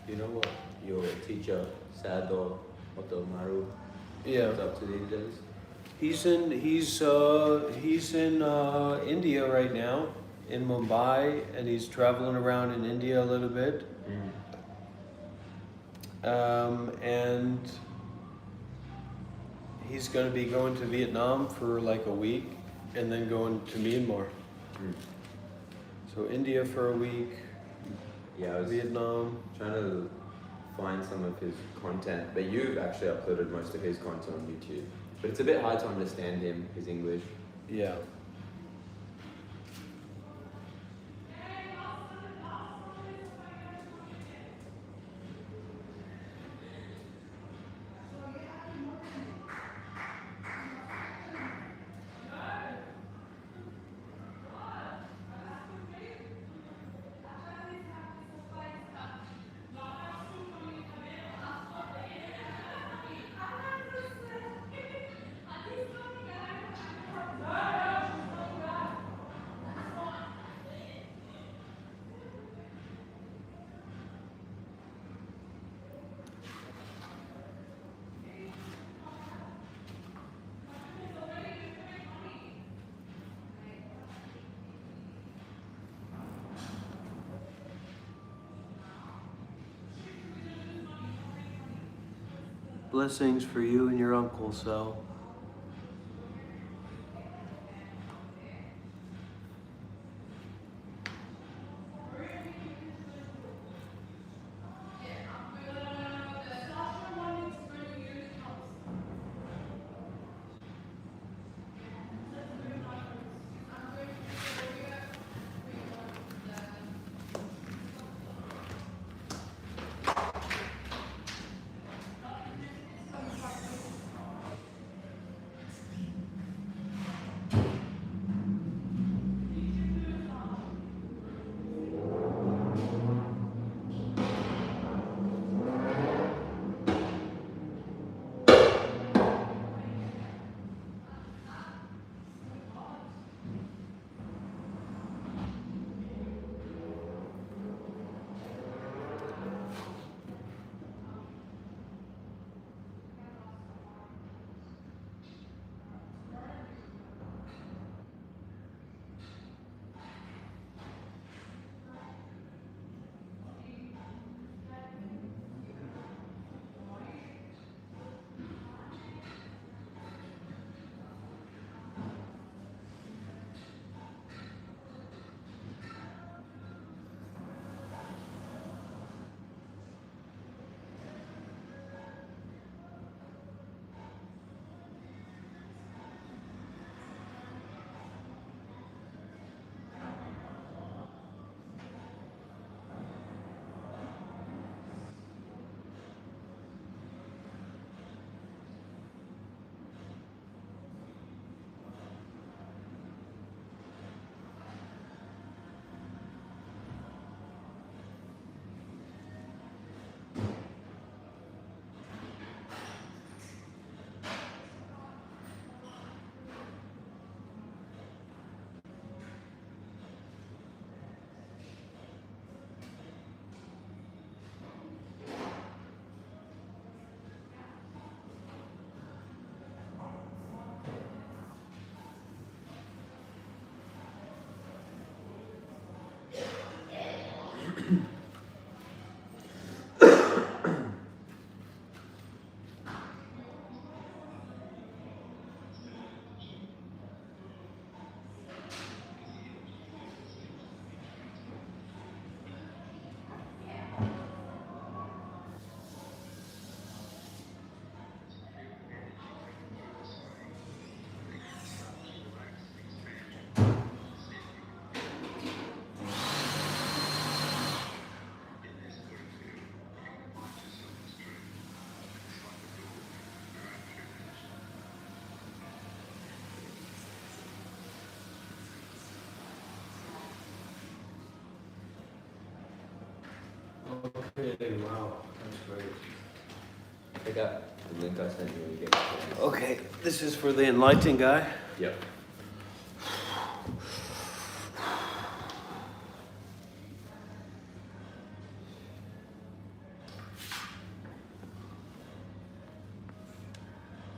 You know what your teacher, Sado Otomaru,
Yeah.
is up to these days?
He's in India right now, in Mumbai, and he's traveling around in India a little bit. And he's going to be going to Vietnam for like a week, and then going to Myanmar. So India for a week,
Yeah, I was
Vietnam.
trying to find some of his content, but you've actually uploaded most of his content on YouTube. But it's a bit hard to understand him, his English.
Yeah. blessings for you and your uncle, so. Okay, wow, that's great.
I got the link I sent you when you get it.
Okay, this is for the enlightened guy.
Yep.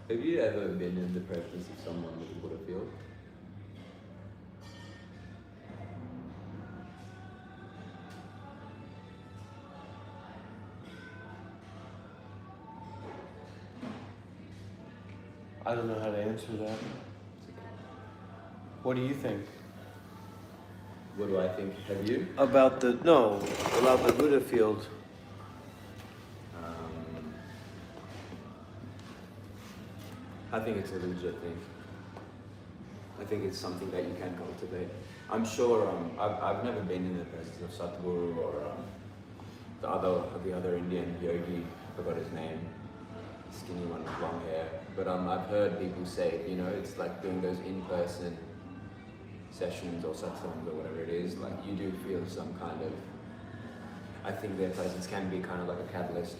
Have you ever been in the presence of someone with a Buddha field?
I don't know how to answer that. What do you think?
What do I think? Have you?
About the Buddha field.
I think it's a legit thing. I think it's something that you can cultivate. I'm sure. I've never been in the presence of Satguru or the other Indian yogi. I forgot his name. Skinny one with long hair. But I've heard people say, it's like doing those in-person sessions or satsangs or whatever it is. Like you do feel some kind of. I think their presence can be kind of like a catalyst.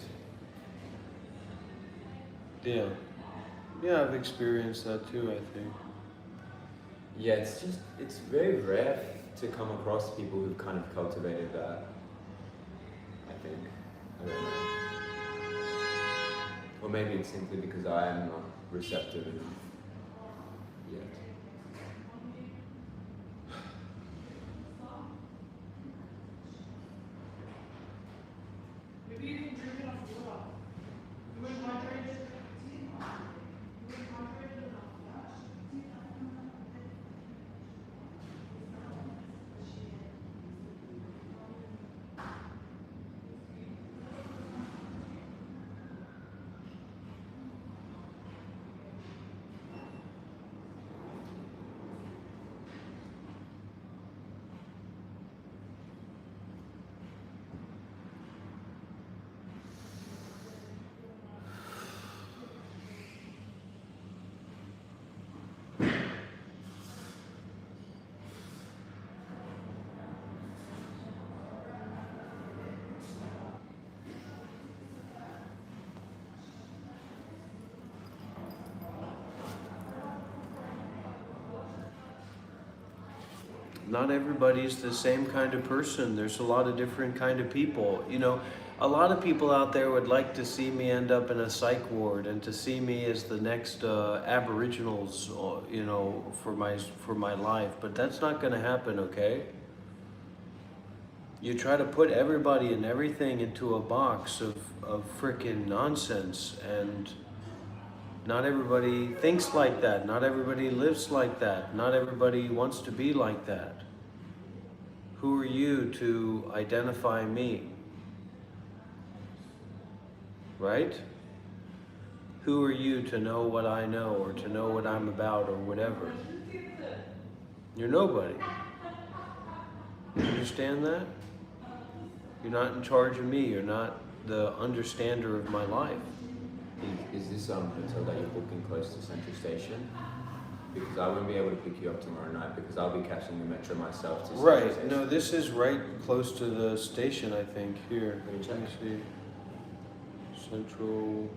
Yeah. Yeah, I've experienced that too, I think.
Yeah, it's very rare to come across people who've kind of cultivated that. I think. I don't know. Or maybe it's simply because I am not receptive enough yet.
Maybe you can drink enough water. You wouldn't hydrate.
Not everybody's the same kind of person. There's a lot of different kind of people. You know, a lot of people out there would like to see me end up in a psych ward and to see me as the next Aboriginals, you know, for my life. But that's not going to happen, okay? You try to put everybody and everything into a box of freaking nonsense, and not everybody thinks like that. Not everybody lives like that. Not everybody wants to be like that. Who are you to identify me? Right? Who are you to know what I know or to know what I'm about or whatever? You're nobody. You understand that? You're not in charge of me. You're not the understander of my life.
Is this hotel that you're booking close to Central Station? Because I won't be able to pick you up tomorrow night because I'll be catching the metro myself to Central
Right.
Station.
No, this is right close to the station, I think. Here,
Let me check.
let me see. Central.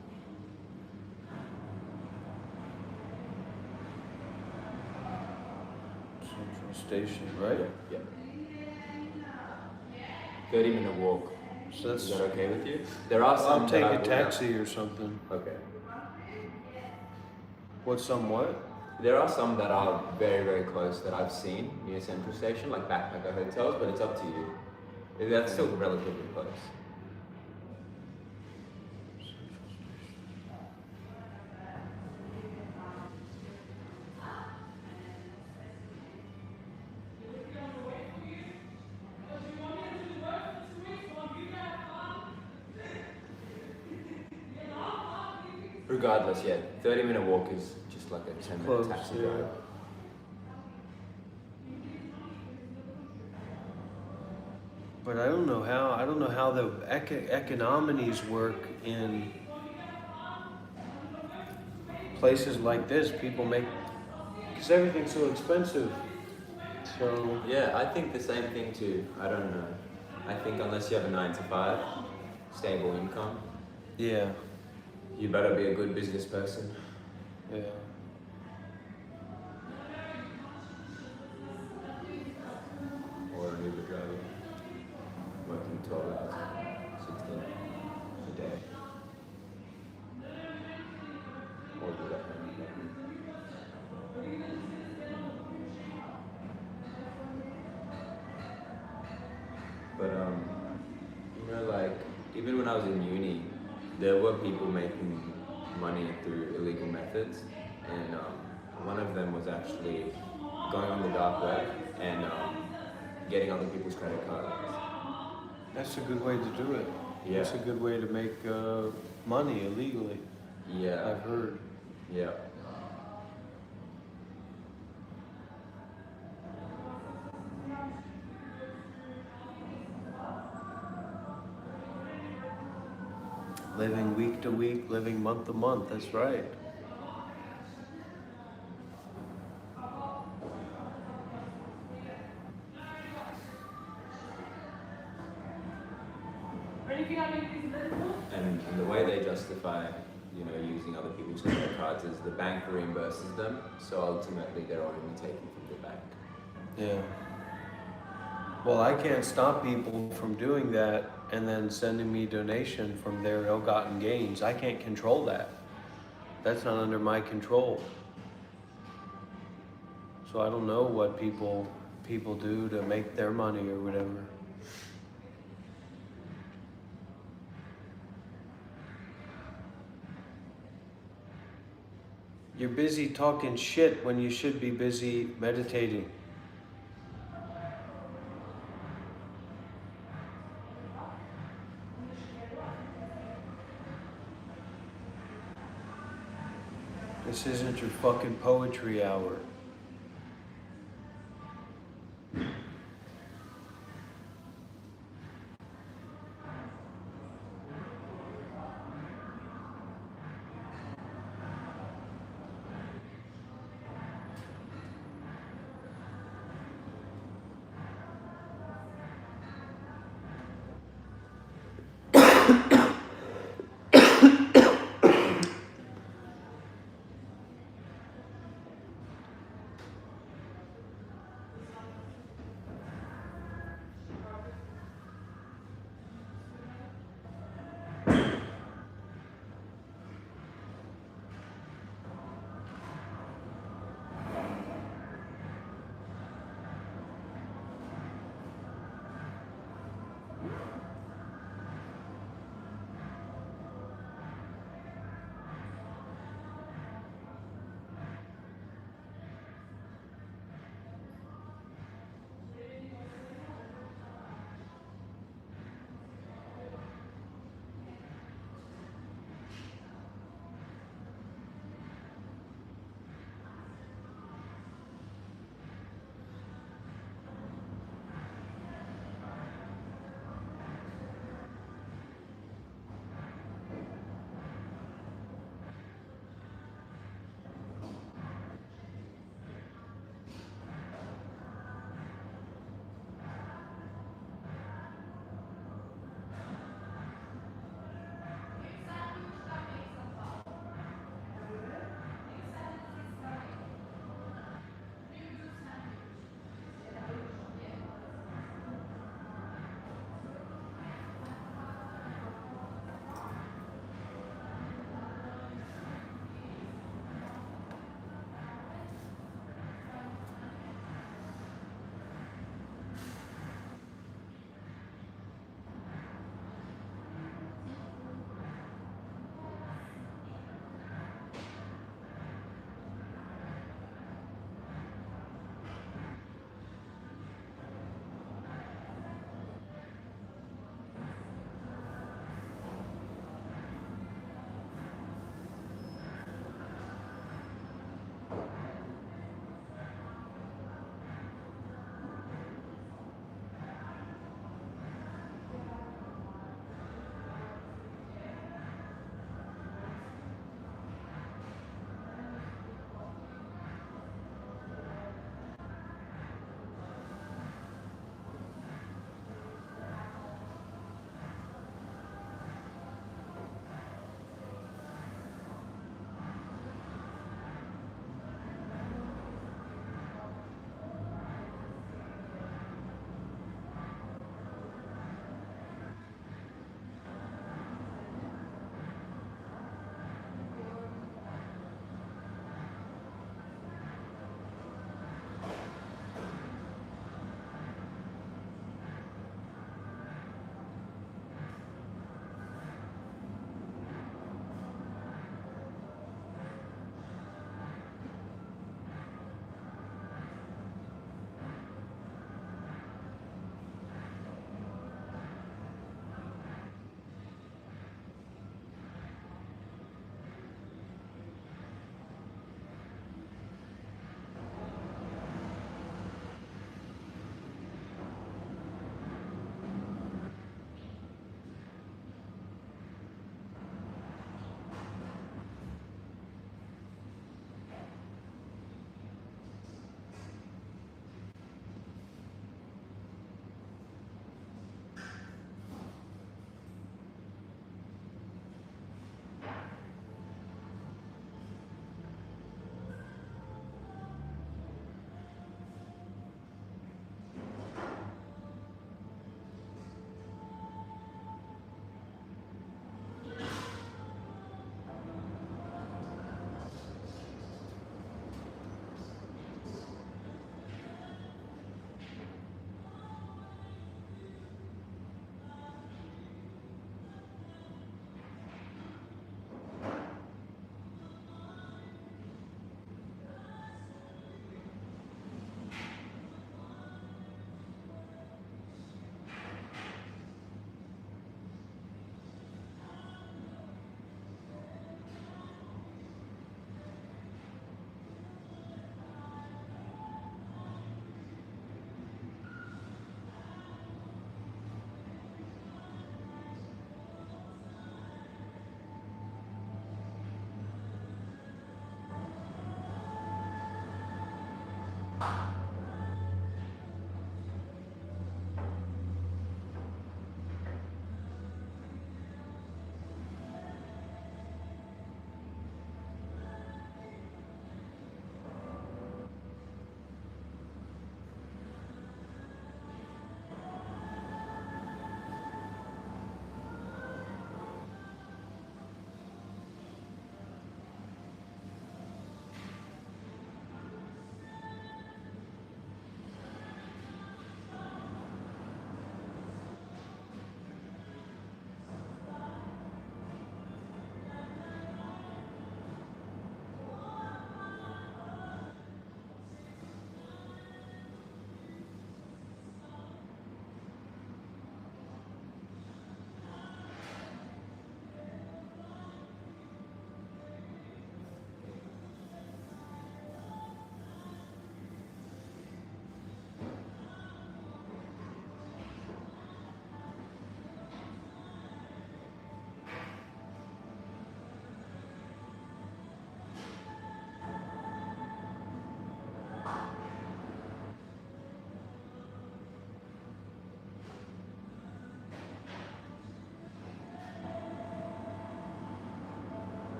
Central Station, right?
Yeah. 30-minute walk.
So that's.
Is that okay with you? There are some.
I'll take
that I
a
will-
taxi or something.
Okay.
What's somewhat?
There are some that are very, very close that I've seen near Central Station, like backpacker hotels, but it's up to you. That's still relatively close. Regardless, yeah, 30-minute walk is just like a 10-minute
Close,
taxi
yeah.
drive.
But I don't know how the economies work in places like this. People make, because everything's so expensive. So
Yeah, I think the same thing too. I don't know. I think unless you have a 9 to 5, stable income,
yeah,
you better be a good business person.
yeah.
Or an Uber driver. Working 12 hours, 16 a day. Or do that kind of thing. But you know, like even when I was in uni, there were people making money through illegal methods, and one of them was actually going on the dark web and getting other people's credit cards.
That's a good way to do it.
Yeah.
That's a good way to make money illegally.
Yeah.
I've heard.
Yeah.
Living week to week, living month to month. That's right.
And the way they justify, you know, using other people's credit cards is the bank reimburses them, so ultimately they're only taking from the bank.
Yeah. Well, I can't stop people from doing that and then sending me donation from their ill-gotten gains. I can't control that. That's not under my control. So I don't know what people do to make their money or whatever. You're busy talking shit when you should be busy meditating. This isn't your fucking poetry hour.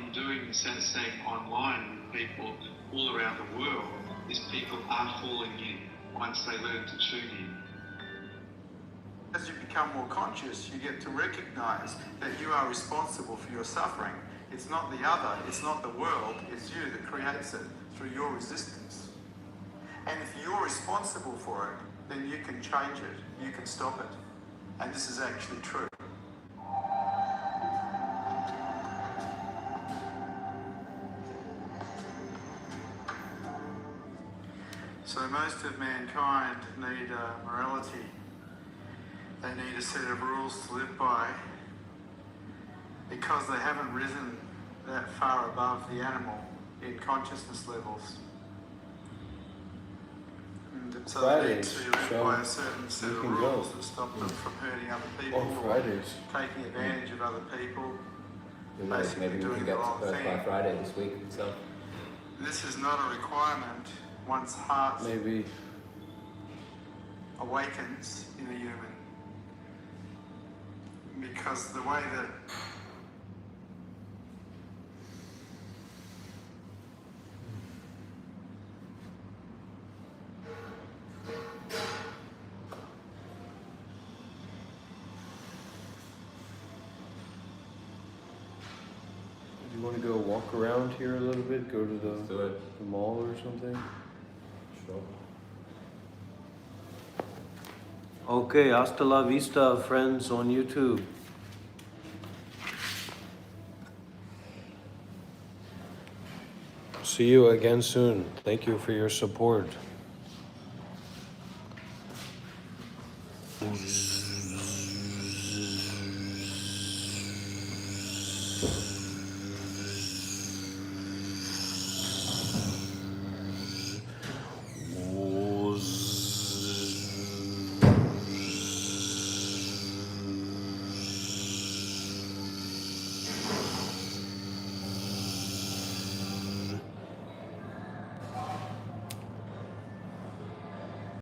I'm doing satsang online with people all around the world is people are falling in once they learn to tune in.
As you become more conscious, you get to recognize that you are responsible for your suffering. It's not the other, it's not the world, it's you that creates it through your resistance. And if you're responsible for it, then you can change it, you can stop it. And this is actually true. So most of mankind need morality. They need a set of rules to live by because they haven't risen that far above the animal in consciousness levels. And so they need to live by a certain set of rules that stop them from hurting other people or taking advantage of other people. Basically
Maybe we
doing
can
the
get
wrong
to Perth by
thing.
Friday this week itself.
This is not a requirement once heart
Maybe.
awakens in a human. Because the way that
Do you want to go walk around here a little bit? Go to
Let's do it.
the mall or something?
Sure.
Okay, hasta la vista, friends on YouTube. See you again soon. Thank you for your support.